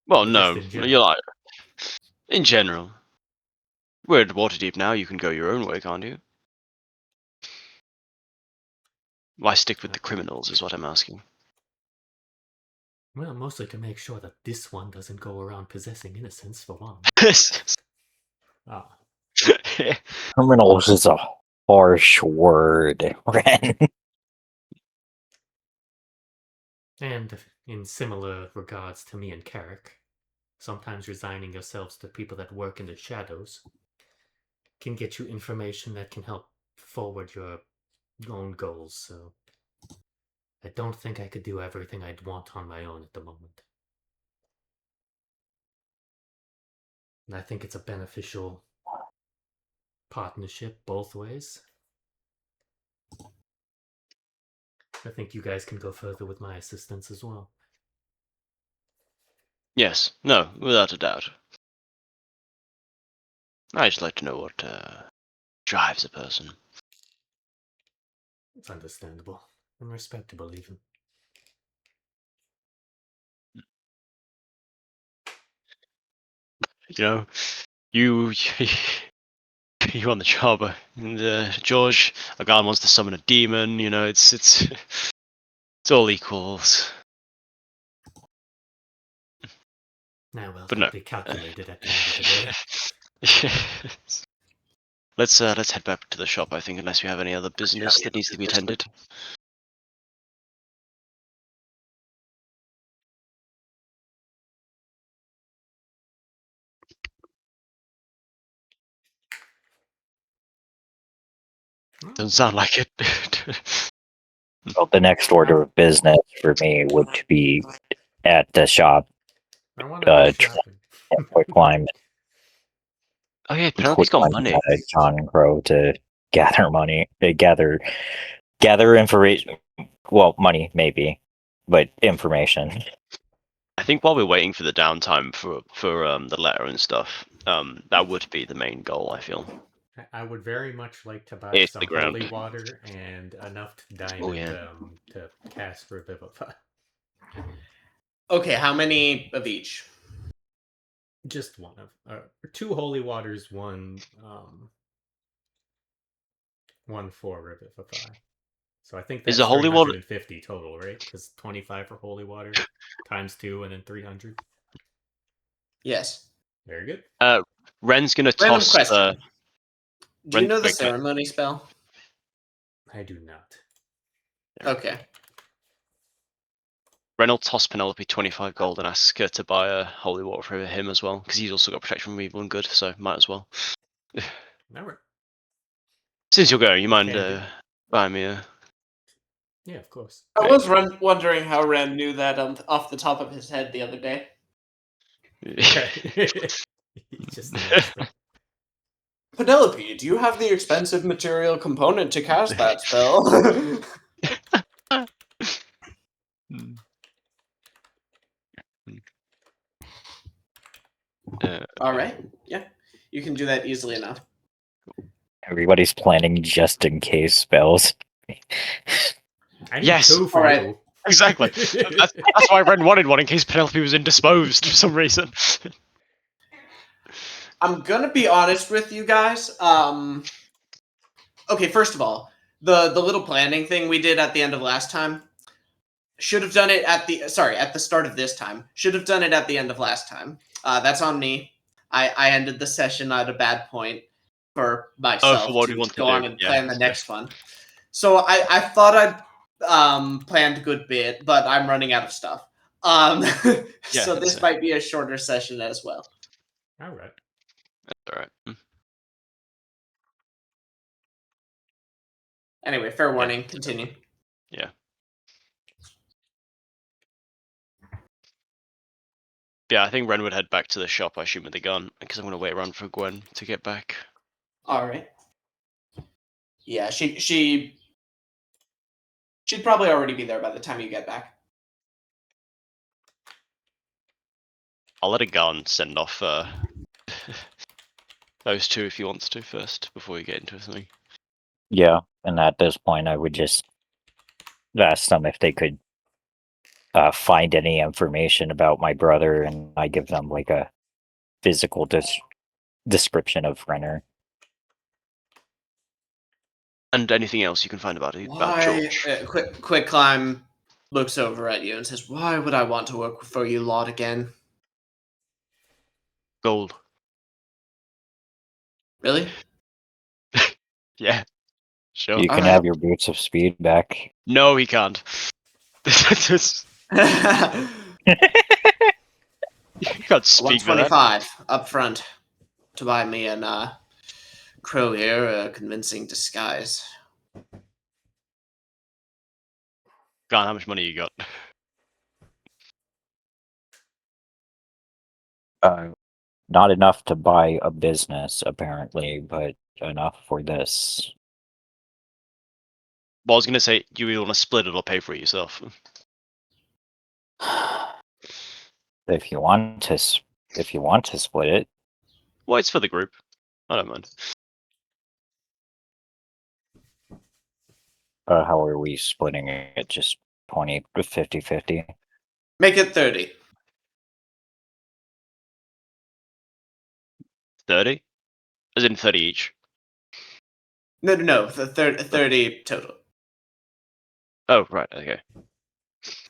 C: Well,
B: Or
C: no.
B: just in general?
C: You're like, in general. We're at Waterdeep now, you can go your own way, can't you? Why stick with the criminals is what I'm asking.
B: Well, mostly to make sure that this one doesn't go around possessing innocents, for one. Ah.
D: Criminals is a harsh word, Ren.
B: And in similar regards to me and Carrick, sometimes resigning yourselves to people that work in the shadows can get you information that can help forward your own goals, so I don't think I could do everything I'd want on my own at the moment. And I think it's a beneficial partnership both ways. I think you guys can go further with my assistance as well.
C: Yes, no, without a doubt. I just like to know what drives a person.
B: It's understandable and respectable, even.
C: You know, you you on the job, and George, a guy wants to summon a demon. You know, it's all equals.
B: Now, well,
C: But
B: that'll
C: no.
B: be calculated at the end of the day.
C: Let's head back to the shop, I think, unless we have any other business that needs to be attended. Doesn't sound like it.
D: Well, the next order of business for me would be at the shop,
B: I want to go shopping.
D: quick climb,
C: Oh yeah, Penelope's got money.
D: John Crow to gather money, gather information. Well, money maybe, but information.
C: I think while we're waiting for the downtime for the letter and stuff, that would be the main goal. I feel.
B: I would very much like to buy
C: It's
B: some
C: the ground.
B: holy water and enough diamond to cast Revivify.
A: Okay, how many of each?
B: Just one of 2 holy waters, one for Revivify. So I think that's
C: Is the holy water
B: 350 total, right? Because 25 for holy water times 2 and then 300.
A: Yes.
B: Very good.
C: Ren's gonna
A: Random
C: toss.
A: question. Do you know the
C: wait,
A: ceremony spell?
B: I do not.
A: Okay.
C: Ren will toss Penelope 25 gold and ask her to buy a holy water for him as well, because he's also got protection from evil and good, so might as well.
B: All right.
C: Since you're going, you mind
B: Can do.
C: buying me a?
B: Yeah, of course.
A: I was wondering how Ren knew that off the top of his head the other day.
B: He just knows them.
A: Penelope, do you have the expensive material component to cast that spell?
C: Hmm.
A: Alright, yeah. You can do that easily enough.
D: Everybody's planning just in case spells.
B: I need
C: Yes.
B: 2 for
A: Alright.
B: you.
C: Exactly. That's why Ren wanted one in case Penelope was indisposed for some reason.
A: I'm gonna be honest with you guys. Okay, first of all, the little planning thing we did at the end of last time should have done it at the start of this time. Should have done it at the end of last time. That's on me. I ended the session at a bad point for myself
C: what
A: to
C: we want to
A: go
C: do,
A: on and
C: yeah.
A: plan the next one. So I thought I'd planned a good bit, but I'm running out of stuff.
C: Yeah,
A: So this
C: that's
A: might be a shorter session as well.
B: Alright.
C: all right.
A: Anyway, fair warning. Continue.
C: Yeah. Yeah, I think Ren would head back to the shop, I assume, with the gun, because I'm going to wait around for Gwen to get back.
A: All right. Yeah, she'd probably already be there by the time you get back.
C: I'll let a gun send off those two if he wants to first, before we get into something.
D: Yeah, and at this point, I would just ask them if they could find any information about my brother, and I give them like a physical description of Renner.
C: And anything else you can find about
A: Why?
C: George.
A: Quick climb looks over at you and says, "Why would I want to work for you lot again?
C: Gold.
A: Really?"
C: Yeah, sure.
D: You can
A: Alright.
D: have your boots of speed back.
C: No, he can't. You can't speak for that.
A: 125 up front to buy me an crow ear, a convincing disguise.
C: God, how much money you got?
D: Not enough to buy a business, apparently, but enough for this.
C: Well, I was going to say, you either want to split it or pay for it yourself.
D: If you want to split it,
C: Well, it's for the group. I don't mind.
D: how are we splitting it? Just 50-50?
A: Make it 30.
C: 30? As in 30 each?
A: No. The 30 total.
C: Oh, right, okay.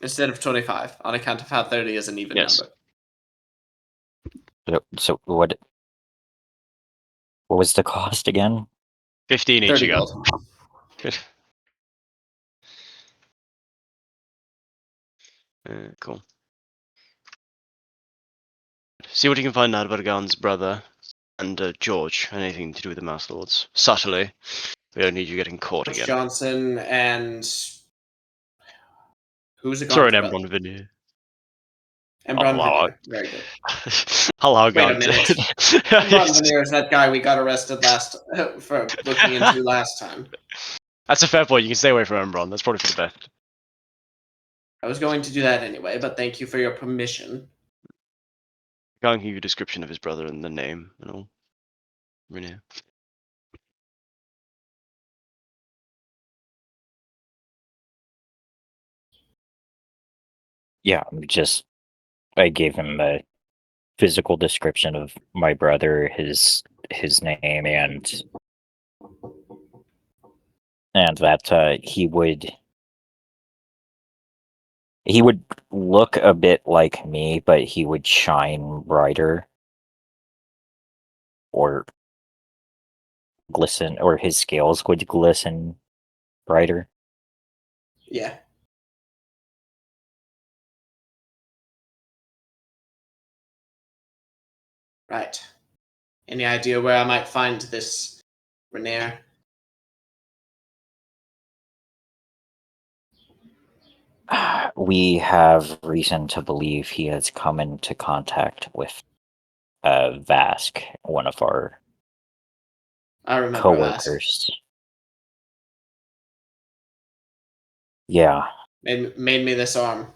A: Instead of 25, on account of how 30 is an even
C: Yes.
A: number.
D: So what was the cost again?
C: 15 each
A: 30
C: you got.
A: gold.
C: Good. Cool. See what you can find out about Agan's brother and George. Anything to do with the Mouse Lords. Subtly. We don't need you getting caught again.
A: Johnson and who's it
C: Throw
A: gone
C: an
A: to?
C: Embron video.
A: Embron
C: I'll
A: Veneer. Very good.
C: allow
A: Wait a
C: God.
A: minute. Embron Veneer is that guy we got arrested for looking into last time.
C: That's a fair point. You can stay away from Embron. That's probably for the best.
A: I was going to do that anyway, but thank you for your permission.
C: I can't give you a description of his brother and the name and all. Really.
D: Yeah, I gave him a physical description of my brother, his name, and that he would look a bit like me, but he would shine brighter or glisten, or his scales would glisten brighter.
A: Yeah. Right. Any idea where I might find this Renair?
D: We have reason to believe he has come into contact with Vask, one of our
A: I remember that.
D: coworkers. Yeah,
A: Made me this arm.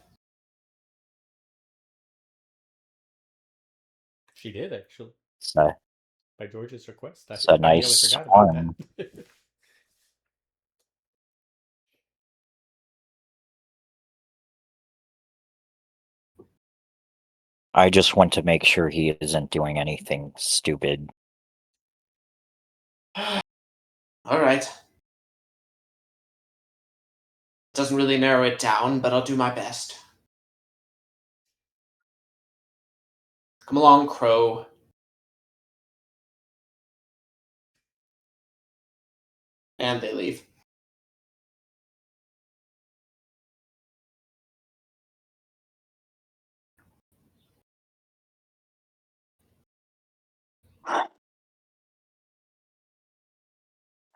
B: She did, actually.
D: so
B: By George's request.
D: it's a
B: I nearly
D: nice
B: forgot about
D: arm.
B: that.
D: I just want to make sure he isn't doing anything stupid.
A: All right. Doesn't really narrow it down, but I'll do my best. Come along, Crow. And they leave.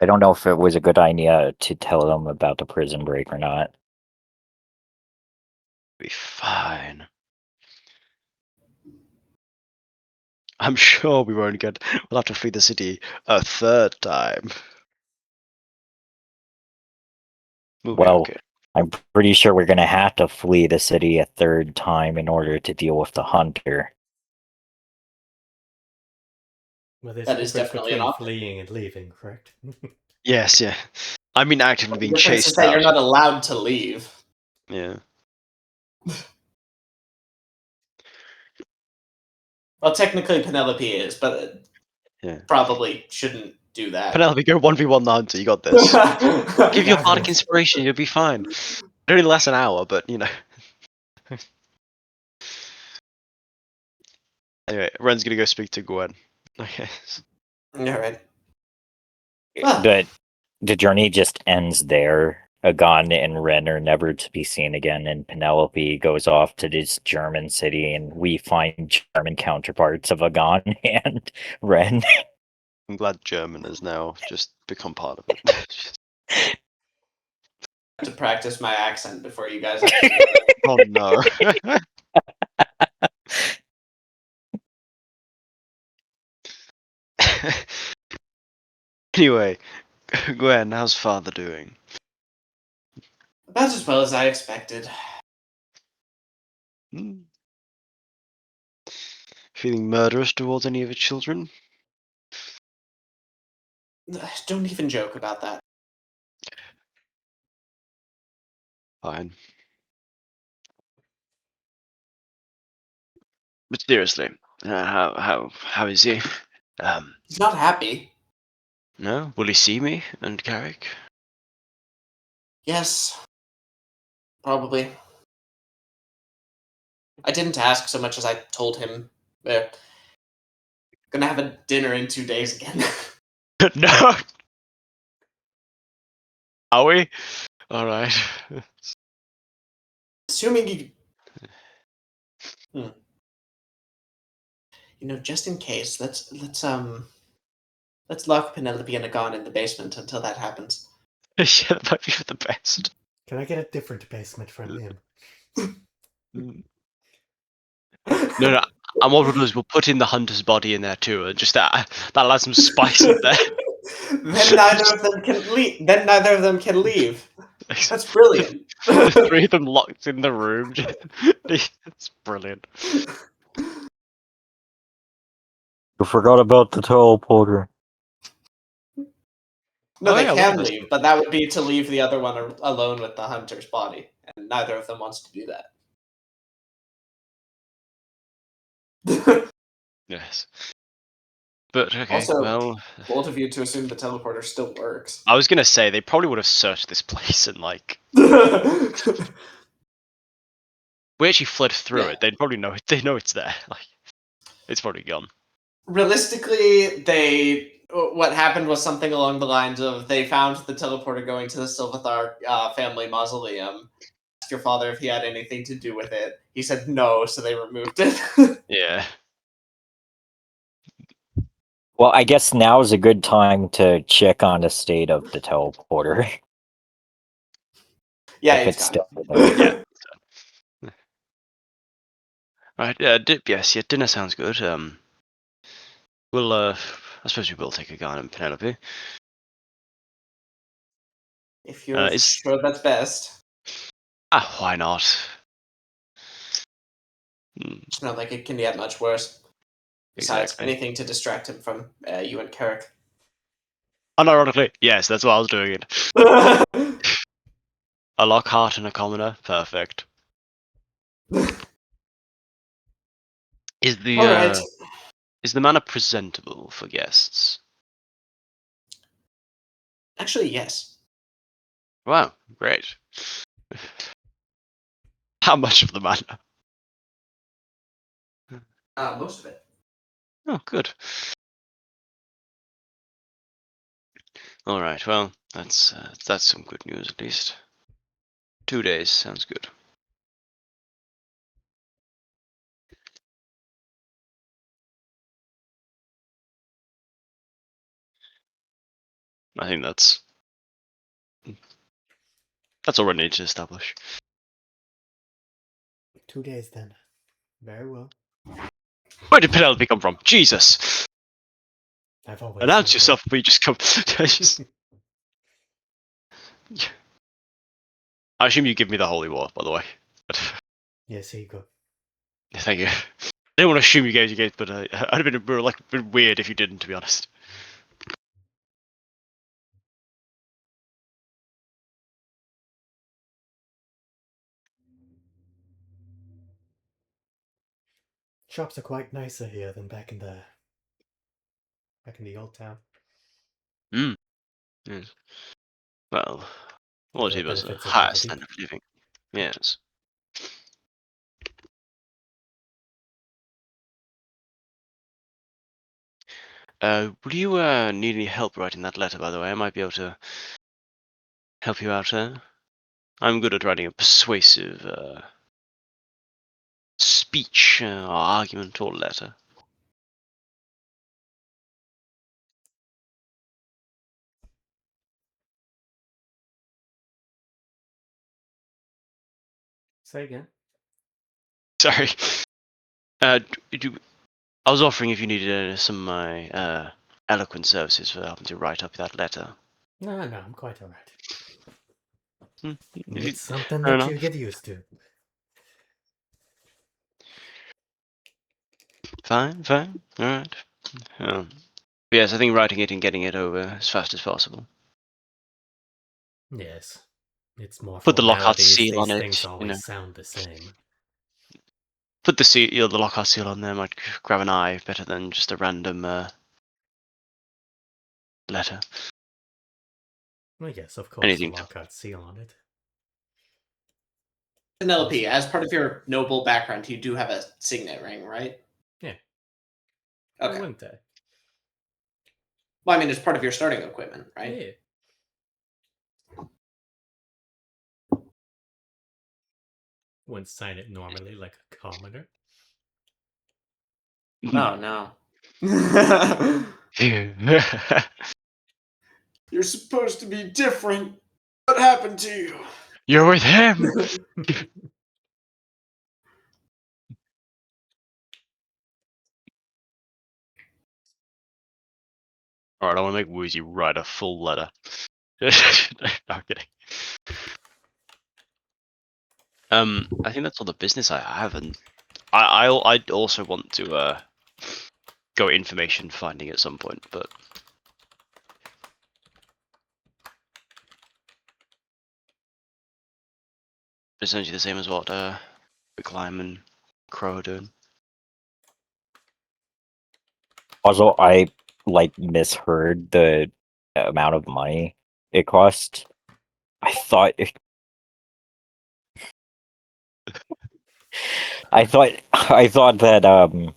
D: I don't know if it was a good idea to tell them about the prison break or not.
C: Be fine. I'm sure we won't get. We'll have to flee the city a third time. We'll be
D: Well,
C: okay.
D: I'm pretty sure we're gonna have to flee the city a third time in order to deal with the hunter.
B: Well, there's
A: That
B: a
A: is
B: difference
A: definitely an
B: between
A: option.
B: fleeing and leaving, correct?
C: Yes, yeah. I mean, actively
A: The
C: being
A: difference is
C: chased
A: that
C: out.
A: you're not allowed to leave.
C: Yeah.
A: Well, technically Penelope is, but
C: Yeah.
A: probably shouldn't do that.
C: Penelope, go 1v1 the hunter. You got this. Give your
B: Got
C: bardic
B: it.
C: inspiration. You'll be fine. It only lasts an hour, but you know. Anyway, Ren's gonna go speak to Gwen. Okay.
A: All right. Well,
D: The journey just ends there. Agon and Ren are never to be seen again, and Penelope goes off to this German city, and we find German counterparts of Agon and Ren.
C: I'm glad German has now just become part of it.
A: to practice my accent before you guys actually get it.
C: Oh no. Anyway, Gwen, how's father doing?
A: About as well as I expected.
C: Hmm? Feeling murderous towards any of your children?
A: Don't even joke about that.
C: Fine. But seriously, how is he?
A: He's not happy.
C: No? Will he see me and Carrick?
A: Yes. Probably. I didn't ask so much as I told him we're gonna have a dinner in 2 days again.
C: No. Are we? All right.
A: Assuming you... You know, just in case, let's lock Penelope and Agon in the basement until that happens.
C: Yeah, that might be for the best.
B: Can I get a different basement from him?
C: No. And what we'll do is we'll put in the hunter's body in there too, and just that allows some spice in there.
A: Then neither of them can leave. That's brilliant.
C: The three of them locked in the room. It's brilliant.
D: You forgot about the teleporter.
A: No,
C: Oh,
A: they
C: yeah, what
A: can
C: am I
A: leave, but that would be to leave the other one alone with the hunter's body, and neither of them wants to do that.
C: Yes. But okay,
A: Also,
C: well,
A: bold of you to assume the teleporter still works.
C: I was gonna say they probably would have searched this place and like we actually fled through it. They'd probably know it. They know it's there. Like it's probably gone.
A: Realistically, what happened was something along the lines of they found the teleporter going to the Silvathar family mausoleum. Asked your father if he had anything to do with it. He said no, so they removed it.
C: Yeah.
D: Well, I guess now is a good time to check on the state of the teleporter.
A: Yeah,
D: if
A: it's
D: it's
A: gone.
D: still there.
C: Yeah. Right. Yes. Yeah. Dinner sounds good. We'll. I suppose we will take a Garn and Penelope.
A: If you're
C: Is
A: sure that's best.
C: why not? Hmm,
A: It's not like it can get much worse. Besides,
C: exactly.
A: anything to distract him from you and Kirk.
C: Unironically, yes, that's why I was doing it. A Lockhart and a commoner, perfect. Is the
A: All right.
C: is the manor presentable for guests?
A: Actually, yes.
C: Wow, great. How much of the manor?
A: Most of it.
C: Oh, good. All right. Well, that's some good news at least. 2 days sounds good. I think that's all we need to establish.
B: 2 days then. Very well.
C: Where did Penelope come from? Jesus!
B: I've always
C: Announce
B: known
C: yourself, but you just come. I assume you give me the holy war, by the way.
B: Yes, here you go.
C: Thank you. I didn't want to assume you gave, but I'd have been weird if you didn't, to be honest.
B: Shops are quite nicer here than back in the old town.
C: Yes. Well,
B: With the
C: Waterdeep has a
B: benefits of
C: higher
B: Waterdeep.
C: standard of living. Yes. Would you need any help writing that letter, by the way? I might be able to help you out there. I'm good at writing a persuasive speech or argument or letter.
B: Say again.
C: Sorry. I was offering if you needed some of my eloquent services for helping to write up that letter.
B: No, I'm quite alright.
C: If
B: It's something
C: fair
B: that you
C: enough.
B: get used to.
C: Fine. Alright. Yes, I think writing it and getting it over as fast as possible.
B: Yes. It's more
C: Put the Lockhart
B: formalities.
C: seal on
B: These
C: it,
B: things always sound the same.
C: Put the Lockhart seal on there might grab an eye better than just a random letter.
B: Well, yes, of course,
C: Anything
B: the
C: to
B: Lockhart seal on it.
A: Penelope, as part of your noble background, you do have a signet ring, right?
B: Yeah.
A: Okay.
B: Why wouldn't I?
A: Well, I mean, it's part of your starting equipment, right?
B: Yeah. Wouldn't sign it normally like a commoner.
A: Oh, no. You're supposed to be different. What happened to you?
C: You're with him. All right, I want to make Woozy write a full letter. No, I'm kidding. I think that's all the business I have, and I also want to go information finding at some point, but essentially the same as what Climb and Crow are doing.
D: Also, I misheard the amount of money it cost. I thought that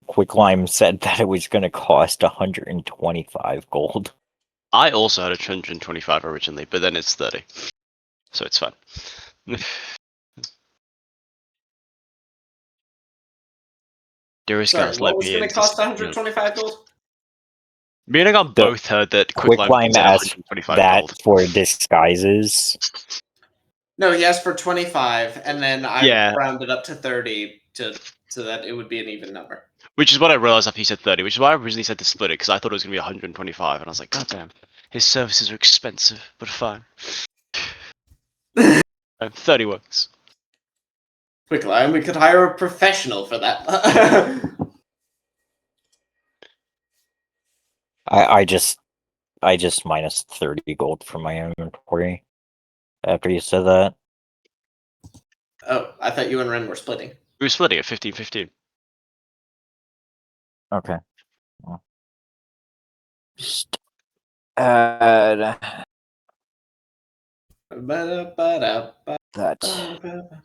D: Quicklime said that it was going to cost 125 gold.
C: I also had 125 originally, but then it's 30, so it's fine.
A: Sorry, what was going to cost 125 gold?
C: Me and I got
D: The
C: both heard that
D: Quicklime
C: said
D: asked
C: 125
D: that
C: gold.
D: for disguises.
A: No, he asked for 25, and then I
C: Yeah.
A: rounded up to 30 so that it would be an even number.
C: Which is what I realized after you said 30, which is why I originally said to split it, because I thought it was going to be 125, and I was like, God damn, his services are expensive, but fine. 30 works.
A: Quick line, we could hire a professional for that.
D: I just minus 30 gold from my inventory after you said that.
A: Oh, I thought you and Ren were splitting.
C: We were splitting at 15-15.
D: Okay. Well, just add
A: Ba-da-ba-da-ba.
D: that.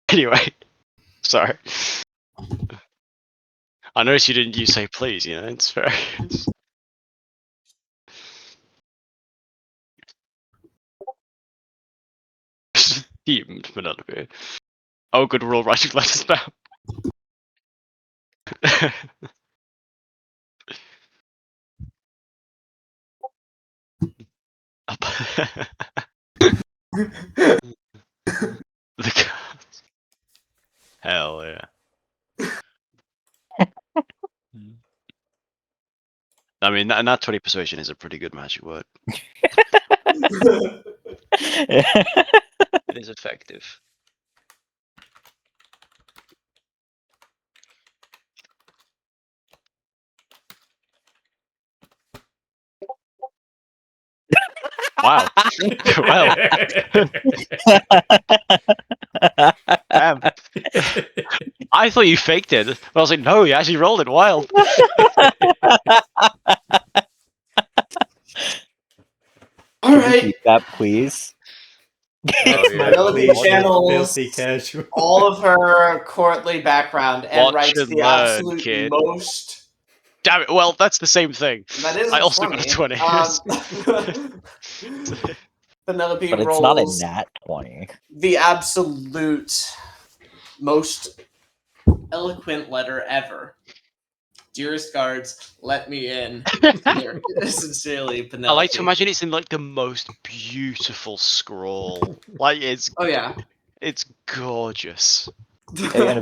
C: Anyway, sorry. I noticed you didn't say please, you know, it's fair. Themed Penelope. Oh, good, we're all writing letters now. The cards. Hell yeah. I mean, that 20 persuasion is a pretty good magic word. It is effective. Wow. Well. I thought you faked it. But I was like, no, you actually rolled it wild.
A: All
D: Can you
A: right.
D: keep that, please?
B: That's
C: yeah.
B: my
A: Penelope
B: please,
A: channels
B: filthy casual.
A: all of her courtly background and
C: Watch
A: writes
C: and
A: the
C: learn,
A: absolute
C: kid.
A: most.
C: Damn it! Well, that's the same thing.
A: That is
C: I
A: a
C: also
A: 20.
C: got a 20.
A: Penelope
D: But it's not a
A: rolls
D: nat 20.
A: the absolute most eloquent letter ever. Dearest guards, let me in. Sincerely,
C: I
A: Penelope.
C: like to imagine it's in like the most beautiful scroll. Like
A: Oh yeah.
C: it's gorgeous.
D: Hey, in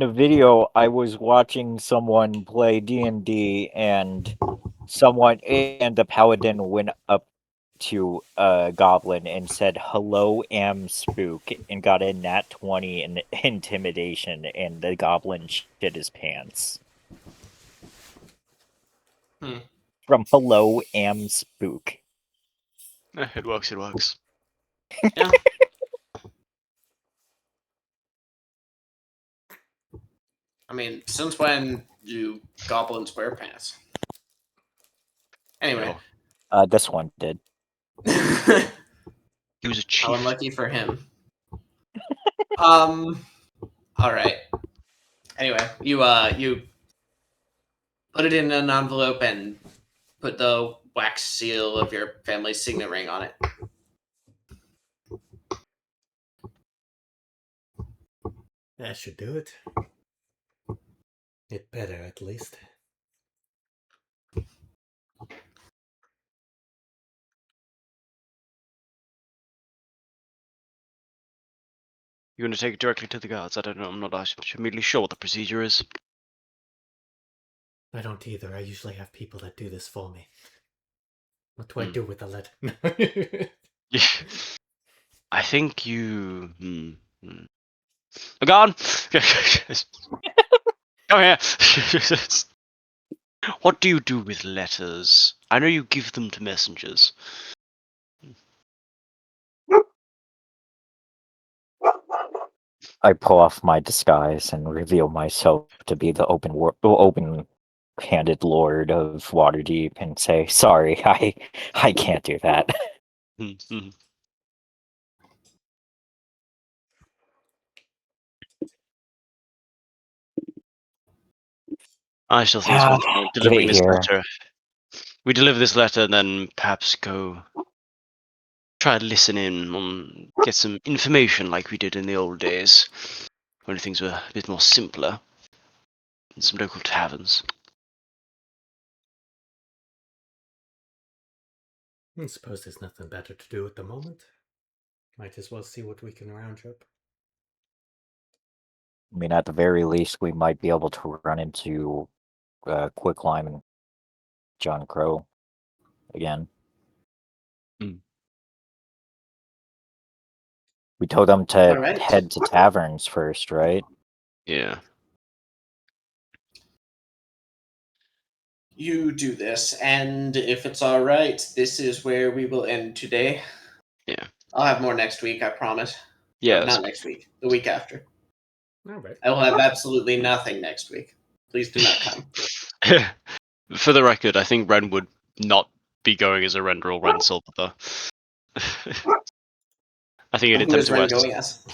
D: a video I was watching someone play D&D and the paladin went up to a goblin and said hello am spook and got a nat 20 in intimidation and the goblin shit his pants. From hello am spook.
C: It works, it works.
A: Yeah. I mean, since when do goblins wear pants? Anyway.
D: This one did.
C: He was a
A: How
C: chief.
A: unlucky for him. All right. Anyway, you put it in an envelope and put the wax seal of your family's signet ring on it.
B: That should do it. It better, at least.
C: You're gonna take it directly to the guards? I don't know. I'm not immediately sure what the procedure is.
B: I don't either. I usually have people that do this for me. What do I do with the letter?
C: Yeah. I think you. Gone. Come here. What do you do with letters? I know you give them to messengers.
D: I pull off my disguise and reveal myself to be the open-handed lord of Waterdeep and say, "Sorry, I can't do that."
C: I still think it's worth
D: Get
C: delivering
D: it
C: this
D: here.
C: letter we deliver this letter and then perhaps go try to listen in on get some information like we did in the old days when things were a bit more simpler in some local taverns.
B: I suppose there's nothing better to do at the moment. Might as well see what we can round up.
D: I mean, at the very least, we might be able to run into Quicklime and John Crow again.
C: Mm.
D: We told them to
A: Alright.
D: head to taverns first, right?
C: Yeah.
A: You do this, and if it's alright, this is where we will end today.
C: Yeah.
A: I'll have more next week, I promise.
C: Yeah.
A: Or not next week, the week after.
B: All right.
A: I will have absolutely nothing next week. Please do not come.
C: For the record, I think Ren would not be going as a Render or Rensil, though. I think it
A: Who
C: intended
A: is
C: to
A: Ren
C: wear
A: going as?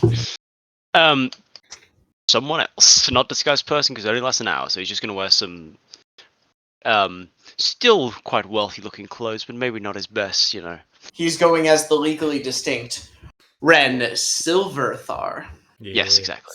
C: someone else, not disguised person, because it only lasts an hour, so he's just going to wear some still quite wealthy looking clothes, but maybe not his best, you know.
A: He's going as the legally distinct Ren Silverthar.
C: Yes, exactly.